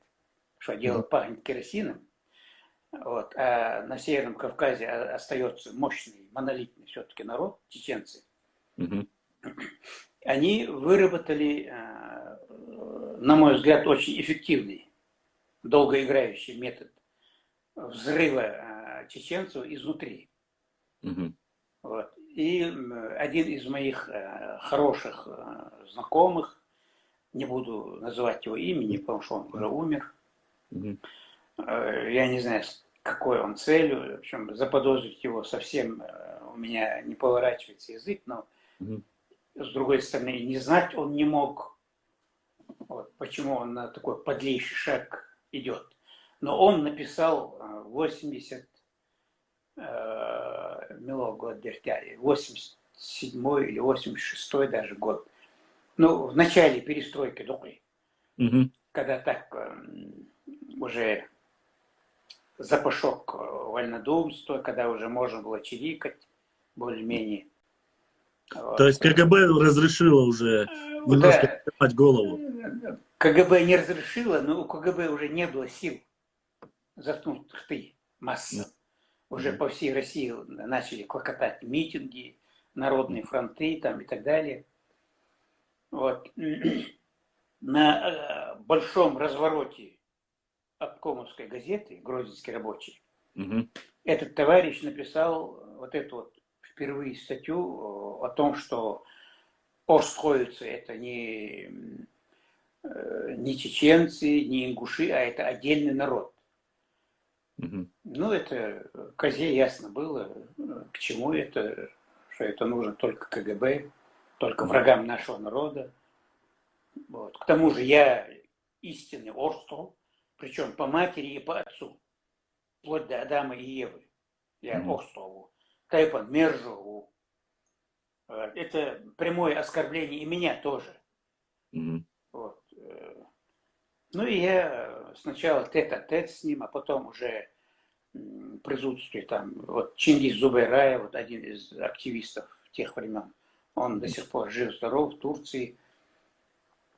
что дело пахнет керосином, вот, а на Северном Кавказе остается мощный, монолитный все-таки народ, чеченцы, они выработали, на мой взгляд, очень эффективный, долгоиграющий метод взрыва чеченцев изнутри. Вот. И один из моих хороших знакомых, не буду называть его имени, потому что он уже умер, я не знаю, с какой он целью, в общем, заподозрить его совсем у меня не поворачивается язык, но с другой стороны, не знать он не мог, вот, почему он на такой подлейший шаг идет. Но он написал 87 или 86 даже год. Ну, в начале перестройки Духли, когда так уже запашок вольнодумства, когда уже можно было чирикать более-менее. Вот.
То есть КГБ разрешило уже немножко поднимать голову.
КГБ не разрешило, но у КГБ уже не было сил заткнуть рты массы. Уже по всей России начали клокотать митинги, народные фронты там, и так далее. Вот. На большом развороте обкомовской газеты «Грозненский рабочий» этот товарищ написал вот эту вот впервые статью о том, что остхойцы это не чеченцы, не ингуши, а это отдельный народ. Ну, это козе ясно было, к чему это, что это нужно только КГБ, только врагам нашего народа. Вот. К тому же я истинный Орстол, причем по матери и по отцу, вплоть до Адама и Евы. Я Орстолу, Тайпан Мержову. Это прямое оскорбление и меня тоже. Вот. Ну и я сначала тет-а-тет с ним, а потом уже присутствие там. Вот Чингис Зубайраев, вот один из активистов тех времен, он до сих пор жив-здоров в Турции.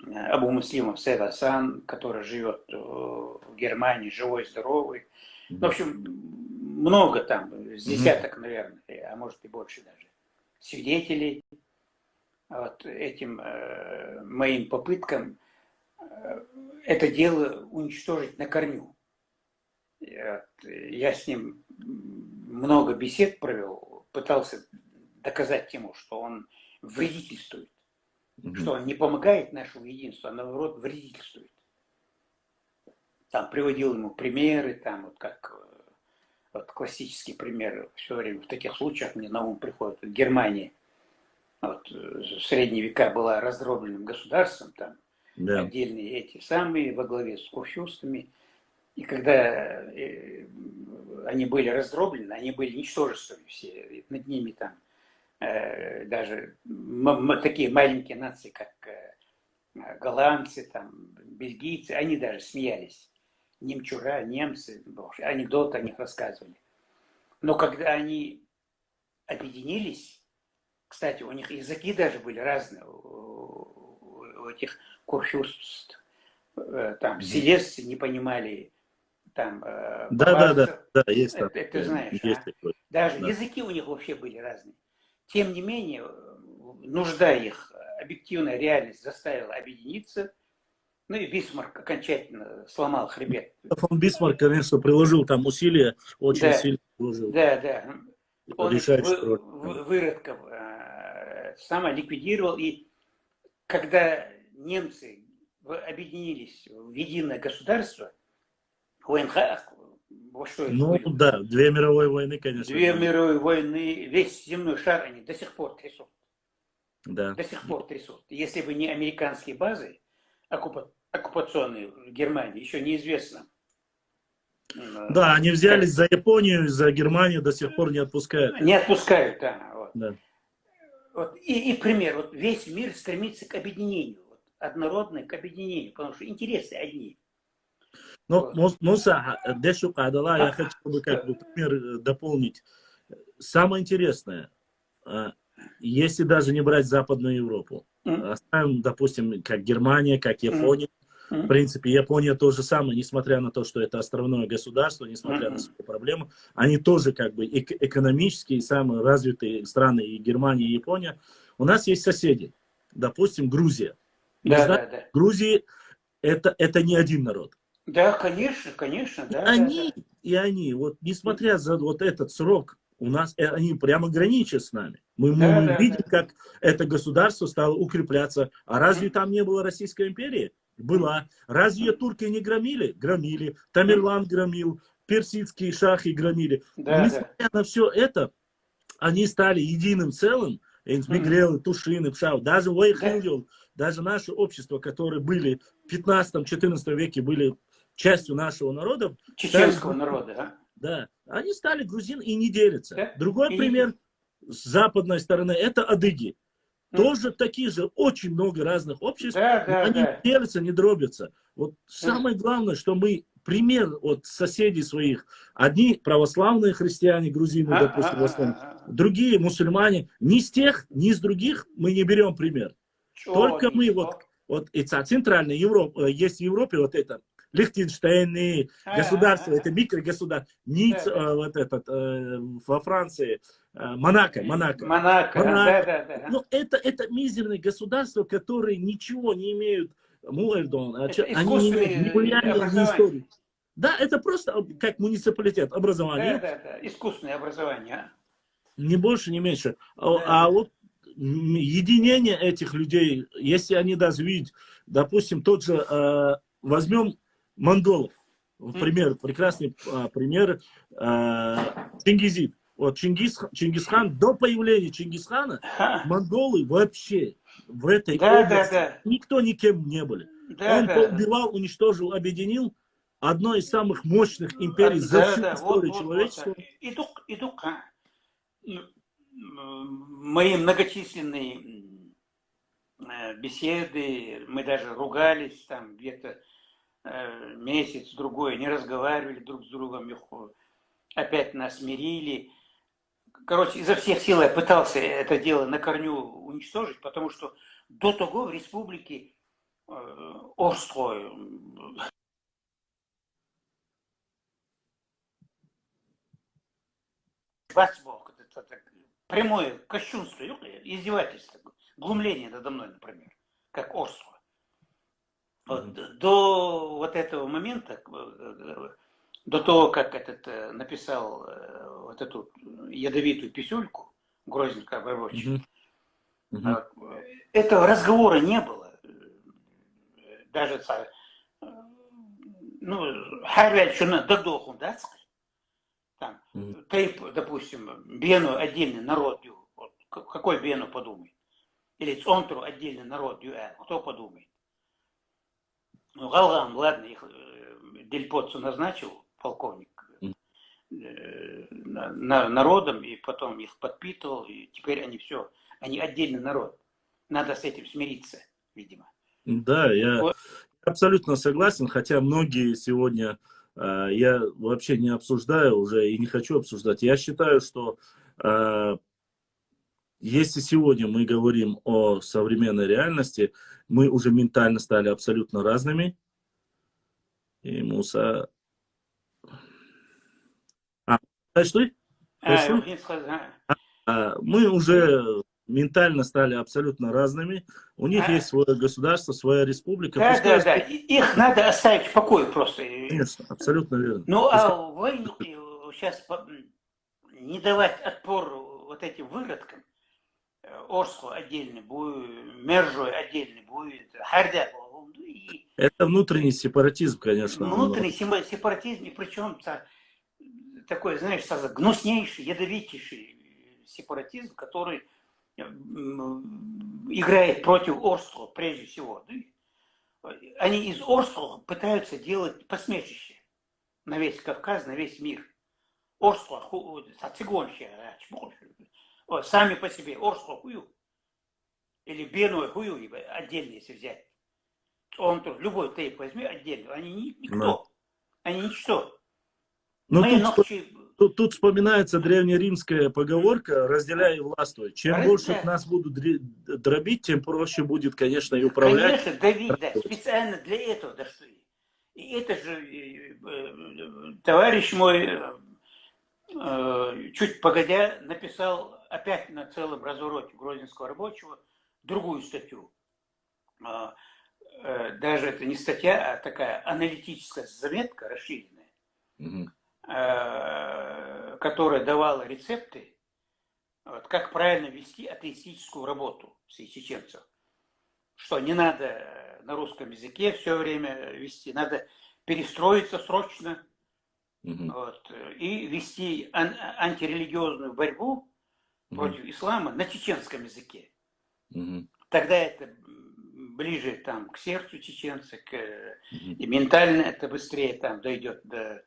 Абу Муслимов Сейд Асан, который живет в Германии, живой-здоровый. В общем, много там, с десяток, наверное, а может и больше даже, свидетелей вот этим моим попыткам это дело уничтожить на корню. Я с ним много бесед провел, пытался доказать ему, что он вредительствует что он не помогает нашему единству, а наоборот вредительствует. Там приводил ему примеры, там вот как вот классические примеры все время в таких случаях мне на ум приходит. Германия вот, в средние века была раздробленным государством, там отдельные эти самые во главе с курфюрстами. И когда они были раздроблены, они были ничтожествами все. И над ними там даже такие маленькие нации, как голландцы, там, бельгийцы, они даже смеялись. Немчура, немцы, анекдоты о них рассказывали. Но когда они объединились, кстати, у них языки даже были разные, у этих курфюрств. Там селезцы не понимали, там
Да, есть там.
ты знаешь,
есть такое.
даже языки у них вообще были разные. Тем не менее, нужда их, объективная реальность заставила объединиться. Ну и Бисмарк окончательно сломал хребет.
Фон Бисмарк, конечно, приложил там усилия, очень сильно приложил.
Да. Он
Решающую
выродков ликвидировал. И когда немцы объединились в единое государство, ВНХ, во что это
Ну
будет?
да, 2 мировые войны, конечно.
2 мировые войны, весь земной шар они до сих пор трясут.
Да.
До сих пор трясут. Если бы не американские базы, оккупационные в Германии, еще неизвестно.
Да, они взялись за Японию, за Германию, до сих пор не отпускают.
Не отпускают, да. Вот.
Да.
Вот. И пример. Вот весь мир стремится к объединению. Вот, однородный к объединению, потому что интересы одни.
Ну, Муса, Дешу Кадала, я хочу бы как бы пример дополнить. Самое интересное, если даже не брать Западную Европу, оставим, допустим, как Германия, как Япония. В принципе, Япония то же самое, несмотря на то, что это островное государство, несмотря на свои проблемы, они тоже как бы экономические, самые развитые страны, и Германия, и Япония. У нас есть соседи, допустим, Грузия.
Да.
Грузия это не один народ.
Да, конечно, да.
И они, вот несмотря за вот этот срок, у нас они прямо граничат с нами. Мы видим, как это государство стало укрепляться. А разве там не было Российской империи? Была. Разве турки не громили? Громили. Тамерлан громил. Персидские шахи громили. Несмотря на все это, они стали единым целым. Мигрелы, Тушины, Пшау, даже Вайхилдил, даже наше общество, которые были в 15-14 веке, были частью нашего народа.
Чеченского народа,
Да, они стали грузин и не делятся. Другой пример с западной стороны, это адыги. Тоже такие же, очень много разных обществ, они не делятся, не дробятся. Вот самое главное, что мы пример от соседей своих, одни православные христиане, грузины, допустим, в основном, другие мусульмане, ни с тех, ни с других мы не берем пример. Только мы, вот и центральная Европа, есть в Европе вот это, Лихтенштейн, государство, это микрогосударство, Ниц, вот этот, во Франции, Монако.
Да.
Но это мизерные государства, которые ничего не имеют, они не имеют ни влияния, ни истории. Да, это просто как муниципалитет, образование.
Да. Искусственное образование.
Не больше, не меньше. А вот единение этих людей, если они даже видят, допустим, тот же, возьмем монголов, пример, прекрасный пример, Чингизид. Вот Чингисхан, до появления Чингисхана, монголы вообще в этой области никто никем не были. Он поубивал, уничтожил, объединил одной из самых мощных империй за всю историю человечества.
Мои многочисленные беседы, мы даже ругались там где-то месяц-другой, не разговаривали друг с другом, опять нас мирили. Короче, изо всех сил я пытался это дело на корню уничтожить, потому что до того в республике Орстрой, прямое кощунство, издевательство, глумление надо мной, например, как Орстрой. Вот, до вот этого момента, до того, как этот написал вот эту ядовитую писюльку Грозненко рабочий, Этого разговора не было. Даже Харвель шуна дадохун, да? Там, тейп, допустим, Бену отдельный народ, вот, какой Бену подумает? Или Цонтру отдельный народ, кто подумает? Ну, Галгам, ладно, их Дельпоцу назначил, полковник, народом, и потом их подпитывал, и теперь они все, они отдельный народ. Надо с этим смириться, видимо.
Да, я абсолютно согласен, хотя многие сегодня я вообще не обсуждаю уже и не хочу обсуждать. Я считаю, что если сегодня мы говорим о современной реальности, мы уже ментально стали абсолютно разными. И Муса... Мы уже ментально стали абсолютно разными. У них есть свое государство, своя республика.
Да. Их надо оставить в покое просто.
Конечно, абсолютно верно.
Ну, а войну сейчас не давать отпор вот этим выродкам. Орсло отдельный будет, Мержой отдельный будет, Хардя.
Это внутренний сепаратизм, конечно.
Внутренний сепаратизм, и причем такой, знаешь, гнуснейший, ядовитейший сепаратизм, который играет против Орсло прежде всего. Они из Орсло пытаются делать посмешище на весь Кавказ, на весь мир. Орсло, цыгонщина, сами по себе, Орсло хую, или Бену хую, отдельно, если взять. Любой тейп возьми отдельно, они никто, они ничто.
Тут вспоминается древнеримская поговорка «разделяй и властвуй». Чем больше нас будут дробить, тем проще будет, конечно, и управлять.
Конечно, давить, да, специально для этого дошли. И это же товарищ мой чуть погодя написал опять на целом развороте Грозненского рабочего другую статью. Даже это не статья, а такая аналитическая заметка расширенная, которая давала рецепты, вот, как правильно вести атеистическую работу среди чеченцев. Что не надо на русском языке все время вести, надо перестроиться срочно, вот, и вести антирелигиозную борьбу против ислама на чеченском языке. Тогда это ближе там, к сердцу чеченца, и ментально это быстрее там, дойдет до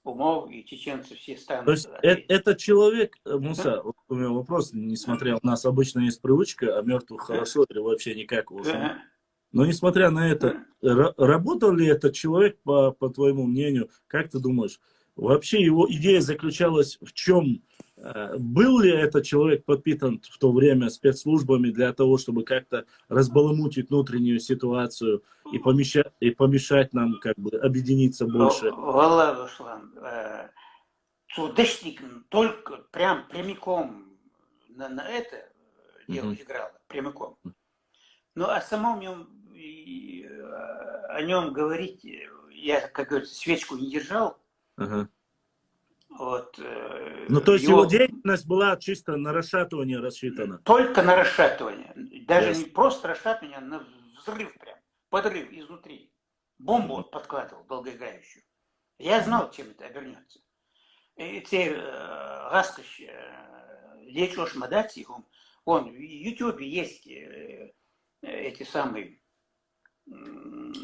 умов, и чеченцы все станут...
То есть этот человек, Муса, вот у меня вопрос, несмотря, у нас обычно есть привычка, а мертвых хорошо или вообще никак уже. Но несмотря на это, работал ли этот человек, по твоему мнению, как ты думаешь, вообще его идея заключалась в чем? Был ли этот человек подпитан в то время спецслужбами для того, чтобы как-то разбаламутить внутреннюю ситуацию и помешать нам как бы объединиться больше?
Валла, Руслан, Цудешник только прямиком на это дело играл, прямиком. Ну, а самом о нем говорить, я, как говорится, свечку не держал. Вот,
ну, то есть его деятельность была чисто на расшатывание рассчитана?
Только на расшатывание. Даже не просто расшатывание, а на взрыв прям. Подрыв изнутри. Бомбу подкладывал долгоиграющую. Я знал, чем это обернется. И теперь Гаскаш Лечош Мадати, он в Ютубе есть эти самые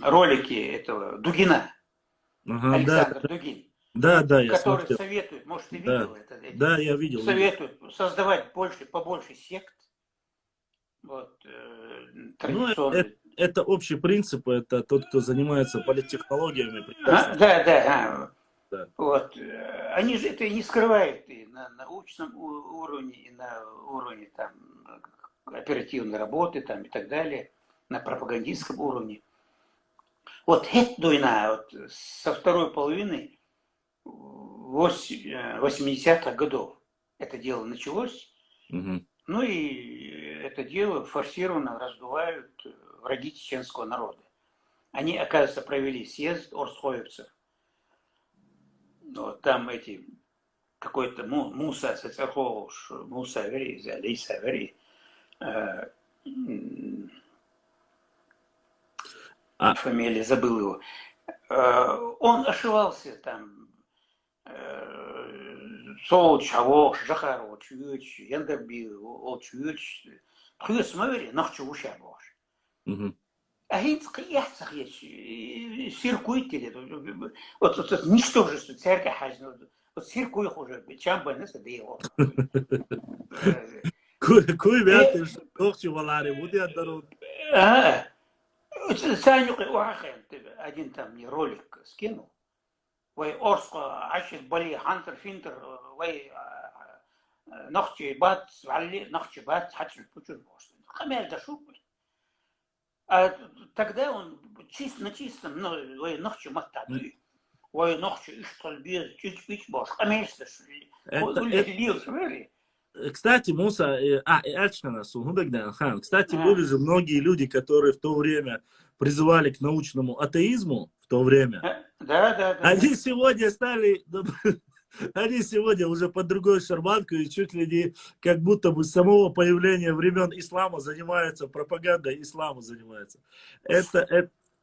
ролики этого Дугина. Александр Дугин.
Да, я
который
смотрел.
Советует, может, ты видел это?
Да, я видел.
Советует создавать побольше сект. Вот, традиционные.
Это общий принцип, это тот, кто занимается политтехнологиями.
Да. Вот. Они же это не скрывают и на научном уровне, и на уровне там, оперативной работы там, и так далее, на пропагандистском уровне. Вот Хеттуйна вот, со второй половины 80-х годов это дело началось, ну и это дело форсированно раздувают враги чеченского народа. Они, оказывается, провели съезд орсхоевцев. Вот, там эти какой-то Муса Сацаховш, Муса Вери, Алиса Вери, фамилия, забыл его. Он ошивался там. Сол чаво, жахаро, чуюч, яндерби, о чуюч. Хюс мавери, нахчу уша бош. А хинц кияцах есть, циркуйтили. Вот ничтожество церковь хажно. Вот циркуй хуже, чем бы не садил.
Кой вятер, кохчу валаре, буди отдарут.
Санюк один там мне ролик скинул. Вай Орска, Ашит Бали, Хантер, Финтер, вай Нахчи Бат, Валли, Нахчи Бат, Хачи Пучур Бош. Хамель дошел. А тогда он на чистом, ну, вай Нахчи Маттаби, вай Нахчи Иштальби, Чич Бош. Хамель дошел.
Кстати, Муса, кстати, были же многие люди, которые в то время призывали к научному атеизму, в то время.
Да.
Они сегодня стали, они сегодня уже под другой шарманкой, и чуть ли не как будто бы с самого появления времен ислама занимаются, пропагандой ислама занимаются.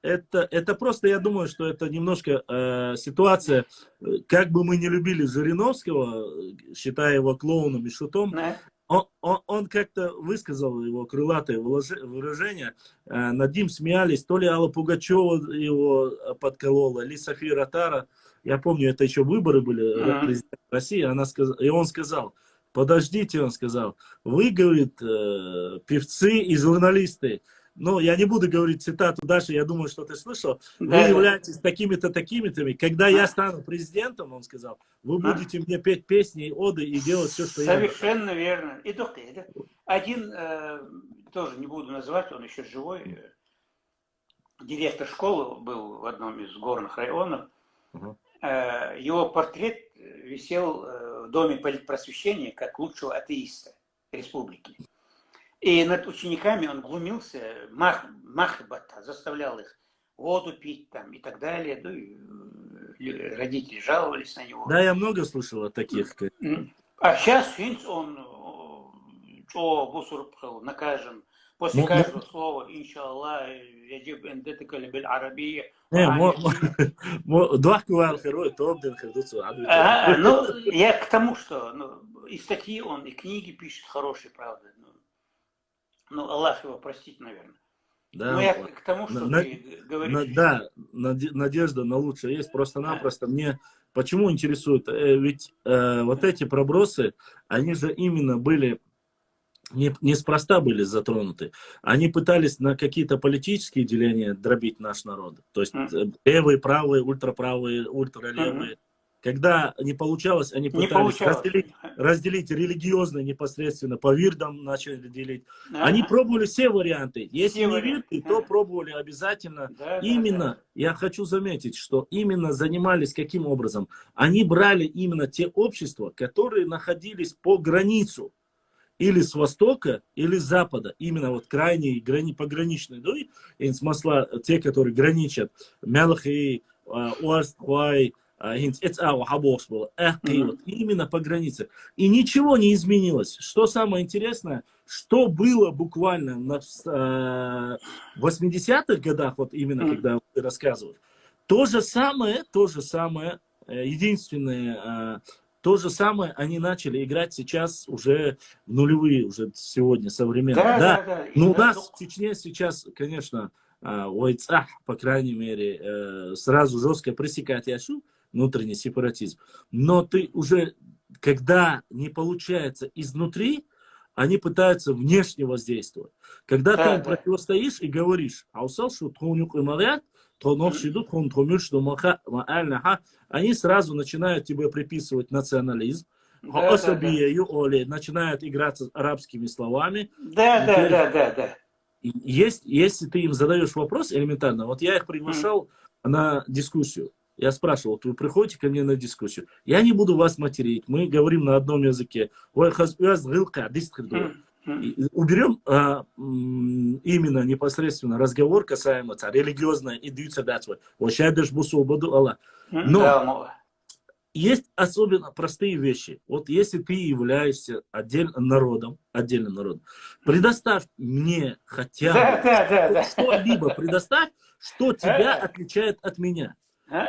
Это просто, я думаю, что это немножко ситуация, как бы мы не любили Жириновского, считая его клоуном и шутом, он как-то высказал его крылатое выражение, над ним смеялись, то ли Алла Пугачева его подколола, или София Ротара, я помню, это еще выборы были, президент России, и он сказал, подождите, он сказал, вы, говорит, певцы и журналисты, ну, я не буду говорить цитату дальше, я думаю, что ты слышал. Вы являетесь такими-то, такими-то. Когда я стану президентом, он сказал, вы будете мне петь песни и оды и делать все, что я...
Совершенно верно. И только один, тоже не буду называть, он еще живой, директор школы был в одном из горных районов. Его портрет висел в Доме политпросвещения как лучшего атеиста республики. И над учениками он глумился, махбата, заставлял их воду пить там и так далее. Ну, и родители жаловались на него.
Да, я много слышал о таких.
А сейчас он накажем, после каждого слова, иншаллах, яджиб эндетекали биль арабия. Ну, я к тому, что и статьи он, и книги пишет хорошие, правда. Ну, Аллах его простит, наверное.
Да,
но я к тому, что ты говоришь.
Да, надежда на лучшее есть. Просто-напросто мне почему интересует? Ведь вот эти пробросы, они же именно были, неспроста были затронуты. Они пытались на какие-то политические деления дробить наш народ. То есть левые, правые, ультраправые, ультралевые. Когда не получалось, они пытались разделить религиозно непосредственно, по вирдам начали делить. Они пробовали все варианты. Если не вирды, то пробовали обязательно. Я хочу заметить, что именно занимались каким образом? Они брали именно те общества, которые находились по границу. Или с востока, или с запада. Именно вот крайние, пограничные. Ну, и смысла, те, которые граничат. Мялхи, Уаст-Хуай, именно по границе. И ничего не изменилось. Что самое интересное, что было буквально в 80-х годах, вот именно когда ты рассказываешь, то же самое, единственное, то же самое они начали играть сейчас уже в нулевые, уже сегодня, современные. Да. Но у нас в Чечне сейчас, конечно, по крайней мере, сразу жестко пресекать яшу, внутренний сепаратизм. Но ты уже, когда не получается изнутри, они пытаются внешне воздействовать. Когда ты им противостоишь и говоришь, они сразу начинают тебе приписывать национализм, начинают играться арабскими словами.
Да.
Если ты им задаешь вопрос элементарно, вот я их приглашал на дискуссию. Я спрашивал, вот вы приходите ко мне на дискуссию. Я не буду вас материть, мы говорим на одном языке. Уберем именно непосредственно разговор касаемо религиозной и но есть особенно простые вещи. Вот если ты являешься отдельным народом, предоставь мне хотя
Да,
бы
да, да, да.
что-либо, предоставь, что тебя отличает от меня.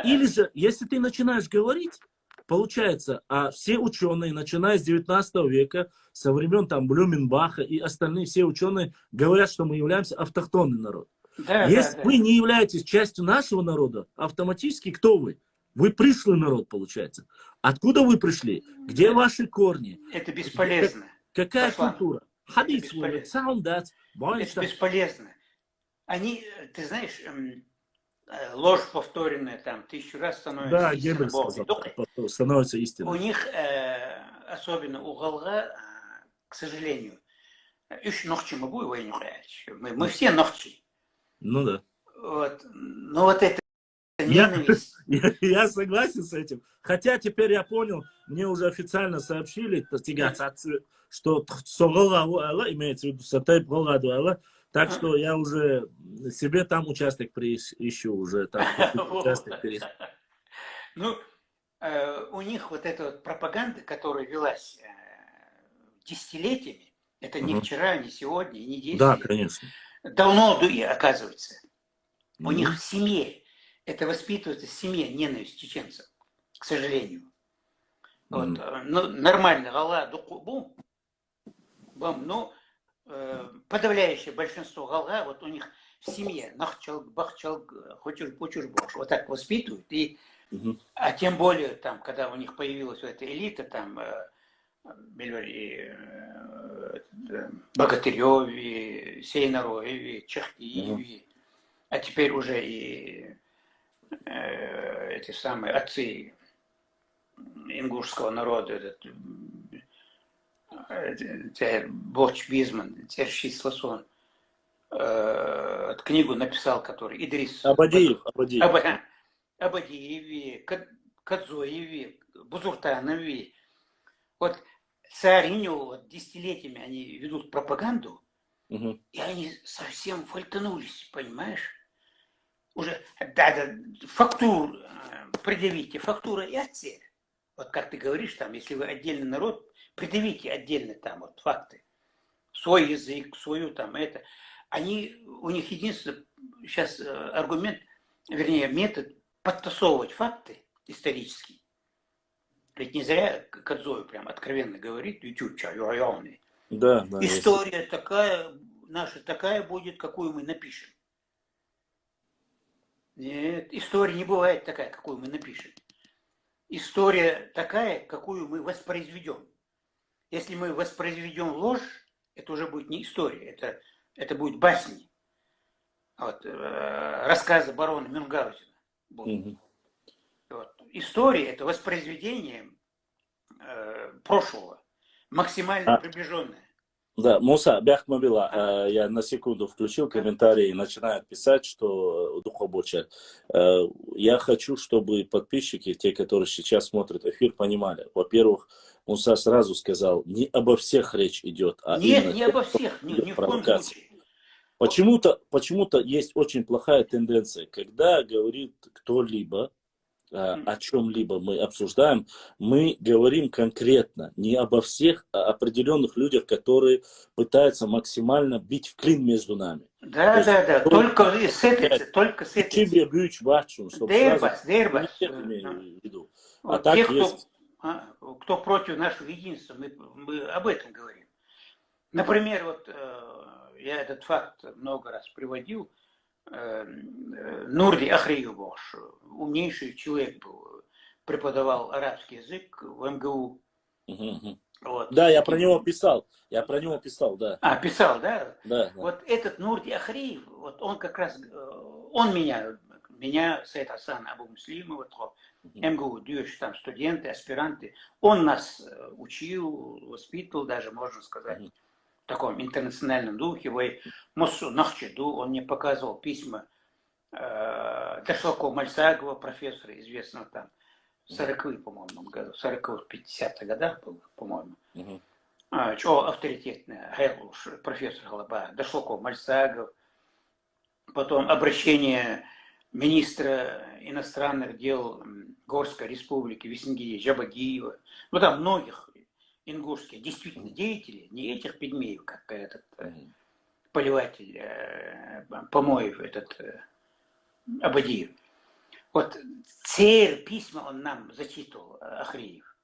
Или же, если ты начинаешь говорить, получается, а все ученые, начиная с 19 века, со времен там Блюменбаха и остальные все ученые говорят, что мы являемся автохтонным народом.
Да,
Если
да,
вы
да.
не являетесь частью нашего народа, автоматически кто вы? Вы пришлый народ, получается. Откуда вы пришли? Где ваши корни?
Это бесполезно.
Какая
Руслан,
культура?
это
Хадис,
бесполезно.
саундат,
Это бесполезно. Они, ты знаешь, ложь повторенная там 1000 раз становится
да,
истиной
Геббельс
Бога.
сказал, становится
У
истиной.
них, особенно у Галга, к сожалению, еще ногчи мы будем мы все ногчи.
Ну да.
Вот. Но вот это
Я,
ненависть.
я согласен с этим. Хотя теперь я понял, мне уже официально сообщили, что Согола имеется в виду Сатай Проладуэла, так что я уже себе там участок ищу уже. Там, участок
Ну, у них вот эта вот пропаганда, которая велась десятилетиями, это не вчера, не сегодня, не 10
да,
лет.
конечно.
Давно, оказывается. У них в семье, это воспитывается в семье ненависть чеченцев, к сожалению. Вот, ну, нормально, Гала, бум, ну, подавляющее большинство Галга, вот у них в семье, нахчалг, бахчалг, хочешь, вот так воспитывают, и, а тем более, там, когда у них появилась эта элита, там, Богатыреве, Сейнароеве, Чахтиеве, а теперь уже и эти самые отцы ингушского народа, Боч Бизман, Тершит Сласон, книгу написал, который Идрис
Абадиев.
Абадиеве, Кадзоеве, Бузуртанове. Вот Цариню вот десятилетиями они ведут пропаганду, и они совсем фальтанулись, понимаешь? Уже, да, фактуру предъявите, фактура и отец. Вот как ты говоришь, там, если вы отдельный народ, предъявите отдельно там вот факты. Свой язык, свою там это. У них единственный сейчас аргумент, вернее, метод подтасовывать факты исторические. Ведь не зря Кадзоев прям откровенно говорит,
да,
история такая, наша такая будет, какую мы напишем. Нет, история не бывает такая, какую мы напишем. История такая, какую мы воспроизведем. Если мы воспроизведем ложь, это уже будет не история, это будет басни. Вот, рассказы барона Мюнгаузена будут. Вот. История – это воспроизведение прошлого, максимально приближенное.
Да, Муса Бяхмабила, я на секунду включил комментарий и начинает писать, что Духобоча, я хочу, чтобы подписчики, те, которые сейчас смотрят эфир, понимали. Во-первых, Муса сразу сказал, не обо всех речь идет, а
нет, не обо всех, ни в коем случае.
Почему-то есть очень плохая тенденция, когда говорит кто-либо, о чем-либо мы обсуждаем, мы говорим конкретно, не обо всех определенных людях, которые пытаются максимально бить в клин между нами.
Да, только с этой.
Тебе бьют бачу, чтобы
Дейрбас.
имею в виду. А
Вот
так
те,
есть...
кто против нашего единства, мы об этом говорим. Например, вот я этот факт много раз приводил. Нурди Ахриюбош, умнейший человек был, преподавал арабский язык в МГУ. Вот.
Да, я про него писал, да.
Писал, да?
Да.
Вот этот Нурди Ахриев, вот он как раз, он меня, Саид Хасан Абу Муслима, вот, МГУ, там студенты, аспиранты, он нас учил, воспитывал даже, можно сказать. В таком интернациональном духе, он мне показывал письма Ташлако Мальсагова, профессора, известного там, 40-е, по-моему, году, 40-50-х годах, по-моему. Авторитетный профессор Галаба, Ташлако Мальсагов, потом обращение министра иностранных дел Горской республики Весенгея Жабагиева, ну там многих ингушских действительно деятелей, не этих пигмеев, как этот поливатель помоев, этот Абадиев. Вот те письма он нам зачитывал, Ахриев.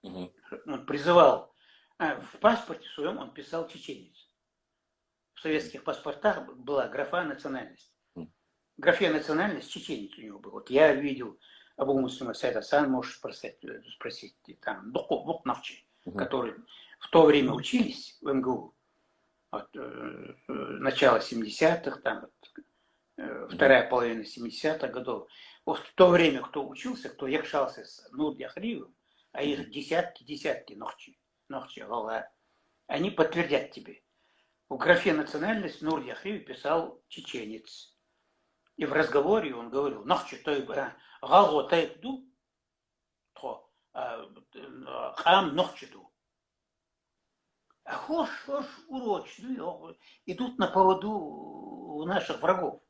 Он призывал, в паспорте своем он писал чеченец. В советских паспортах была графа национальность. В графе национальность чеченец у него был. Вот я видел Абу Муслима Сайд Асан, можешь спросить там, Бок Навчи, которые в то время учились в МГУ. Вот, начало 70-х, там, вторая половина 70-х годов. Вот в то время, кто учился, кто якшался с Нурди Ахриевым, а их десятки Нохчи, Гала, они подтвердят тебе. В графе национальность Нурди Ахриев писал чеченец. И в разговоре он говорил, Нохчи, то есть, Гало тайбду, хам Нохчиду. А хош, урочную, идут на поводу у наших врагов.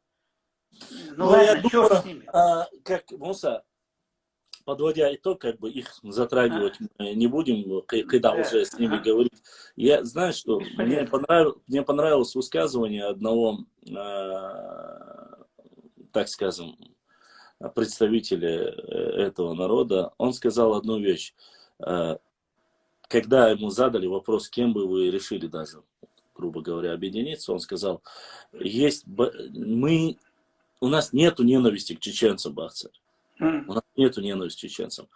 Ну ладно, черт с ними.
Как Муса, подводя итог, как бы их затрагивать мы не будем, когда уже с ними говорить. Я знаю, что мне понравилось высказывание одного, так скажем, представителя этого народа. Он сказал одну вещь. Когда ему задали вопрос, кем бы вы решили даже, грубо говоря, объединиться, он сказал, у нас нету ненависти к чеченцам, Бахцер. У нас нету ненависти к чеченцам.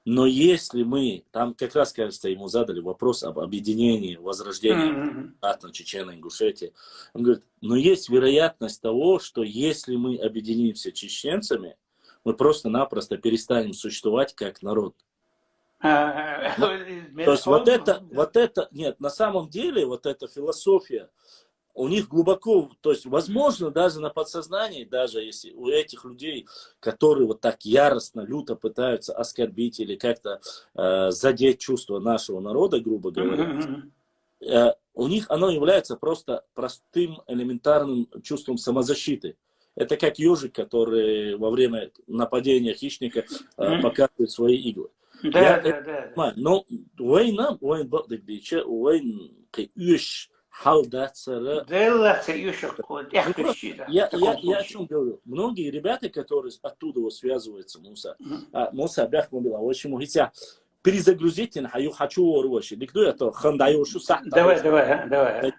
Но если мы, там как раз, кажется, ему задали вопрос об объединении, возрождении на Чечена, Ингушетии. Он говорит, но есть вероятность того, что если мы объединимся с чеченцами, мы просто-напросто перестанем существовать как народ. То есть вот это, нет, на самом деле вот эта философия у них глубоко, то есть возможно даже на подсознании, даже если у этих людей, которые вот так яростно, люто пытаются оскорбить или как-то задеть чувства нашего народа, грубо говоря, у них оно является просто простым элементарным чувством самозащиты. Это как ежик, который во время нападения хищника показывает свои иглы.
Да.
Но война, я о чем говорю? Многие ребята, которые оттуда связываются, Муса Бяхмубила, очень могут перезагрузить, я хочу урвать. Никто это хандаю, что сахта.
Давай.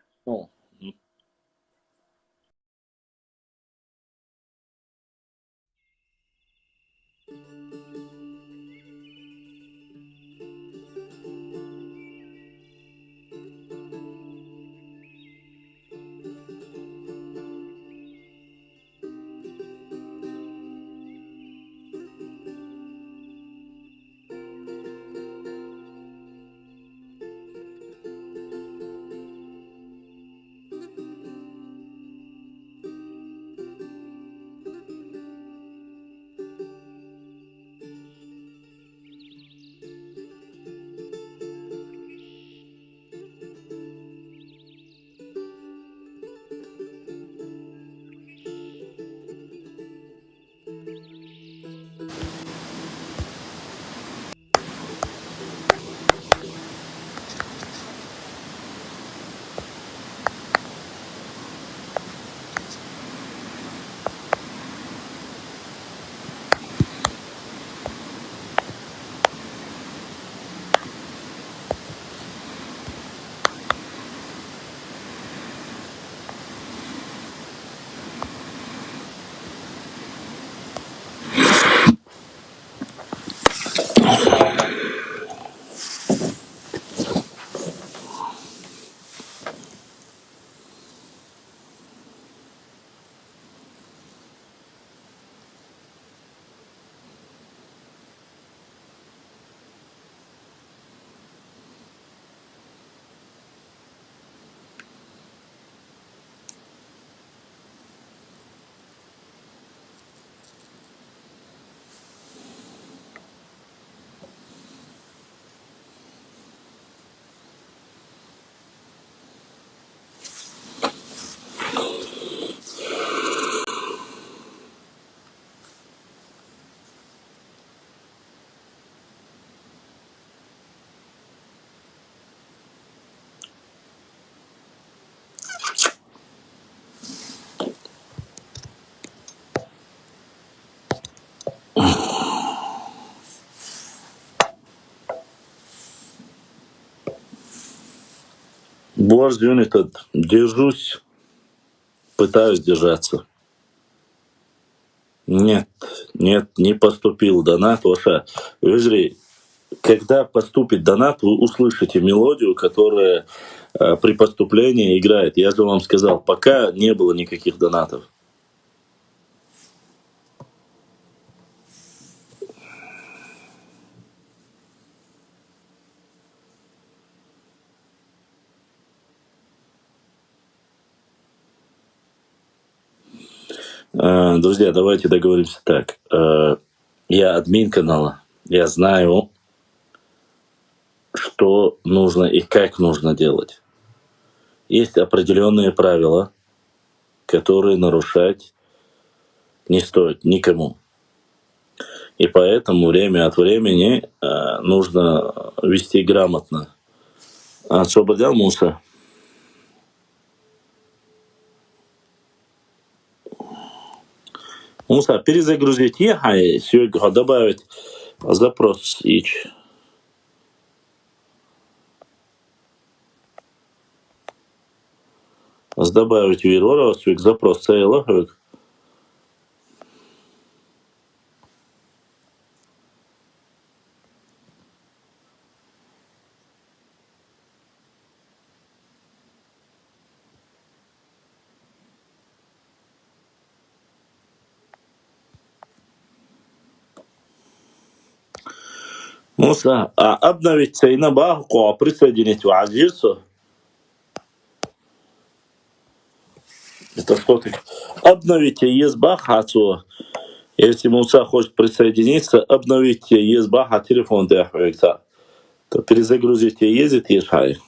Boris United, держусь, пытаюсь держаться. Нет, не поступил донат. Ваша, Вежри, когда поступит донат, вы услышите мелодию, которая при поступлении играет. Я же вам сказал, пока не было никаких донатов. Друзья, давайте договоримся так. Я админ канала. Я знаю, что нужно и как нужно делать. Есть определенные правила, которые нарушать не стоит никому. И поэтому время от времени нужно вести грамотно. Освободил Муса. Муса, перезагрузить ехай, сегодня добавить запрос ич. Добавить вирора, сегодня запрос цейла. Муса, а обновить цейна баху, а присоединить в Азирсу. Это что ты? Обновите ЕСБАХ, если Муса хочет присоединиться, обновите ЕСБАХ, а телефон дяхуется. То перезагрузите езит ешай.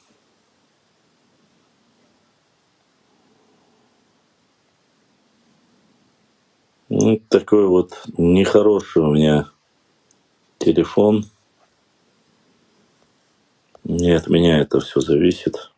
Вот такой вот нехороший у меня телефон. Не от меня это все зависит.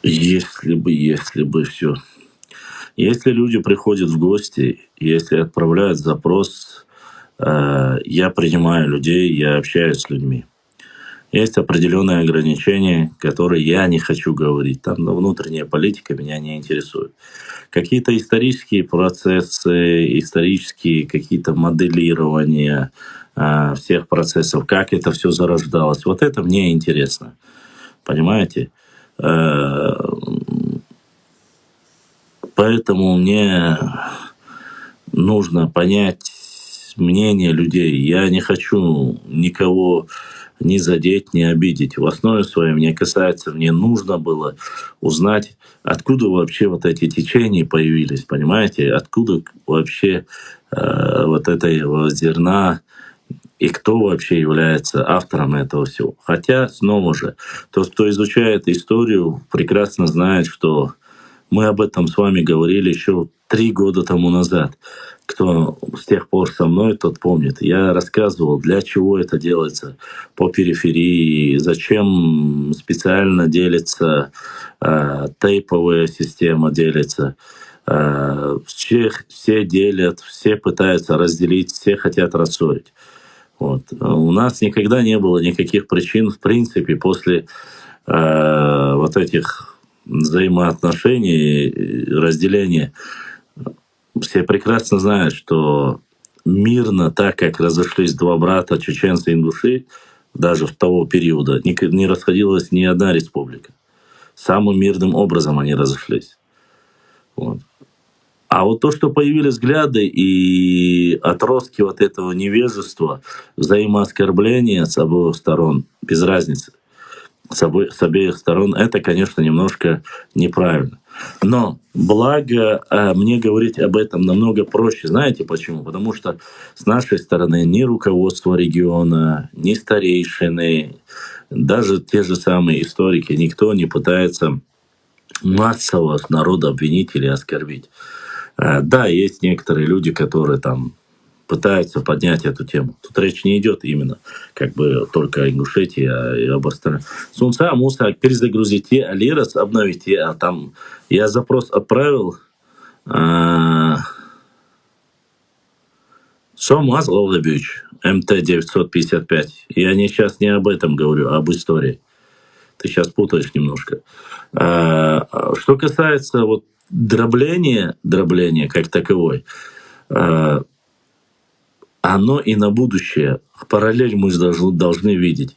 Если бы все. Если люди приходят в гости, если отправляют запрос, я принимаю людей, я общаюсь с людьми. Есть определенные ограничения, которые я не хочу говорить. Там внутренняя политика меня не интересует. Какие-то исторические процессы, исторические какие-то моделирования всех процессов, как это все зарождалось, вот это мне интересно. Понимаете? Поэтому мне нужно понять мнение людей. Я не хочу никого ни задеть, ни обидеть. В основе своей мне касается, мне нужно было узнать, откуда вообще вот эти течения появились, понимаете? Откуда вообще вот этого зерна, и кто вообще является автором этого всего. Хотя, снова же, тот, кто изучает историю, прекрасно знает, что мы об этом с вами говорили еще 3 года тому назад. Кто с тех пор со мной, тот помнит. Я рассказывал, для чего это делается по периферии, зачем специально делится, тейповая система делится. Все делят, все пытаются разделить, все хотят рассорить. Вот. У нас никогда не было никаких причин, в принципе, после вот этих взаимоотношений, разделения. Все прекрасно знают, что мирно, так как разошлись два брата, чеченцы и ингуши, даже в того периода, не расходилась ни одна республика. Самым мирным образом они разошлись. Вот. А вот то, что появились взгляды и отростки вот этого невежества, взаимооскорбления с обоих сторон, без разницы, с обеих сторон, это, конечно, немножко неправильно. Но благо мне говорить об этом намного проще. Знаете почему? Потому что с нашей стороны ни руководство региона, ни старейшины, даже те же самые историки, никто не пытается массово народа обвинить или оскорбить. Да, есть некоторые люди, которые там пытаются поднять эту тему. Тут речь не идет именно как бы только о Ингушетии, а и об остальном. Сунца, Муса, перезагрузите, Алирас, обновите, а там я запрос отправил. Сомаз Лолебюч, МТ-955. Я сейчас не об этом говорю, а об истории. Ты сейчас путаешь немножко. Что касается вот дробления как таковой, оно и на будущее. Параллель мы должны видеть.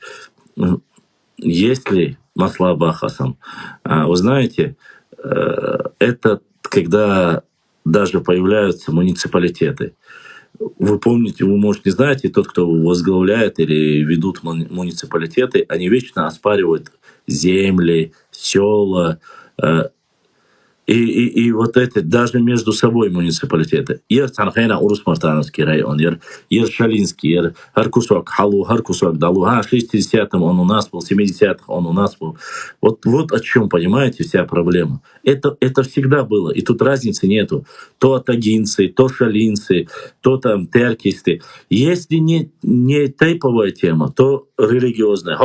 Если масла Бахасам, вы знаете, это когда даже появляются муниципалитеты. Вы помните, вы, может, не знаете, тот, кто возглавляет или ведут муниципалитеты, они вечно оспаривают земли, села, и вот это даже между собой муниципалитеты. Ер Санхайна Урус-Мартановский район, ер Шалинский, ер Харкусок, Халу, Харкусок, Далу. В 60-м он у нас был, в 70-х он у нас был. Вот о чем, понимаете, вся проблема. Это всегда было, и тут разницы нету. То тагинцы, то шалинцы, то там теркисты. Если не тейповая тема, то религиозная.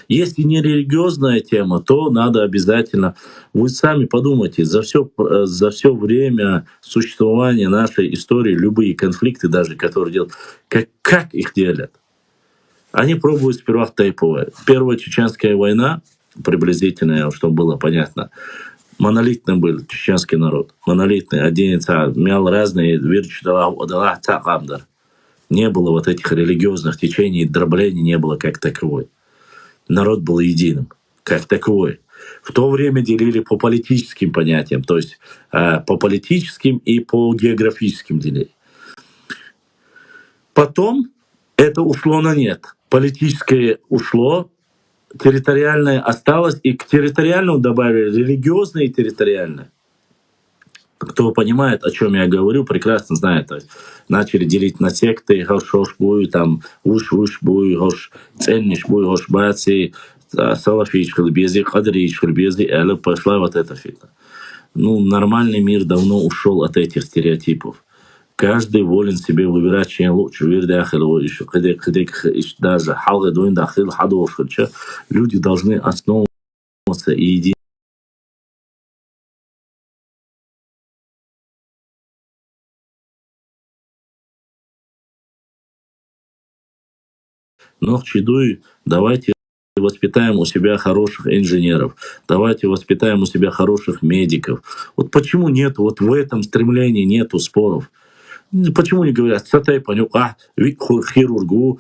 Если не религиозная тема, то надо обязательно... Вы сами подумайте, за все время существования нашей истории, любые конфликты даже, которые делают, как их делят? Они пробуют сперва тейповое. Первая чеченская война, приблизительная, чтобы было понятно, монолитный был чеченский народ. Монолитный, один мял разные не было вот этих религиозных течений, дроблений не было как таковой. Народ был единым, как таковой. В то время делили по политическим понятиям, то есть по политическим и по географическим делили. Потом это ушло на нет. Политическое ушло, территориальное осталось, и к территориальному добавили религиозное и территориальное. Кто понимает, о чем я говорю, прекрасно знает. То есть начали делить на секты, хош-хош-буй, там, уш-уш-буй, хош-ценниш-буй, хош-баци, салафич, хлебези, кадрич, хлебези, эле, пошла вот эта фигня. Нормальный мир давно ушел от этих стереотипов. Каждый волен себе выбирать, чем лучше. Даже люди должны основываться и едино. Но в Чидуе давайте воспитаем у себя хороших инженеров, давайте воспитаем у себя хороших медиков. Вот почему нет, вот в этом стремлении нету споров? Почему не говорят хирургу,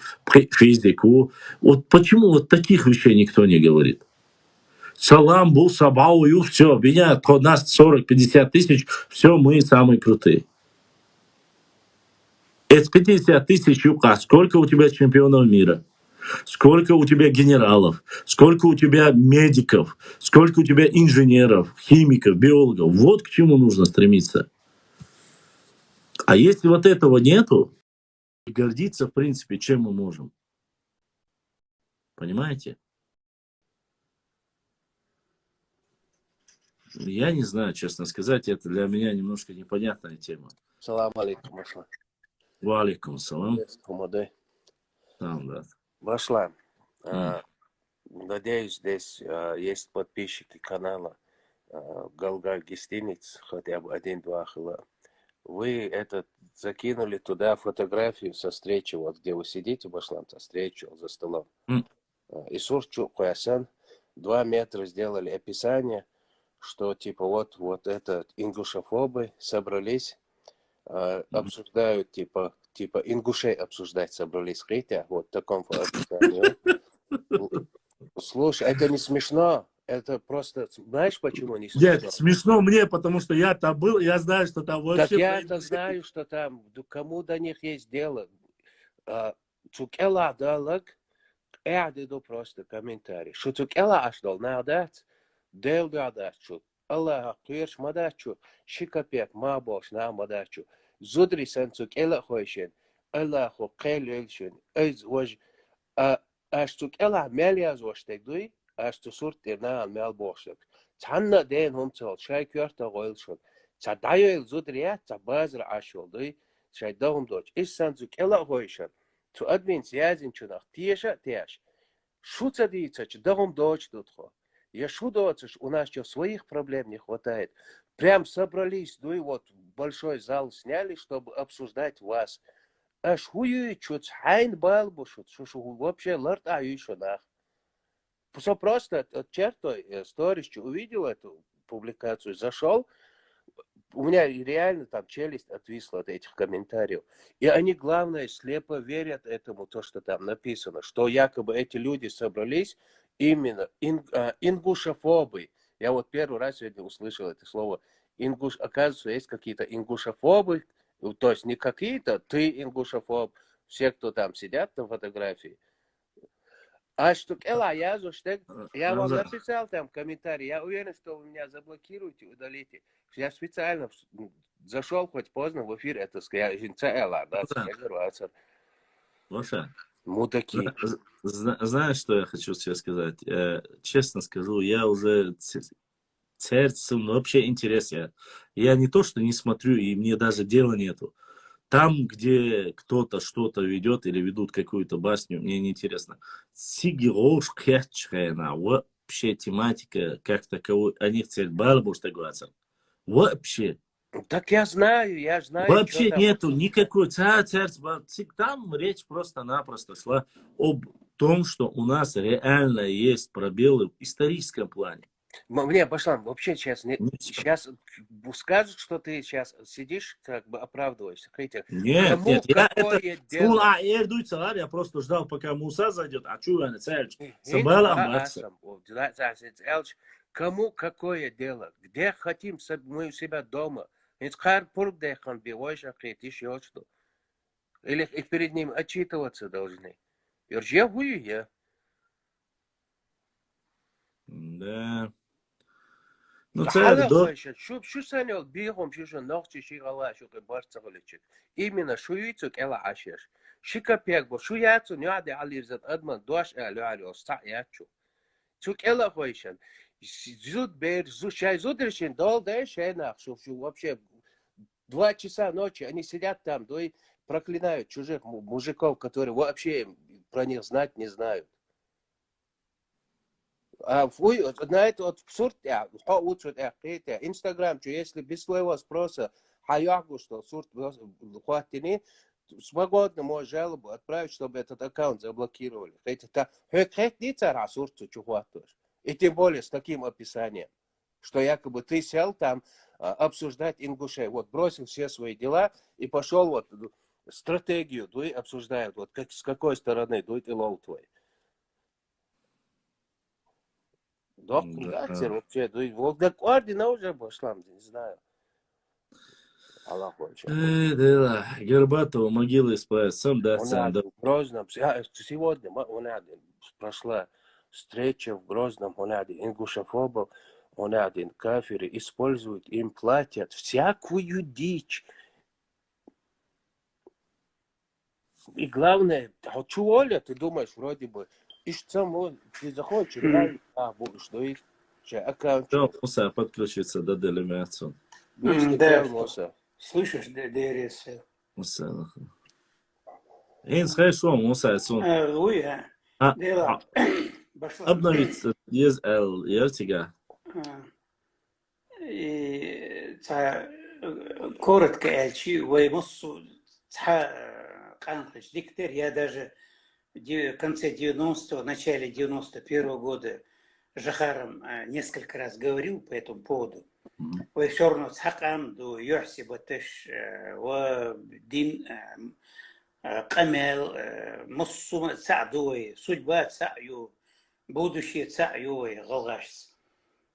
физику? Вот почему вот таких вещей никто не говорит? Салам, бул, сабау, ю, все, меня, нас 40-50 тысяч, все, мы самые крутые. Это 50 тысяч юка, сколько у тебя чемпионов мира? Сколько у тебя генералов, сколько у тебя медиков, сколько у тебя инженеров, химиков, биологов. Вот к чему нужно стремиться. А если вот этого нету, гордиться, в принципе, чем мы можем. Понимаете? Я не знаю, честно сказать, это для меня немножко непонятная тема.
Салам алейкум, Башлан.
Ва алейкум салам.
Там,
да.
Башлан, надеюсь, здесь есть подписчики канала Галгар Гостиниц, хотя бы 1-2 хила. Вы закинули туда фотографию со встречи, вот где вы сидите, Башлан, со встречи за столом. Исур Чукуясан, 2 метра сделали описание, что типа вот это ингушофобы собрались, обсуждают типа ингушей обсуждать собрались, хотя вот в таком описании. Слушай, это не смешно, Это просто, знаешь, почему не
Нет,
смешно?
смешно мне, потому что я там был, я знаю, что там
Так
вообще...
я-то знаю, что там, кому до них есть дело. Цукела далак, эдиду просто комментарий. Что цукела ашдал надать, дел гадачу. Аллах, туеш мадачу, шикапек, мабош на мадачу. Зудри сан цукела хойшен, Аллаху кэлэлшен, эз вож, аш цукела мэлияз воштек дуй, аш ту сурт ирна мэл бошлек. Цанна дэн хумцал, шай кюрта гойлшон. Ца дайойл зудрия, ца базра ашол дуй, шай даум доч. Ис сан цукела хойшен. Zu admin связен чунах тиеша тяж. Шу цадится, дагом дочь тут хо. Я шу доцешь, у нас что своих проблем не хватает. Прям собрались, ну и вот большой зал сняли, чтобы обсуждать вас. Аж хую чуть хайн балбушут, что вообще ларт аюшонах. Все просто чертой сторис увидел эту публикацию, зашел. У меня реально там челюсть отвисла от этих комментариев. И они, главное, слепо верят этому, то, что там написано, что якобы эти люди собрались именно ингушофобы. Я вот первый раз сегодня услышал это слово. Оказывается, есть какие-то ингушофобы, то есть не какие-то, ты ингушофоб, все, кто там сидят на фотографии. А что, я вам написал там комментарий, я уверен, что вы меня заблокируете, удалите. Я специально зашел хоть поздно в эфир, это сказать, я говорю,
Лоша,
мудаки.
знаешь, что я хочу тебе сказать? Честно скажу, я уже церцем вообще интерес. Я не то, что не смотрю, и мне даже дела нету. Там, где кто-то что-то ведет или ведут какую-то басню, мне неинтересно. Сигирош кэтчхэна, вообще тематика как таковой, они хотят балбуш такой. Вообще.
Так я знаю.
Вообще
что там
нету
обсуждать.
никакой там речь просто-напросто шла об том, что у нас реально есть пробелы в историческом плане.
Мне, Башлан, вообще сейчас,
Нет.
сейчас скажут, что ты сейчас сидишь, как бы оправдываешься. Смотрите,
Нет,
кому
нет, я
какое
это...
дело?
Я просто ждал, пока Муса зайдет, а что я не
Кому какое дело? Где хотим мы у себя дома? Еще что? Или перед ним отчитываться должны? Я.
Да. Ну, царь, да.
Şu sene ol bir hom şu nokçı şey Allah şu ki barçalıçık. İmina şu yüçük ela aşır. Şika pek bu şu yatsu nüade alirzat adman doş elu ali o sa yatçu. Çuk ela koyşan. Зуд бер, шай зудришин, дол да шайнах, что вообще 2 часа ночи они сидят там, да и проклинают чужих мужиков, которые вообще про них знать не знают. А на это вот абсурд, Инстаграм, что если без своего спроса, хаягу, что сурт хватини, свободно можешь жалобу отправить, чтобы этот аккаунт заблокировали. И тем более с таким описанием, что якобы ты сел там обсуждать ингушей. Вот бросил все свои дела и пошел вот стратегию, дуй обсуждают, вот как, с какой стороны дует и лол твой. Вообще, Волгоградина уже пошла, не знаю. Аллах
Да, Горбатова могилы исправят. Сам да, сам да.
В Грозном, сегодня прошла встреча в Грозном, ингушофобов, кафиры используют, им платят всякую дичь. И главное, Оля, ты думаешь, вроде бы, и что ты захочешь, будешь, ну и аккаунт.
Что, Муса подключится до делимации.
Да, слышишь, ДРС?
Муса. Хорошо, Муса. Обновить ESL Ertiga.
Коротко, Эльчи, воймосу Канхач, диктер, я даже в конце 90-го, начале 91-го года Жахаром несколько раз говорил по этому поводу. Вы все равно цхакам до Йорси Батеш, Дин Камел, Моссума Цадуи, судьба Цаю, будущее Цаю, Галгашс.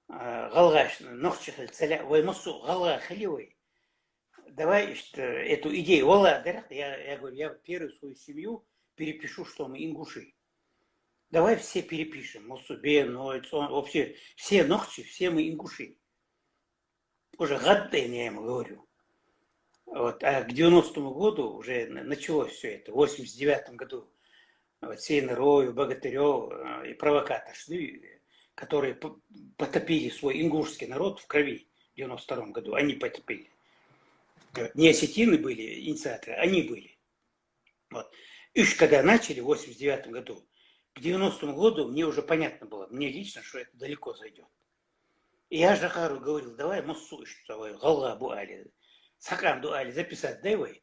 Галгаш, нохчихал, целя, ой, мусу, галга, халивой. Давай эту идею, Валла, я говорю, я первую свою семью перепишу, что мы ингуши. Давай все перепишем, Мусубе, Нойцон, вообще все ногти, все мы ингуши. Уже гадден, я ему говорю. Вот, а к 90-му году уже началось все это, в 89-м году. Вот Сейнерою, Богатырев и провокатор шли, которые потопили свой ингушский народ в крови в 92-м году, они потопили. Не осетины были инициаторы, они были. Вот. И когда начали в 89 году, к 90-му году мне уже понятно было, мне лично, что это далеко зайдет. И я Жахару говорил, давай массу, галга буали, сакам дуали записать, давай.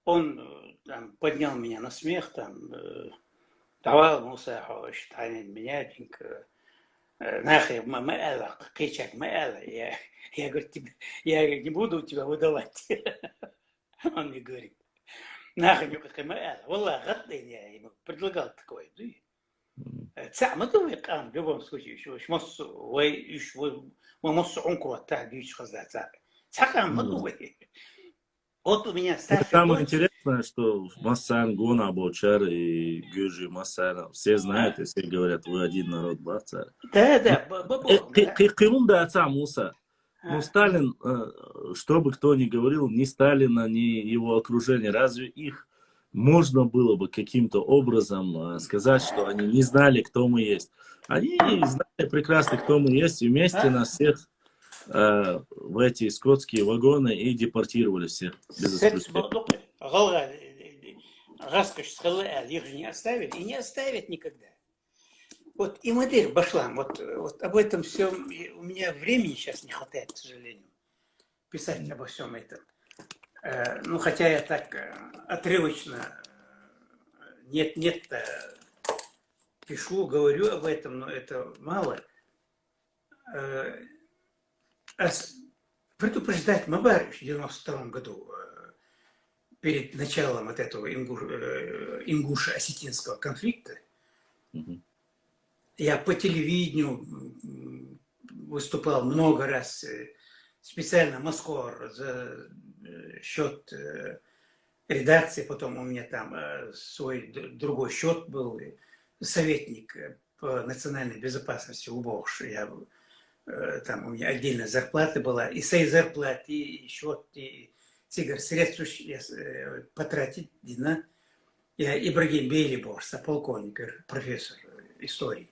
Он там, поднял меня на смех, там, давай, Муса, меня, нахуй, маэла, кричать, маэла. Я говорю, я не буду тебя выдавать. Он мне говорит, нахуй, Валла, гадден, я ему предлагал такое. В любом случае, вот у меня старший
Самое
дочь.
интересное, что Массан, Гона, Бочар и Гюжи, Массан, все знают и все говорят, вы один народ, баца.
Да,
Киун да отца Муса. Ну, Сталин, что бы кто ни говорил, ни Сталина, ни его окружение, разве их можно было бы каким-то образом сказать, что они не знали, кто мы есть? Они знали прекрасно, кто мы есть, и вместе нас всех в эти скотские вагоны и депортировали всех без исключения.
Их же не оставили и не оставят никогда. Вот и модель Башлам, вот об этом всем у меня времени сейчас не хватает, к сожалению, писать обо всем этом. Ну, хотя я так отрывочно, нет, пишу, говорю об этом, но это мало. Предупреждать Мабарыч в 92 году, перед началом вот этого ингушо-осетинского конфликта, я по телевидению выступал много раз, специально в Москву за счет редакции, потом у меня там свой другой счет был, советник по национальной безопасности УБОШ. Там у меня отдельная зарплата была, и с этой зарплаты, и счет, и цигар средств потратить на Ибрагим Бейлибор, полковник, профессор истории.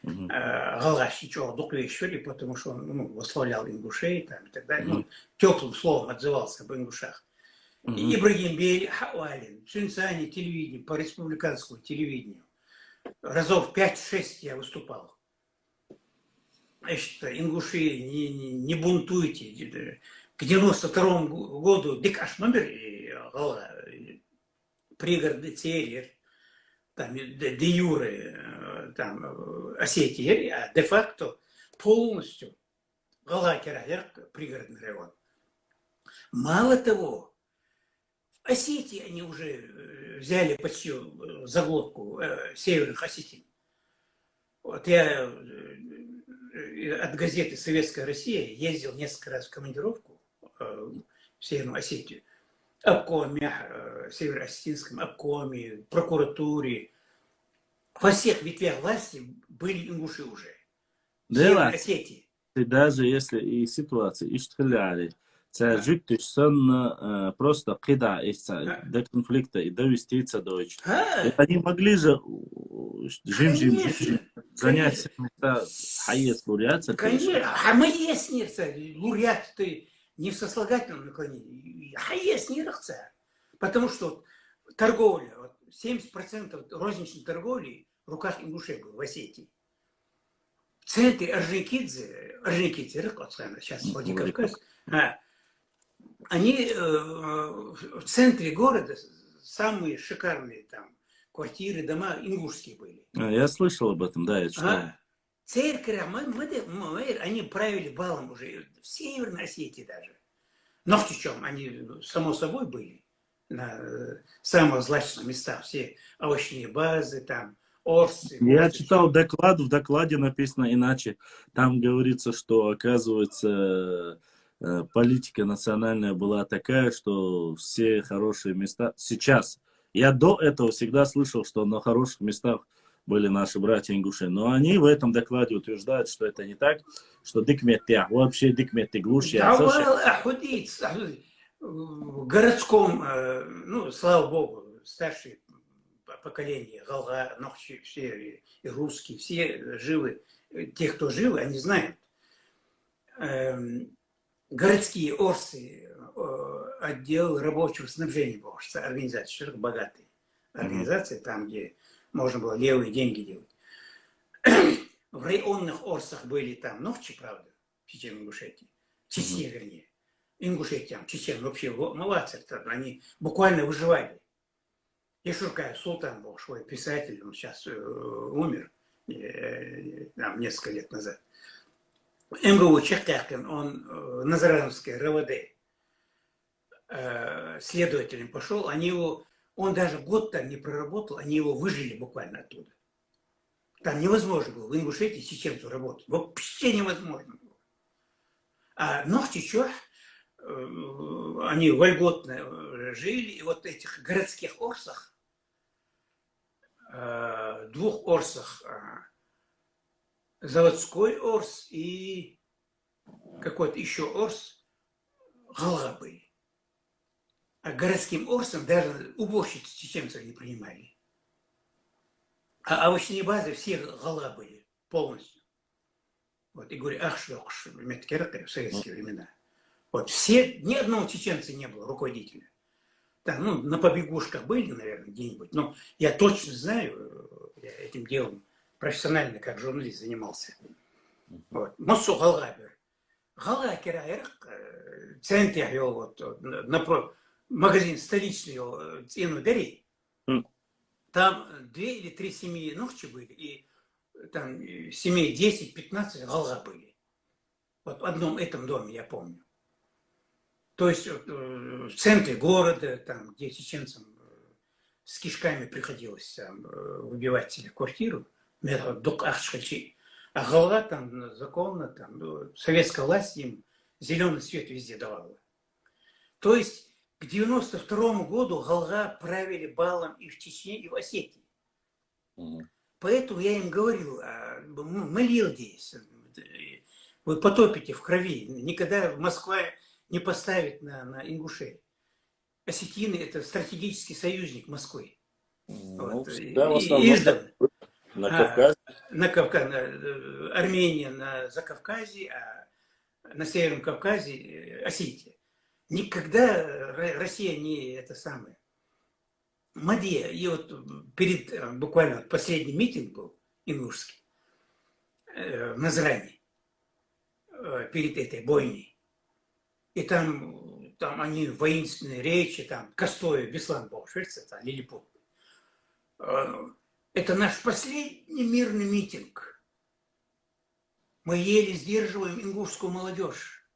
Галаш ничего духлещили, потому что он восславлял ингушей там, и так далее. Теплым словом отзывался об ингушах. И Ибрагим Бейли Хауалин, Цюньцани, телевидение, по республиканскому телевидению. Разов 5-6 я выступал. Значит, ингуши, не бунтуйте. К 92 году Дикаш номер пригороды Терьер, там, де юре, там, Осетии, а де-факто полностью Галакера, пригородный район. Мало того, в Осетии они уже взяли почти заглотку северных осетин. Вот я от газеты «Советская Россия» ездил несколько раз в командировку в Северную Осетию. Обкоме, Северо-Осетинском обкоме, прокуратуре. Во всех ветвях власти были ингуши уже. В Северной Осетии.
Даже если и ситуация, и штреляли, це життя просто кидается до конфликта и довести это до их. Они могли же занять места хаес лауреата.
Конечно, а мы есть лауреат ты не в сослагательном наклонении, хаес не рахца. Потому что торговля, 70% розничной торговли в руках ингушей было в Осетии. В центре Орджоникидзе, сейчас Владикавказ, они в центре города самые шикарные там квартиры, дома ингушские были.
Я слышал об этом, да, это что?
Церковь, они правили балом уже в Северной Осетии даже. Но в чем они, само собой, были на самых злачных местах. Все овощные базы, там, Орсы.
Я
орсы,
читал
всё.
доклад, в докладе написано иначе. Там говорится, что, оказывается, политика национальная была такая, что все хорошие места... Сейчас, я до этого всегда слышал, что на хороших местах были наши братья ингуши, но они в этом докладе утверждают, что это не так, что дикметя, вообще дикмети глуши, а
Давай,
слушай,
охудить. В городском, ну, слава богу, старшее поколение, Галга, Нохчи, все и русские, все живы. Те, кто живы, они знают. Городские орсы, отдел рабочего снабжения был, организация, что такое богатая организация, там, где можно было левые деньги делать. В районных орсах были там Нохчи, правда, в Чечне, Ингушетии, Чечне, вернее. Ингушетия, Чечен, вообще молодцы, они буквально выживали. Ешуркаев Султан был свой писатель, он сейчас умер, там, несколько лет назад. МГУ Чехтякин, он Назарановское РВД следователем пошел, они его, он даже год там не проработал, они его выжили буквально оттуда. Там невозможно было в Ингушетии чеченцу работать, вообще невозможно было. А Нохчичев, они вольготно жили, и вот этих городских орсах, двух орсах, заводской орс и какой-то еще орс, Галга были. А городским орсам даже уборщиц чеченцев не принимали. А овощные базы все Галга были полностью. Вот, и говорю, ах, что в советские времена. Вот, все, ни одного чеченца не было, руководителя. Там, ну, на побегушках были, наверное, где-нибудь, но я точно знаю, я этим делом профессионально, как журналист, занимался. Вот. Моссу Галгабер. Галга Кираер, в центре его, вот, напротив, магазин столичный, Цену Дари, там 2 или 3 семьи Нохчи были, и там семей 10-15 Галга были. Вот в одном этом доме, я помню. То есть в центре города, там, где чеченцам с кишками приходилось там, выбивать себе квартиру, а Галга там законно, там, советская власть им зеленый свет везде давала. То есть к 92 году Галга правили балом и в Чечне, и в Осетии. Поэтому я им говорил, молил здесь, вы потопите в крови, никогда Москва не поставит на ингушей. Осетины – это стратегический союзник Москвы.
ну,
Вот.
всегда в основном на Кавказе.
На Армения на Закавказье, а на Северном Кавказе Осетия. Никогда Россия не это самое. Мадья, и вот перед, буквально последний митинг был ингушский в Назране, перед этой бойней. И там они воинственные речи, там Костоев, Беслан был, Швеция, Лилипут. Это наш последний мирный митинг. Мы еле сдерживаем ингушскую молодежь.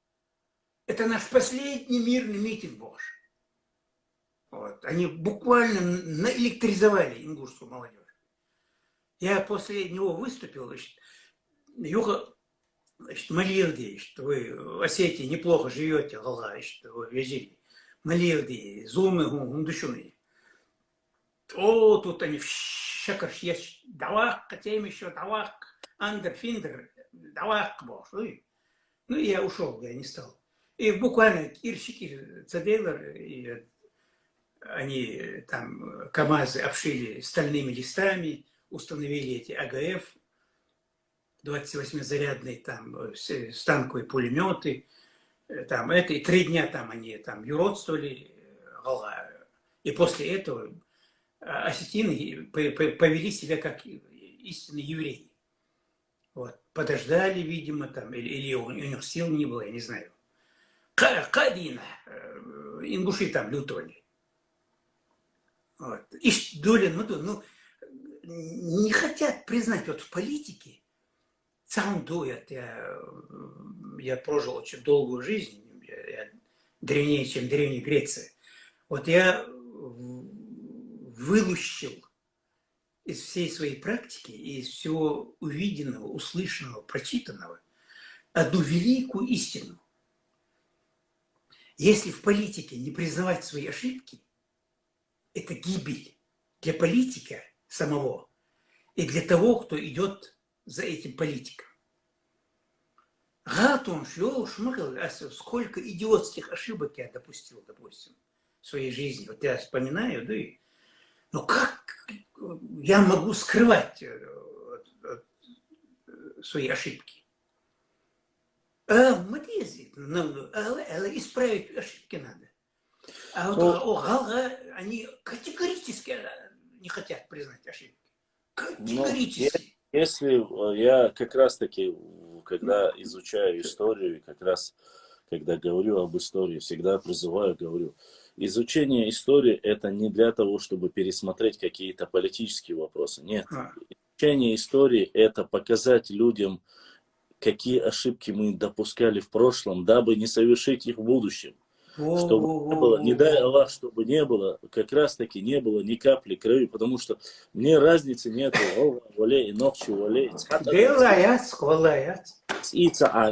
Это наш последний мирный митинг, Боже. Вот. Они буквально наэлектризовали ингушскую молодежь. Я после него выступил, значит, Юха, значит, молил, что вы в Осетии неплохо живете, Галга, что вы везили. Молил, зумы, гундущуны. О, тут они в шакаш есть, давак, хотим еще, давак, андер-финдер, давак, Боже. Ну, и я ушел, я не стал. И буквально Ирщики, Цадейлер, и они там КАМАЗы обшили стальными листами, установили эти АГФ, 28-зарядные там станковые пулеметы, там это, и 3 дня там они там юродствовали, и после этого осетины повели себя как истинные евреи. Вот. Подождали, видимо, там, или у них сил не было, я не знаю. Кадина, ингуши там лютовали. Вот. И Долин, ну, не хотят признать, вот в политике, сам дует, я прожил очень долгую жизнь, я древнее, чем Древняя Греция. Вот я вылущил из всей своей практики и из всего увиденного, услышанного, прочитанного одну великую истину. Если в политике не признавать свои ошибки, это гибель для политика самого и для того, кто идет за этим политиком. Сколько идиотских ошибок я допустил, допустим, в своей жизни. Вот я вспоминаю, да, но как я могу скрывать свои ошибки? Исправить ошибки надо. А вот они категорически не хотят признать ошибки. Категорически.
Если я как раз таки, когда изучаю историю, и как раз когда говорю об истории, всегда призываю, говорю, изучение истории это не для того, чтобы пересмотреть какие-то политические вопросы. Нет. Изучение истории это показать людям, какие ошибки мы допускали в прошлом, дабы не совершить их в будущем. Чтобы не было, не дай Аллах, чтобы не было, как раз таки не было ни капли крови, потому что мне разницы нет.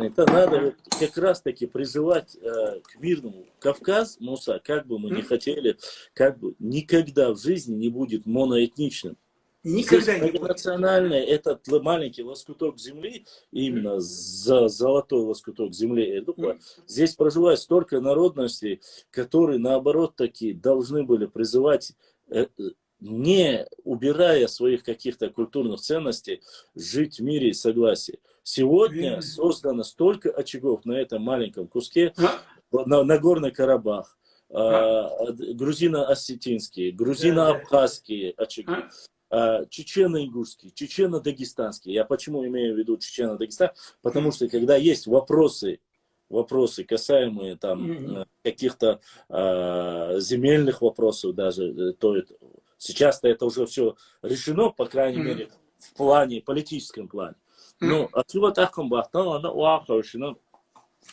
Это надо вот как раз таки призывать к мирному. Кавказ, Муса, как бы мы ни хотели, как бы никогда в жизни не будет моноэтничным. Никогда не будет. Национальное, этот маленький лоскуток земли, именно золотой лоскуток земли, здесь проживает столько народностей, которые наоборот таки должны были призывать, не убирая своих каких-то культурных ценностей, жить в мире и согласии. Сегодня создано столько очагов на этом маленьком куске, на Горный Карабах, грузино-осетинские, грузино-абхазские очаги. Чечено-ингушский, чечено-дагестанский. Я почему имею в виду чечено-дагестан? Потому что когда есть вопросы касаемые там каких-то земельных вопросов даже, то сейчас-то это уже все решено, по крайней мере, в плане, политическом плане. Но отсюда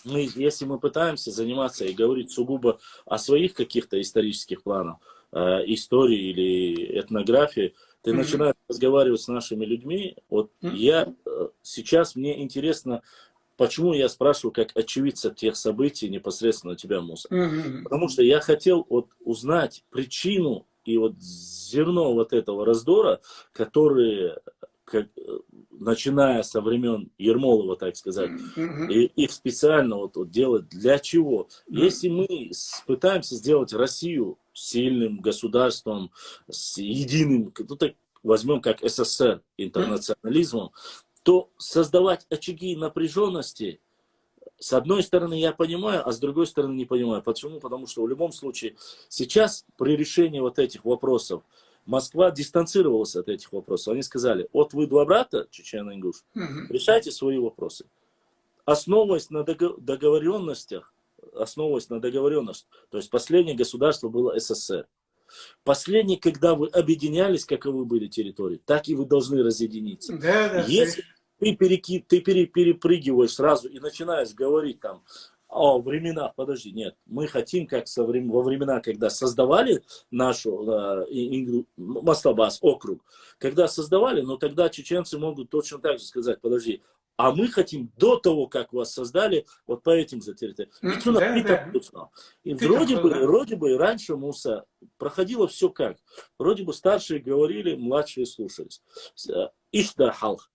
если мы пытаемся заниматься и говорить сугубо о своих каких-то исторических планах, истории или этнографии, ты начинаешь разговаривать с нашими людьми. Вот сейчас мне интересно, почему я спрашиваю, как очевидца тех событий непосредственно тебя, Муса. Потому что я хотел вот узнать причину и вот зерно вот этого раздора, который, начиная со времен Ермолова, так сказать, и их специально вот делать для чего? Если мы пытаемся сделать Россию сильным государством, с единым, ну, так возьмем как СССР, интернационализмом, то создавать очаги напряженности, с одной стороны я понимаю, а с другой стороны не понимаю. Почему? Потому что в любом случае сейчас при решении вот этих вопросов Москва дистанцировалась от этих вопросов. Они сказали, вот вы два брата, чечено-ингуш, решайте свои вопросы. Основываясь на договоренностях, то есть последнее государство было СССР. Последнее, когда вы объединялись, каковы были территории, так и вы должны разъединиться. Если ты перепрыгиваешь сразу и начинаешь говорить там о временах, подожди, нет, мы хотим, как во времена, когда создавали нашу Мастабас, округ, когда создавали, но тогда чеченцы могут точно так же сказать, подожди, а мы хотим до того, как вас создали, вот по этим же территориям. И вроде бы раньше, Муса, проходило все как. Вроде бы старшие говорили, младшие слушались. Ишда халх.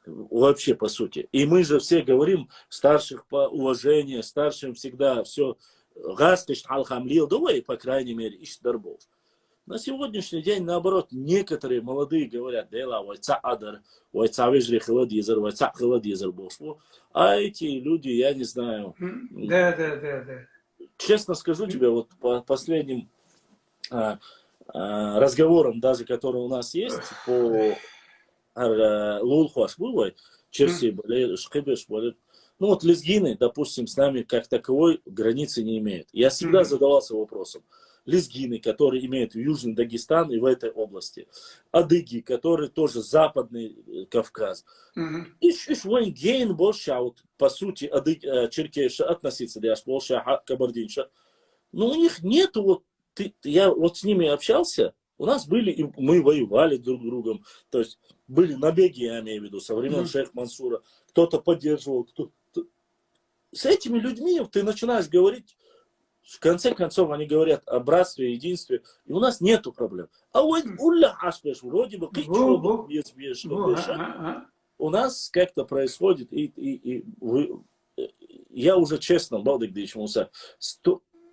Вообще, по сути. И мы же все говорим, старших по уважению, старшим всегда все. Гастыш халхам лил, давай, по крайней мере, ишдарбов. На сегодняшний день, наоборот, некоторые молодые говорят, а эти люди, я не знаю. Честно скажу тебе, вот по последним разговорам, даже которые у нас есть, по Лулхуашбулой, Черси, Шкибеш, ну вот лезгины, допустим, с нами как таковой границы не имеют. Я всегда задавался вопросом. Лезгины, которые имеют Южный Дагестан и в этой области. Адыги, которые тоже Западный Кавказ. И гейн больше, по сути, Черкеша относиться, больше Кабардинша. Но у них нету, вот, я вот с ними общался, У нас были, и мы воевали друг с другом, то есть были набеги, я имею в виду, со времен шейха Мансура, кто-то поддерживал, кто-то... С этими людьми ты начинаешь говорить, в конце концов они говорят о братстве, единстве, и у нас нету проблем. А вот вроде бы, у нас как-то происходит, я уже честно, Балдык Муса,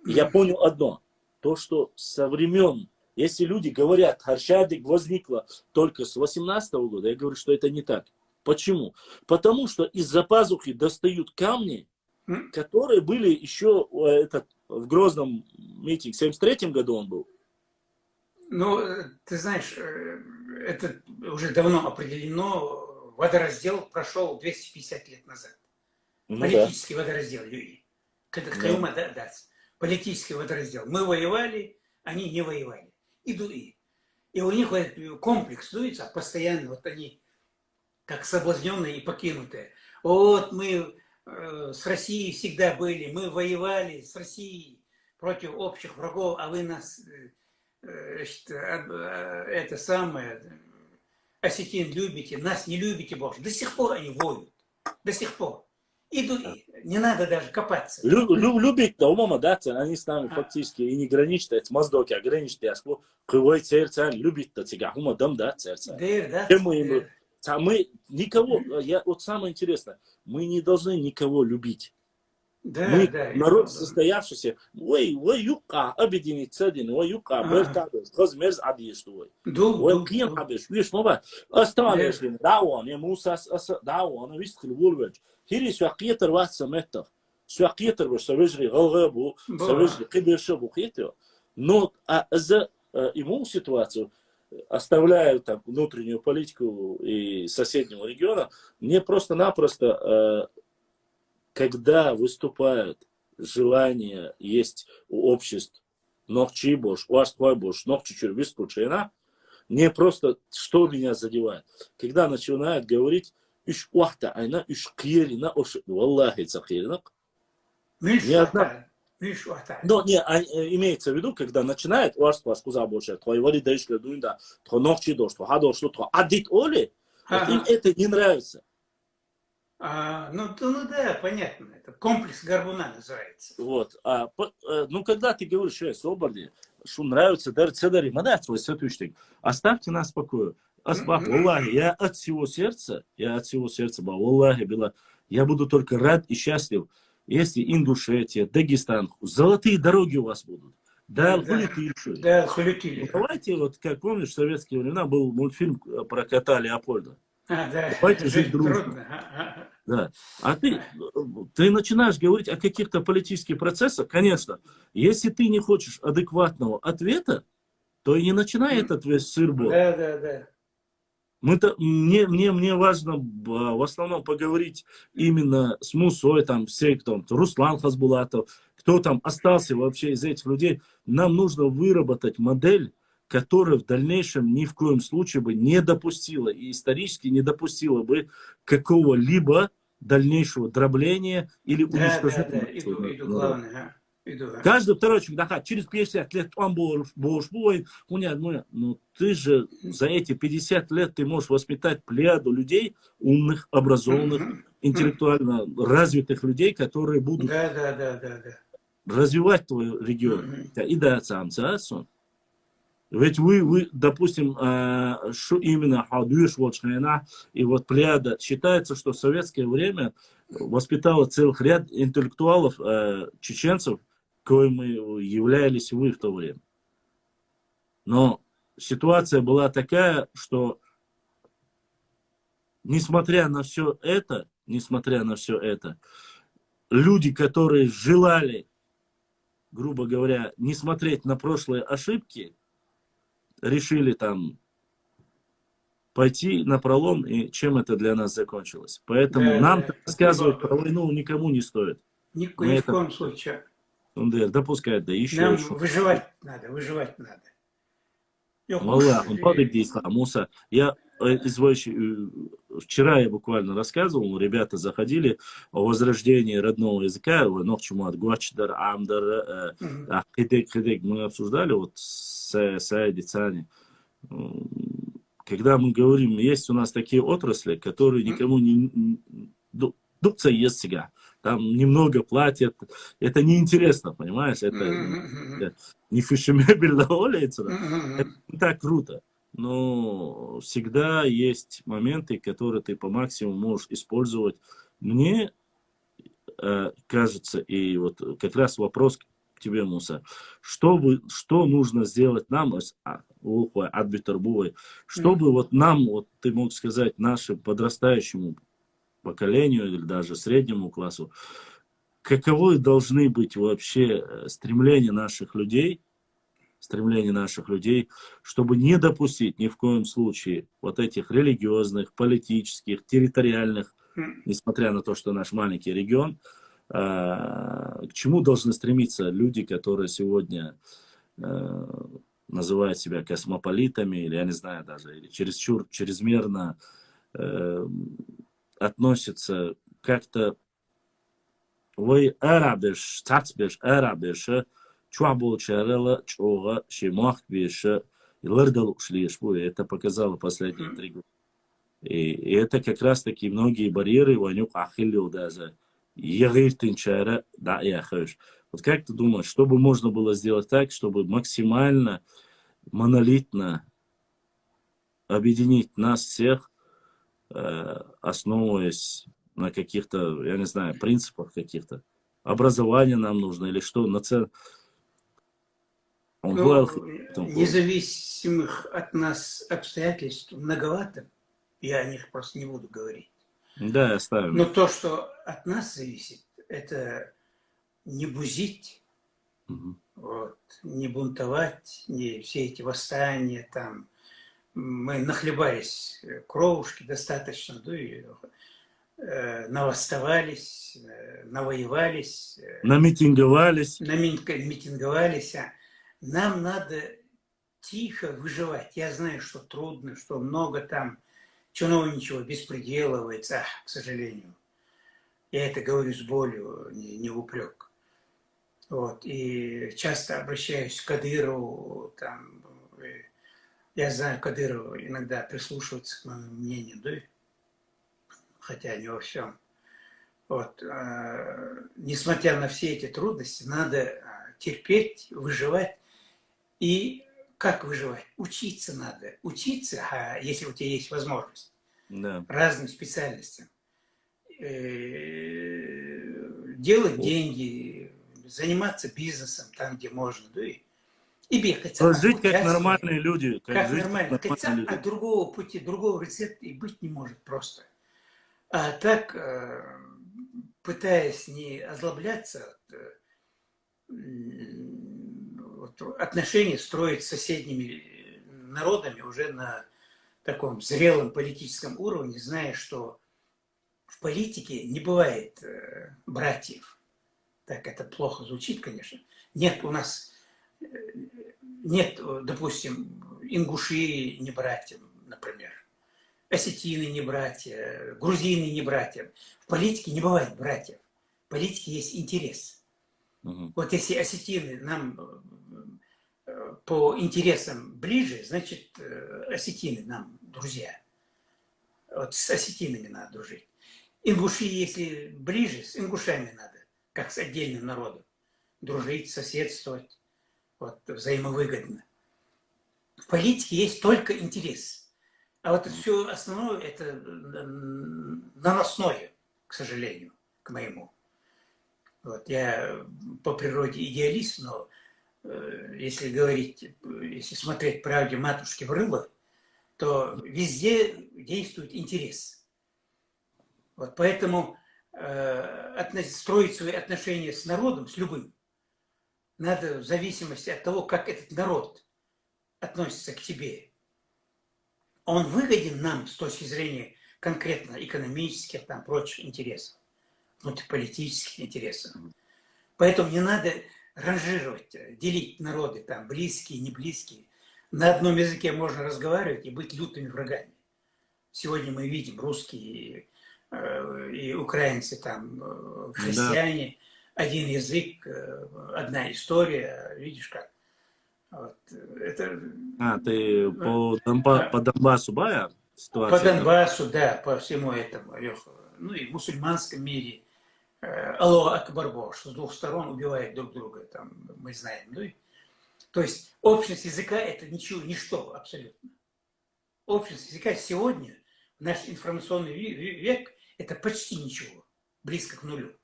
я понял одно, то, что со времен, если люди говорят, Харшадик возникла только с 18-го года, я говорю, что это не так. Почему? Потому что из-за пазухи достают камни, которые были еще в Грозном митинге, в 73-м году он был.
Ну, ты знаешь, это уже давно определено. Водораздел прошел 250 лет назад.
Ну,
политический водораздел, люди. Политический водораздел. Мы воевали, они не воевали. И у них комплекс дуется постоянно. Вот они как соблазненные и покинутые. Вот мы с Россией всегда были, мы воевали с Россией против общих врагов, а вы нас, это самое, осетин любите, нас не любите больше. До сих пор они воют, до сих пор. Не надо даже копаться.
Любить, да, умама, да, они с нами фактически и не граничат, это маздоки, а граничат, я скажу, кривой церцан любит, да, цега, ума, дам, да, церцан. Мы никого, вот самое интересное, мы не должны никого любить.
Да,
мы
да,
народ состоявшийся, ой, юка, объединить цедин, ой, юка, бертабес, размерз адьештуй. Ой, клиент абеш, видишь, мова, оставишь ли, да, он, ему да, он, видишь, хлебурвеч. Хири свяқиетер ватса меттах, свяқиетер беш, савежри галгабу, савежри кибершабу хитео. Но за ему ситуацию, оставляя там внутреннюю политику и соседнего региона, мне просто-напросто, когда выступают желания есть у обществ ногчи бош, уаствай бош, ногчи чурвис пучена, мне просто что меня задевает, когда начинают говорить иш уахта айна иш кирина ош, валлахи цахирина. Но не, имеется в виду, когда начинает уаства скуза больше, твои вали даишка дуинда, твой ногчи дош, твой хадош, твой адит оли, им это не нравится.
Ну да, понятно, это комплекс горбуна называется.
Вот, ну когда ты говоришь, что я соборный, что нравится, дар цедари, мадать свой святущий, оставьте нас в покое. Асбах, Аллахи, я от всего сердца, Аллахи, была, я буду только рад и счастлив, если Ингушетия, Дагестан, золотые дороги у вас будут. Да, хулитили.
Да, хулитили.
Давайте, вот как помнишь, в советские времена был мультфильм про кота Леопольда.
Да.
Давайте жить дружно. Да. А ты начинаешь говорить о каких-то политических процессах, конечно, если ты не хочешь адекватного ответа, то и не начинай этот весь сыр-бор.
Да.
Мне важно в основном поговорить именно с Мусой, там, все, кто, Руслан Хасбулатов, кто там остался вообще из этих людей. Нам нужно выработать модель, которая в дальнейшем ни в коем случае бы не допустила, и исторически не допустила бы какого-либо дальнейшего дробления или уничтожения.
Иду, главное,
Каждый второй человек, через 50 лет он будешь ну ты же за эти 50 лет ты можешь воспитать плеяду людей, умных, образованных, интеллектуально развитых людей, которые будут развивать твой регион. И да, сам. Ведь вы, допустим, что именно Хадуиш, и вот плеяда, считается, что в советское время воспитала целых ряд интеллектуалов, чеченцев, коими являлись вы в то время. Но ситуация была такая, что несмотря на все это, люди, которые желали, грубо говоря, не смотреть на прошлые ошибки, решили там пойти на пролом, и чем это для нас закончилось. Поэтому нам рассказывать про войну никому не стоит.
Ни в коем случае.
Допускать, да еще.
Нам выживать надо.
Аллах, он падает Муса. Вчера я буквально рассказывал, ребята заходили о возрождении родного языка, мы обсуждали вот Саиди Цани. Когда мы говорим, есть у нас такие отрасли, которые никому не... Дукция есть сега. Там немного платят. Это неинтересно, понимаешь? Это не фешенебельно, это не так круто. Но всегда есть моменты, которые ты по максимуму можешь использовать. Мне кажется, и вот как раз вопрос к тебе, Муса, что нужно сделать нам, чтобы вот нам, вот ты мог сказать, нашему подрастающему поколению или даже среднему классу, каковы должны быть вообще стремления наших людей, чтобы не допустить ни в коем случае вот этих религиозных, политических, территориальных, несмотря на то, что наш маленький регион, к чему должны стремиться люди, которые сегодня называют себя космополитами, или, я не знаю, даже или чересчур, чрезмерно относятся как-то вы арабиш, цацбиш, арабиш, чуабулчарела, чуга, шимах биша, и лырдал это показало последние 3 года. И это как раз таки многие барьеры, ванюк ахиллил даже. Вот как ты думаешь, что бы можно было сделать так, чтобы максимально монолитно объединить нас всех, основываясь на каких-то, я не знаю, принципах каких-то? Образование нам нужно или что?
Независимых от нас обстоятельств многовато. Я о них просто не буду говорить.
Да, оставим.
Но то, что от нас зависит, это не бузить, вот, не бунтовать, не все эти восстания там. Мы нахлебались кровушки достаточно, да, и навоставались, навоевались.
Намитинговались.
Намитинговались. Нам надо тихо выживать. Я знаю, что трудно, что много там чиновничего беспределывается, к сожалению. Я это говорю с болью, не в упрек. Вот. И часто обращаюсь к Кадырову. Там, я знаю, Кадыров иногда прислушивается к моему мнению, да? Хотя не во всем. Вот. Несмотря на все эти трудности, надо терпеть, выживать. И как выживать? Учиться надо. Учиться, если у тебя есть возможность, разным специальностям. Делать деньги, заниматься бизнесом там, где можно. Да? И бегать.
Жить как нормальные люди.
Как нормально. А другого пути, другого рецепта и быть не может просто. А так, пытаясь не озлобляться, отношения строить с соседними народами уже на таком зрелом политическом уровне, зная, что в политике не бывает братьев. Так это плохо звучит, конечно. Нет у нас, нет, допустим, ингуши не братья, например. Осетины не братья, грузины не братья. В политике не бывает братьев. В политике есть интерес. Вот если осетины нам по интересам ближе, значит, осетины нам друзья. Вот с осетинами надо дружить. Ингуши, если ближе, с ингушами надо, как с отдельным народом, дружить, соседствовать, вот, взаимовыгодно. В политике есть только интерес. А вот все основное, это наносное, к сожалению, к моему. Вот, я по природе идеалист, но если говорить, если смотреть правде матушки в рыло, то везде действует интерес. Вот, поэтому строить свои отношения с народом, с любым, надо в зависимости от того, как этот народ относится к тебе. Он выгоден нам с точки зрения конкретно экономических, там, прочих интересов, внутриполитических интересов. Поэтому не надо ранжировать, делить народы, там, близкие, не близкие. На одном языке можно разговаривать и быть лютыми врагами. Сегодня мы видим русские и украинцы, там, христиане, один язык, одна история, видишь как. Вот. Это
Ты по Донбассу, да,
по
ситуация?
Донбассу, да, по всему этому, ну и в мусульманском мире. Аллах Акбар Бог, что с двух сторон убивают друг друга, там, мы знаем. Ну, то есть общность языка это ничего, ничто абсолютно. Общность языка сегодня, в наш информационный век, это почти ничего, близко к нулю.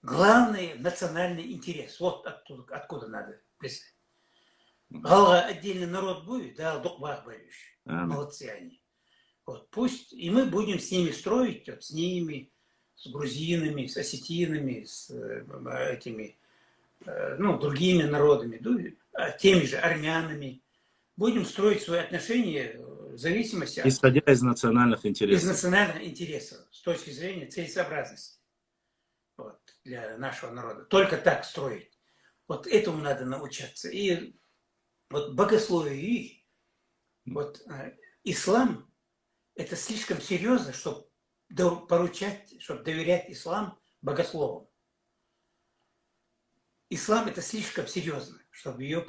Главный национальный интерес, вот откуда надо плясать. Галга отдельный народ будет, да, Дукбах боюсь. Молодцы они. Вот, пусть, и мы будем с ними строить, вот, с ними, с грузинами, с осетинами, с этими, ну, другими народами, теми же армянами. Будем строить свои отношения в зависимости от...
Исходя из национальных интересов.
Из национальных интересов, с точки зрения целесообразности. Вот, для нашего народа. Только так строить. Вот этому надо научаться. И вот богословие, вот ислам, это слишком серьезно, чтобы поручать, чтобы доверять ислам богословам. Ислам это слишком серьезно, чтобы ее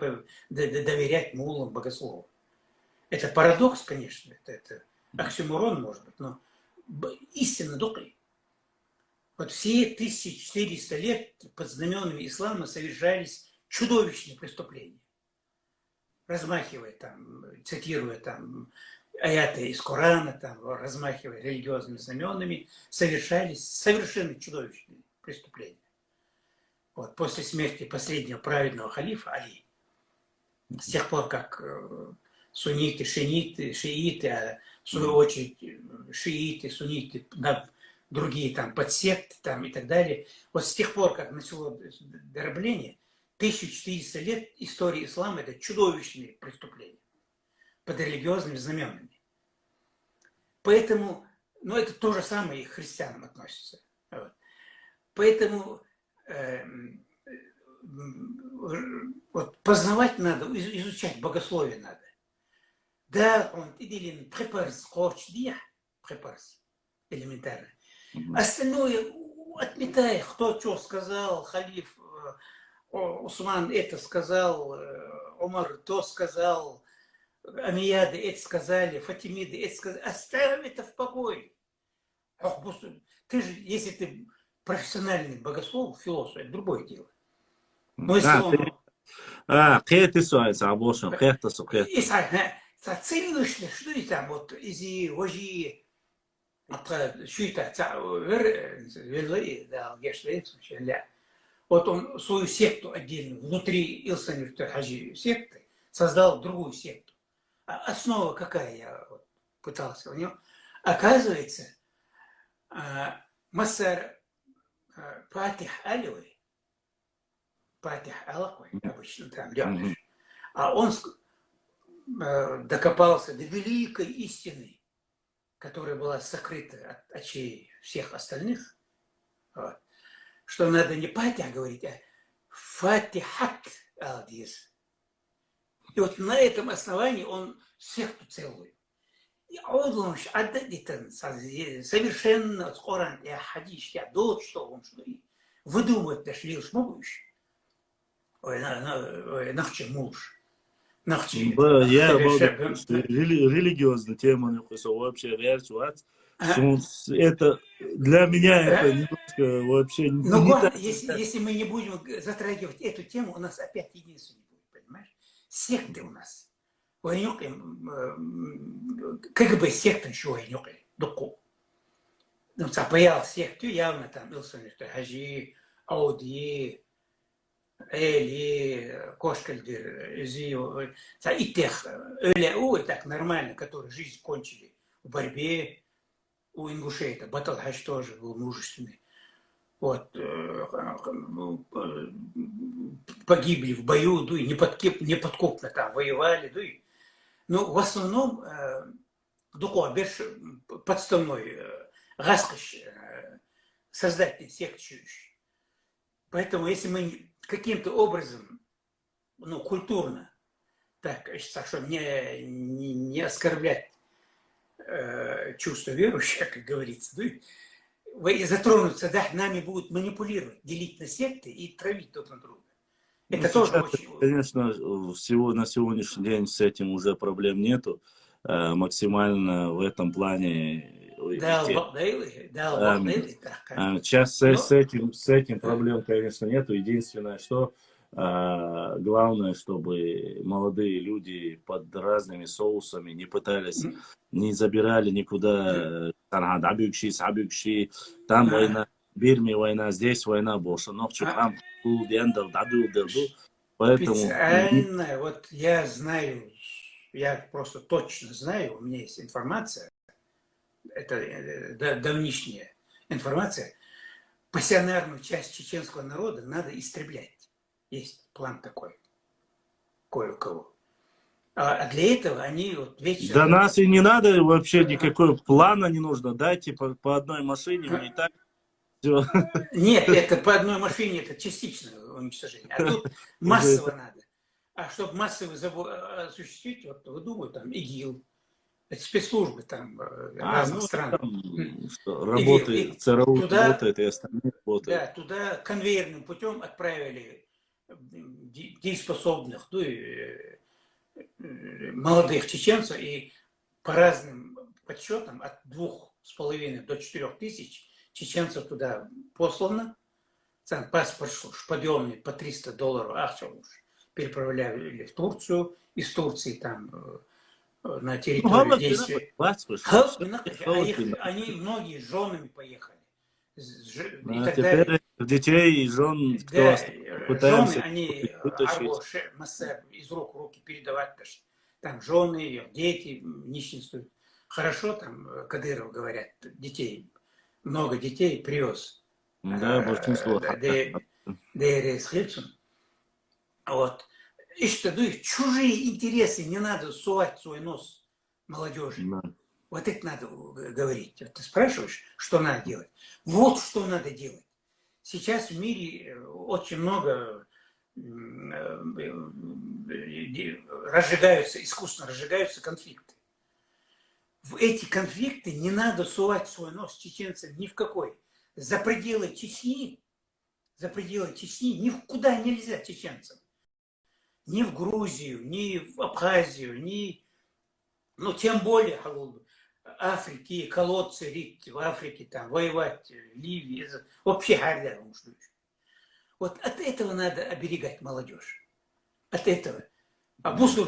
доверять муллам, богословам. Это парадокс, конечно, это оксюморон, может быть, но истинно докой. Вот все 1400 лет под знаменами ислама совершались чудовищные преступления. Размахивая там, цитируя там аяты из Корана, там, размахивая религиозными знаменами, совершались совершенно чудовищные преступления. Вот, после смерти последнего праведного халифа Али, с тех пор, как сунниты, шииты, а в свою очередь шииты, сунниты, другие там подсекты там, и так далее, вот с тех пор, как начало дробление, 1400 лет истории ислама – это чудовищные преступления под религиозными знаменами. Поэтому, ну это то же самое и к христианам относится. Вот. Поэтому вот, познавать надо, изучать богословие надо. Да, он иделин препарс, препарс, элементарно. Остальное отметай, кто что сказал, халиф Усман это сказал, Умар то сказал, Амияды это сказали, Фатимиды это сказали. Оставим это в покое. Ты же, если ты профессиональный богослов, философ, это другое дело. Но если он...
قيت السؤال سعبوشن قيت السؤال
Цель что и там, вот, из вожи, вот он свою секту отдельную, внутри Илсамир Хаджи секты, создал другую секту. А основа какая, я вот пытался у него, оказывается, Масар Патих Алевый, Патих Алаквай, обычно там делаешь, а он докопался до великой истины, которая была сокрыта от очей всех остальных, вот, что надо не Патих говорить, а Фатихат Алдис. И вот на этом основании он секту целую. И он совершенно Коран и Хадиш, я дол, что он что и выдумывать даже лишь могущий. Ой, нахче муж.
Я религиозная тема, вообще реальность. Это для меня это немножко вообще не
так. Если мы не будем затрагивать эту тему, у нас опять единство не будет, понимаешь? Секты у нас. КГБ секта еще ойнёкай, доку. Ну, цапаял секту явно там, Илсамир Хаджи, Ауди, Эли, Кошкальдер, Зио, и тех, Эля, так нормально, которые жизнь кончили в борьбе. У ингушей это Баталхаш тоже был мужественный. Вот, погибли в бою, да, и неподкупно там воевали, да, и, но в основном подставной Гаскаш, создатель секчующий. Поэтому если мы каким-то образом, ну, культурно, так, чтобы не оскорблять чувства верующих, как говорится, да, затронуться, да, нами будут манипулировать, делить на секты и травить друг на друга. Это
Ну,
тоже
сейчас,
очень...
конечно, всего на сегодняшний день с этим уже проблем нету. Максимально в этом плане
Да,
те, аминь.
так.
Сейчас
Но,
с этим проблем, конечно, нету. Единственное, что главное, чтобы молодые люди под разными соусами не пытались, не забирали никуда. Там война, в Бирме война, здесь война, больше. Поэтому
специально, вот я знаю, я просто точно знаю, у меня есть информация, это давнишняя информация, пассионарную часть чеченского народа надо истреблять. Есть план такой, кое у кого. А для этого они вот вечно...
до нас и не надо вообще никакого плана не нужно. Дайте по одной машине, мы и так все.
Нет, это по одной машине, это частичное уничтожение. А тут массово надо. А чтобы массово осуществить, вот вы думаете, там ИГИЛ, это спецслужбы там разных стран.
Что работает, ЦРУ
туда,
работает и остальные работают.
Да, туда конвейерным путем отправили дееспособных, ну, молодых чеченцев, и по разным подсчетам от 2,5 до 4 тысяч чеченцев туда послано. Там паспорт шпадемный по $300 ахчалуш переправляли в Турцию, из Турции там на территорию действия. Они многие с женами поехали. И так
теперь
далее.
детей и жен, кто
Да,
пытаемся
жены, они
вытащить.
из рук в руки передавать. Там жены, дети нищенствуют. Хорошо, там Кадыров, говорят, детей, много детей привез.
Да, большинство.
Вот. И что, ну, чужие интересы не надо сувать свой нос молодежи.
Да.
Вот это надо говорить. Вот ты спрашиваешь, что надо делать. Вот что надо делать. Сейчас в мире очень много искусственно разжигаются конфликты. В эти конфликты не надо сувать свой нос чеченцам ни в какой. За пределы Чечни никуда нельзя чеченцам. Ни в Грузию, ни в Абхазию, ну, тем более Африки, колодцы рить в Африке, там, воевать, Ливии, вообще харля. Вот от этого надо оберегать молодежь. От этого. А бусур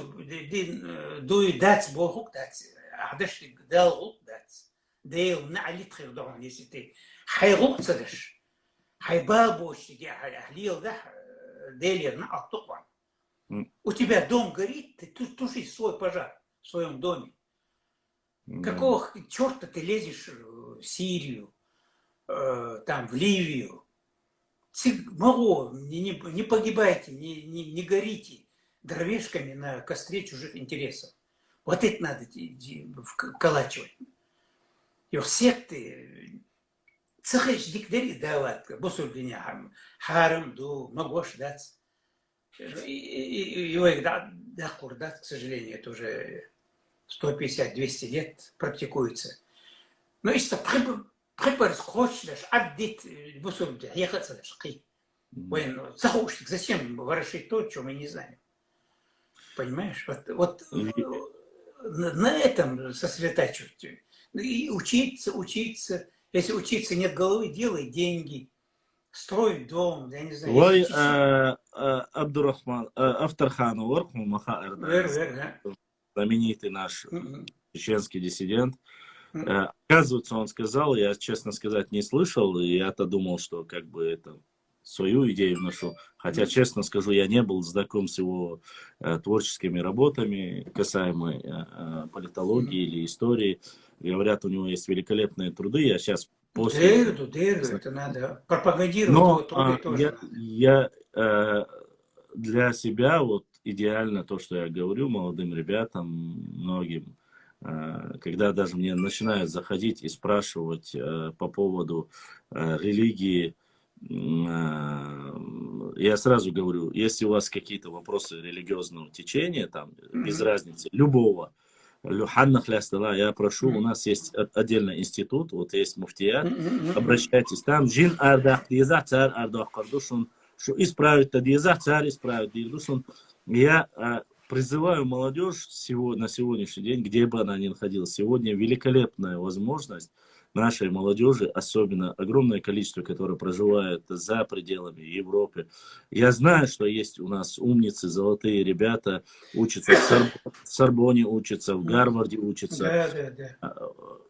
дуй дац богук дац, ахдаш далгук дац, дейл наалит хирдон, если ты хайгук цадаш, хайбал бошти, ахлил да, дейлер на алтукван. У тебя дом горит, ты туши свой пожар в своем доме. Какого черта ты лезешь в Сирию, там, в Ливию? Мало, не погибайте, не горите дровешками на костре чужих интересов. Вот это надо вколачивать. И секты, цехаешь дикдери давать, босурдиня, харам, ду, могош дать. Его да, к сожалению, это уже 150-200 лет практикуется. Но если припарс хочешь, отдать бусурди, ехать сюда, шки. Захочешь, зачем ворошить то, что мы не знаем? Понимаешь? Вот на этом сосредотачивать. И учиться. Если учиться нет головы, делай деньги. Строить дом, я не знаю.
Ой, Абдурахман, Авторхан Уорху Маха, знаменитый наш чеченский диссидент. Оказывается, он сказал, я, честно сказать, не слышал, и я-то думал, что как бы это свою идею вношу. Хотя, честно скажу, я не был знаком с его творческими работами, касаемо политологии или истории. Говорят, у него есть великолепные труды. Я сейчас после...
это надо пропагандировать.
Но я для себя вот идеально то, что я говорю молодым ребятам, многим, когда даже мне начинают заходить и спрашивать по поводу религии, я сразу говорю, если у вас какие-то вопросы религиозного течения, там, без разницы, любого, я прошу, у нас есть отдельный институт, вот есть муфтия, обращайтесь, там, что исправить тогда, за царь исправить. Я призываю молодежь на сегодняшний день, где бы она ни находилась, сегодня великолепная возможность нашей молодежи, особенно огромное количество, которое проживает за пределами Европы. Я знаю, что есть у нас умницы, золотые ребята, учатся в Сорбоне, учатся в Гарварде, учатся.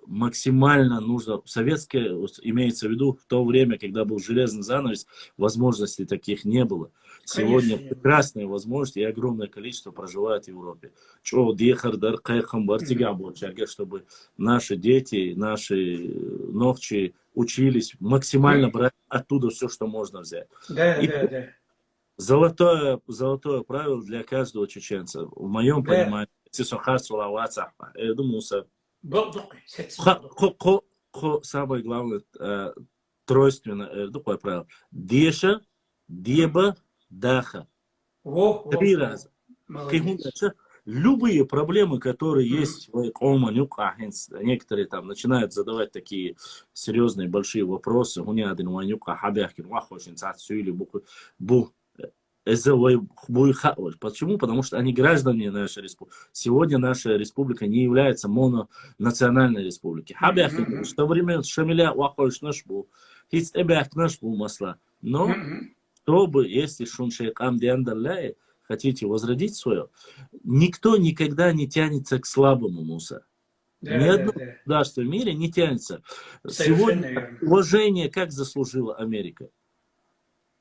Максимально нужно, советское, имеется в виду, в то время, когда был железный занавес, возможностей таких не было. Сегодня прекрасные возможности и огромное количество проживает в Европе. Чтобы наши дети, наши новчи учились максимально брать оттуда все, что можно взять. Золотое правило для каждого чеченца. В моем понимании, я думаю, самое главное, тройственное, такое правило. Деша, деба, даха. 3 раза. Любые проблемы, которые есть в некоторые там начинают задавать такие серьезные большие вопросы. Почему? Потому что они граждане нашей республики. Сегодня наша республика не является мононациональной республикой. Что время Шамиля масла. Но чтобы, если Шуншейкам Диандаллай хотите возродить свое, никто никогда не тянется к слабому, Муса. Ни одно государство в мире не тянется. Сегодня уважение как заслужила Америка?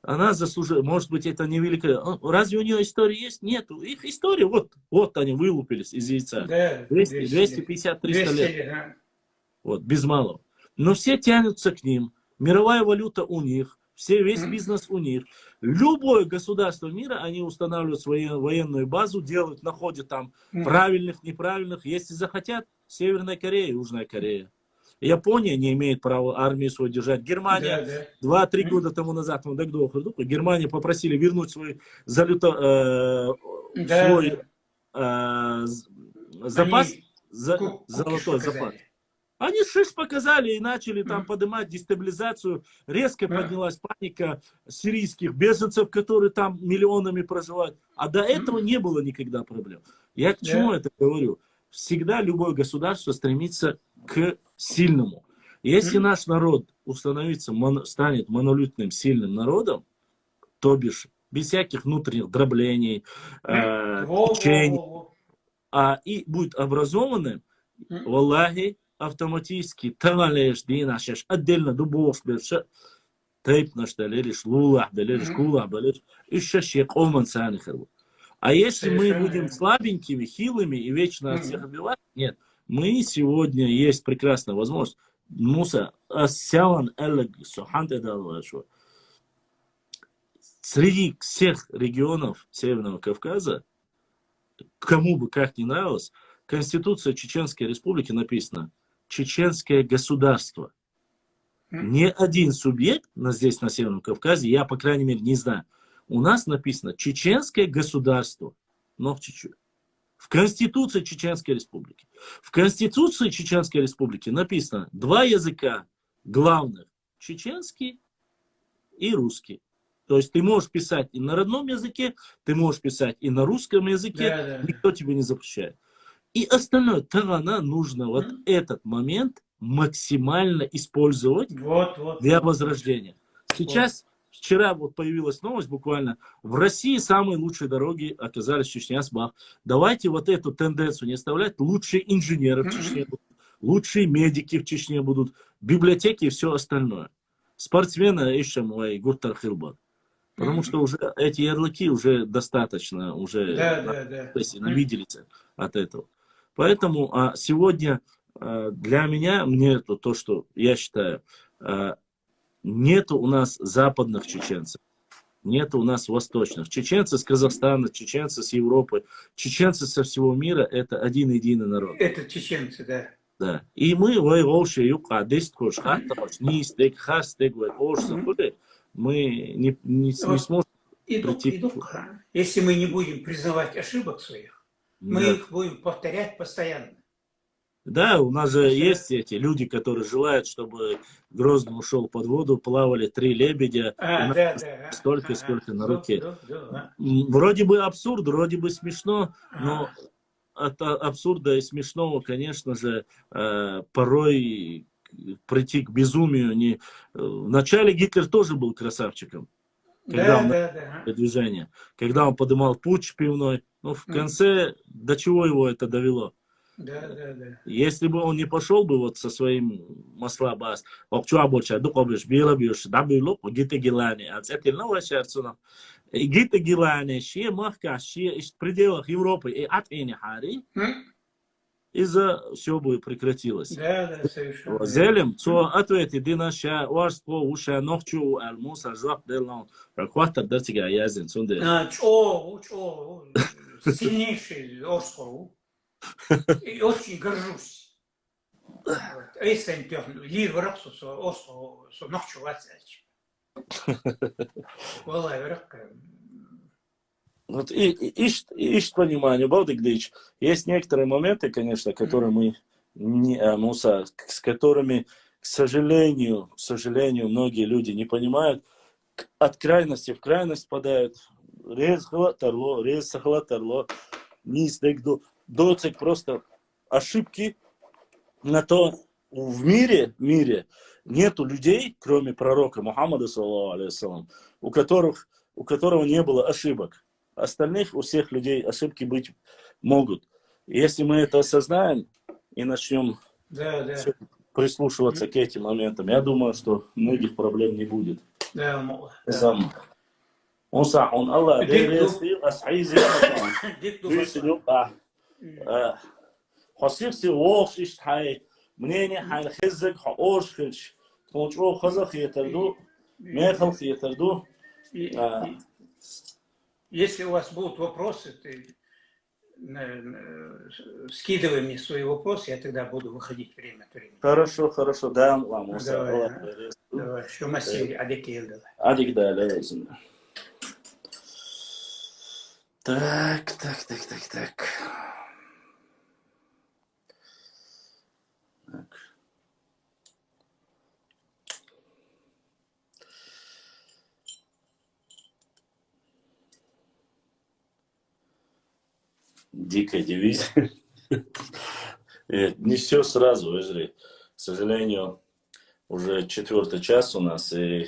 Она заслужила, может быть, это не великая. Разве у нее история есть? Нет. Их история, вот они вылупились из яйца. 250-300 лет. Вот, без малого. Но все тянутся к ним. Мировая валюта у них. Весь бизнес у них. Любое государство мира, они устанавливают свою военную базу, находят там правильных, неправильных. Если захотят, Северная Корея, Южная Корея. Япония не имеет права армию свою держать. Германия 2-3 года тому назад, Германия попросили вернуть свой запас, золотой запас. Они шиш показали и начали там поднимать дестабилизацию. Резко поднялась паника сирийских беженцев, которые там миллионами проживают. А до этого не было никогда проблем. Я к чему это говорю? Всегда любое государство стремится к сильному. Если наш народ станет монолитным, сильным народом, то бишь без всяких внутренних дроблений, течений, и будет образованным, валлахи, автоматически tavalлеш динашеш отдельно дубовш берше тейп нашталериш лулах белериш кулах белериш ищашек оман санихеру. А если мы будем слабенькими, хилыми и вечно от всех отбивать, нет. Мы сегодня есть прекрасная возможность. Муса асяwan элэг сухант эдалвашо. Среди всех регионов Северного Кавказа, кому бы как ни нравилось, Конституция Чеченской Республики написано чеченское государство. Ни один субъект здесь, на Северном Кавказе, я, по крайней мере, не знаю. У нас написано чеченское государство. Но в Чечне. В Конституции Чеченской Республики. В Конституции Чеченской Республики написано 2 языка главных. Чеченский и русский. То есть ты можешь писать и на родном языке, ты можешь писать и на русском языке. Никто тебе не запрещает. И остальное, Тарана нужно вот этот момент максимально использовать для возрождения. Сейчас, вчера появилась новость буквально, в России самые лучшие дороги оказались в Чечне. Давайте вот эту тенденцию не оставлять. Лучшие инженеры в Чечне будут, лучшие медики в Чечне будут, библиотеки и все остальное. Спортсмены ищем Гуртар Хилбар. Потому что уже эти ярлыки уже достаточно, уже навиделись от этого. Поэтому сегодня для меня, это то, что я считаю, нету у нас западных чеченцев, нету у нас восточных. Чеченцы с Казахстана, чеченцы с Европы, чеченцы со всего мира – это один единый народ.
Это чеченцы, да.
Да. И мы мы не сможем прийти.
Если мы не будем признавать ошибок своих, мы их будем повторять постоянно.
Да, у нас же есть эти люди, которые желают, чтобы Грозный ушел под воду, плавали 3 лебедя, и нас
да.
столько,
Ага.
сколько на руке.
Да.
Вроде бы абсурд, вроде бы смешно, но
Ага.
от абсурда и смешного, конечно же, порой прийти к безумию не... Вначале Гитлер тоже был красавчиком, когда он
Да.
движение, когда он поднимал путч пивной, но в конце до чего его это довело?
Да.
Если бы он не пошел бы вот со своим масла бас, окчуа больше, духовиш, била бьешь, дабило, гите гилани, а это новая сердцена. Гите гилани, шие махка, шие в пределах Европы и от хари, из-за все бы прекратилось.
Да, совершенно.
Зелем, то ответи динаша, уарство, уша, нохчу, алмуса, жак, делон, раквата, дартига, язин, сунде.
Сильнейший Орскоу. И очень горжусь. Эйсен лир врахсу Орскоу, нохчу вацач. Валай врах.
Вот ищет понимание, Балдыгдыч. Есть некоторые моменты, конечно, которые мы Муса, с которыми, к сожалению, многие люди не понимают. От крайности в крайность падают. Рез сахлатарло, нистегду. Доцик просто ошибки на то в мире нету людей, кроме пророка Мухаммада, саллаллаху алейхи вассалям, у которого не было ошибок. Остальных у всех людей ошибки быть могут. Если мы это осознаем и начнем прислушиваться к этим моментам, я думаю, что многих проблем не будет. Он Аллах, خصيصي ووش هاي منين هاي خزق حقوش خلش تونجو خزق يتردو ما خلق يتردو.
Если у вас будут вопросы, ты скидывай мне свои вопросы, я тогда буду выходить время от времени.
Хорошо, да, вам.
Давай, что массе, адик давай.
Адик, да, лазим. Так. Дикая дивизия. Не все сразу, Изри. К сожалению, уже 4-й час у нас и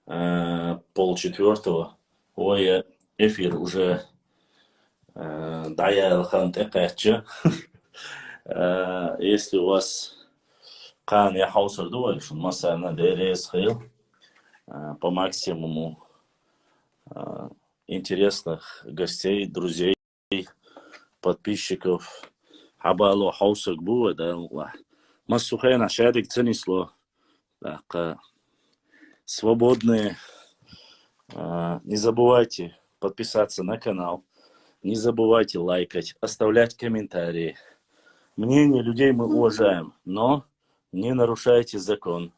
3:30. Ой, эфир уже дая алхантекача. Если у вас кан я хаусар дуаль, что масса дерез хил по максимуму интересных гостей, друзей, подписчиков. Хабало хаусак буа, да, массухайна шадик ценисло. Так, свободные. Не забывайте подписаться на канал. Не забывайте лайкать, оставлять комментарии. Мнение людей мы уважаем, но не нарушайте закон.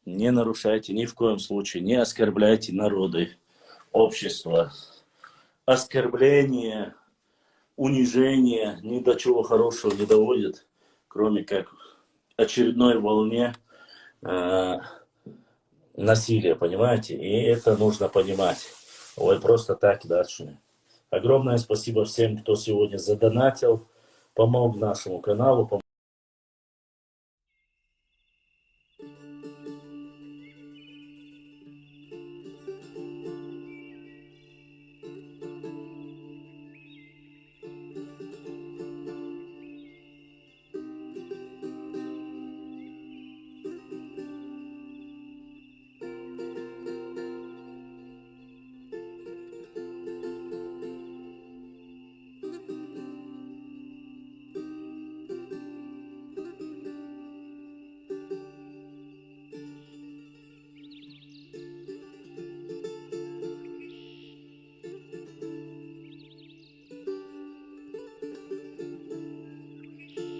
Не нарушайте ни в коем случае, не оскорбляйте народы, общество. Оскорбление, унижение ни до чего хорошего не доводит, кроме как очередной волне насилия, понимаете? И это нужно понимать. Ой, просто так дальше. Огромное спасибо всем, кто сегодня задонатил, помог нашему каналу.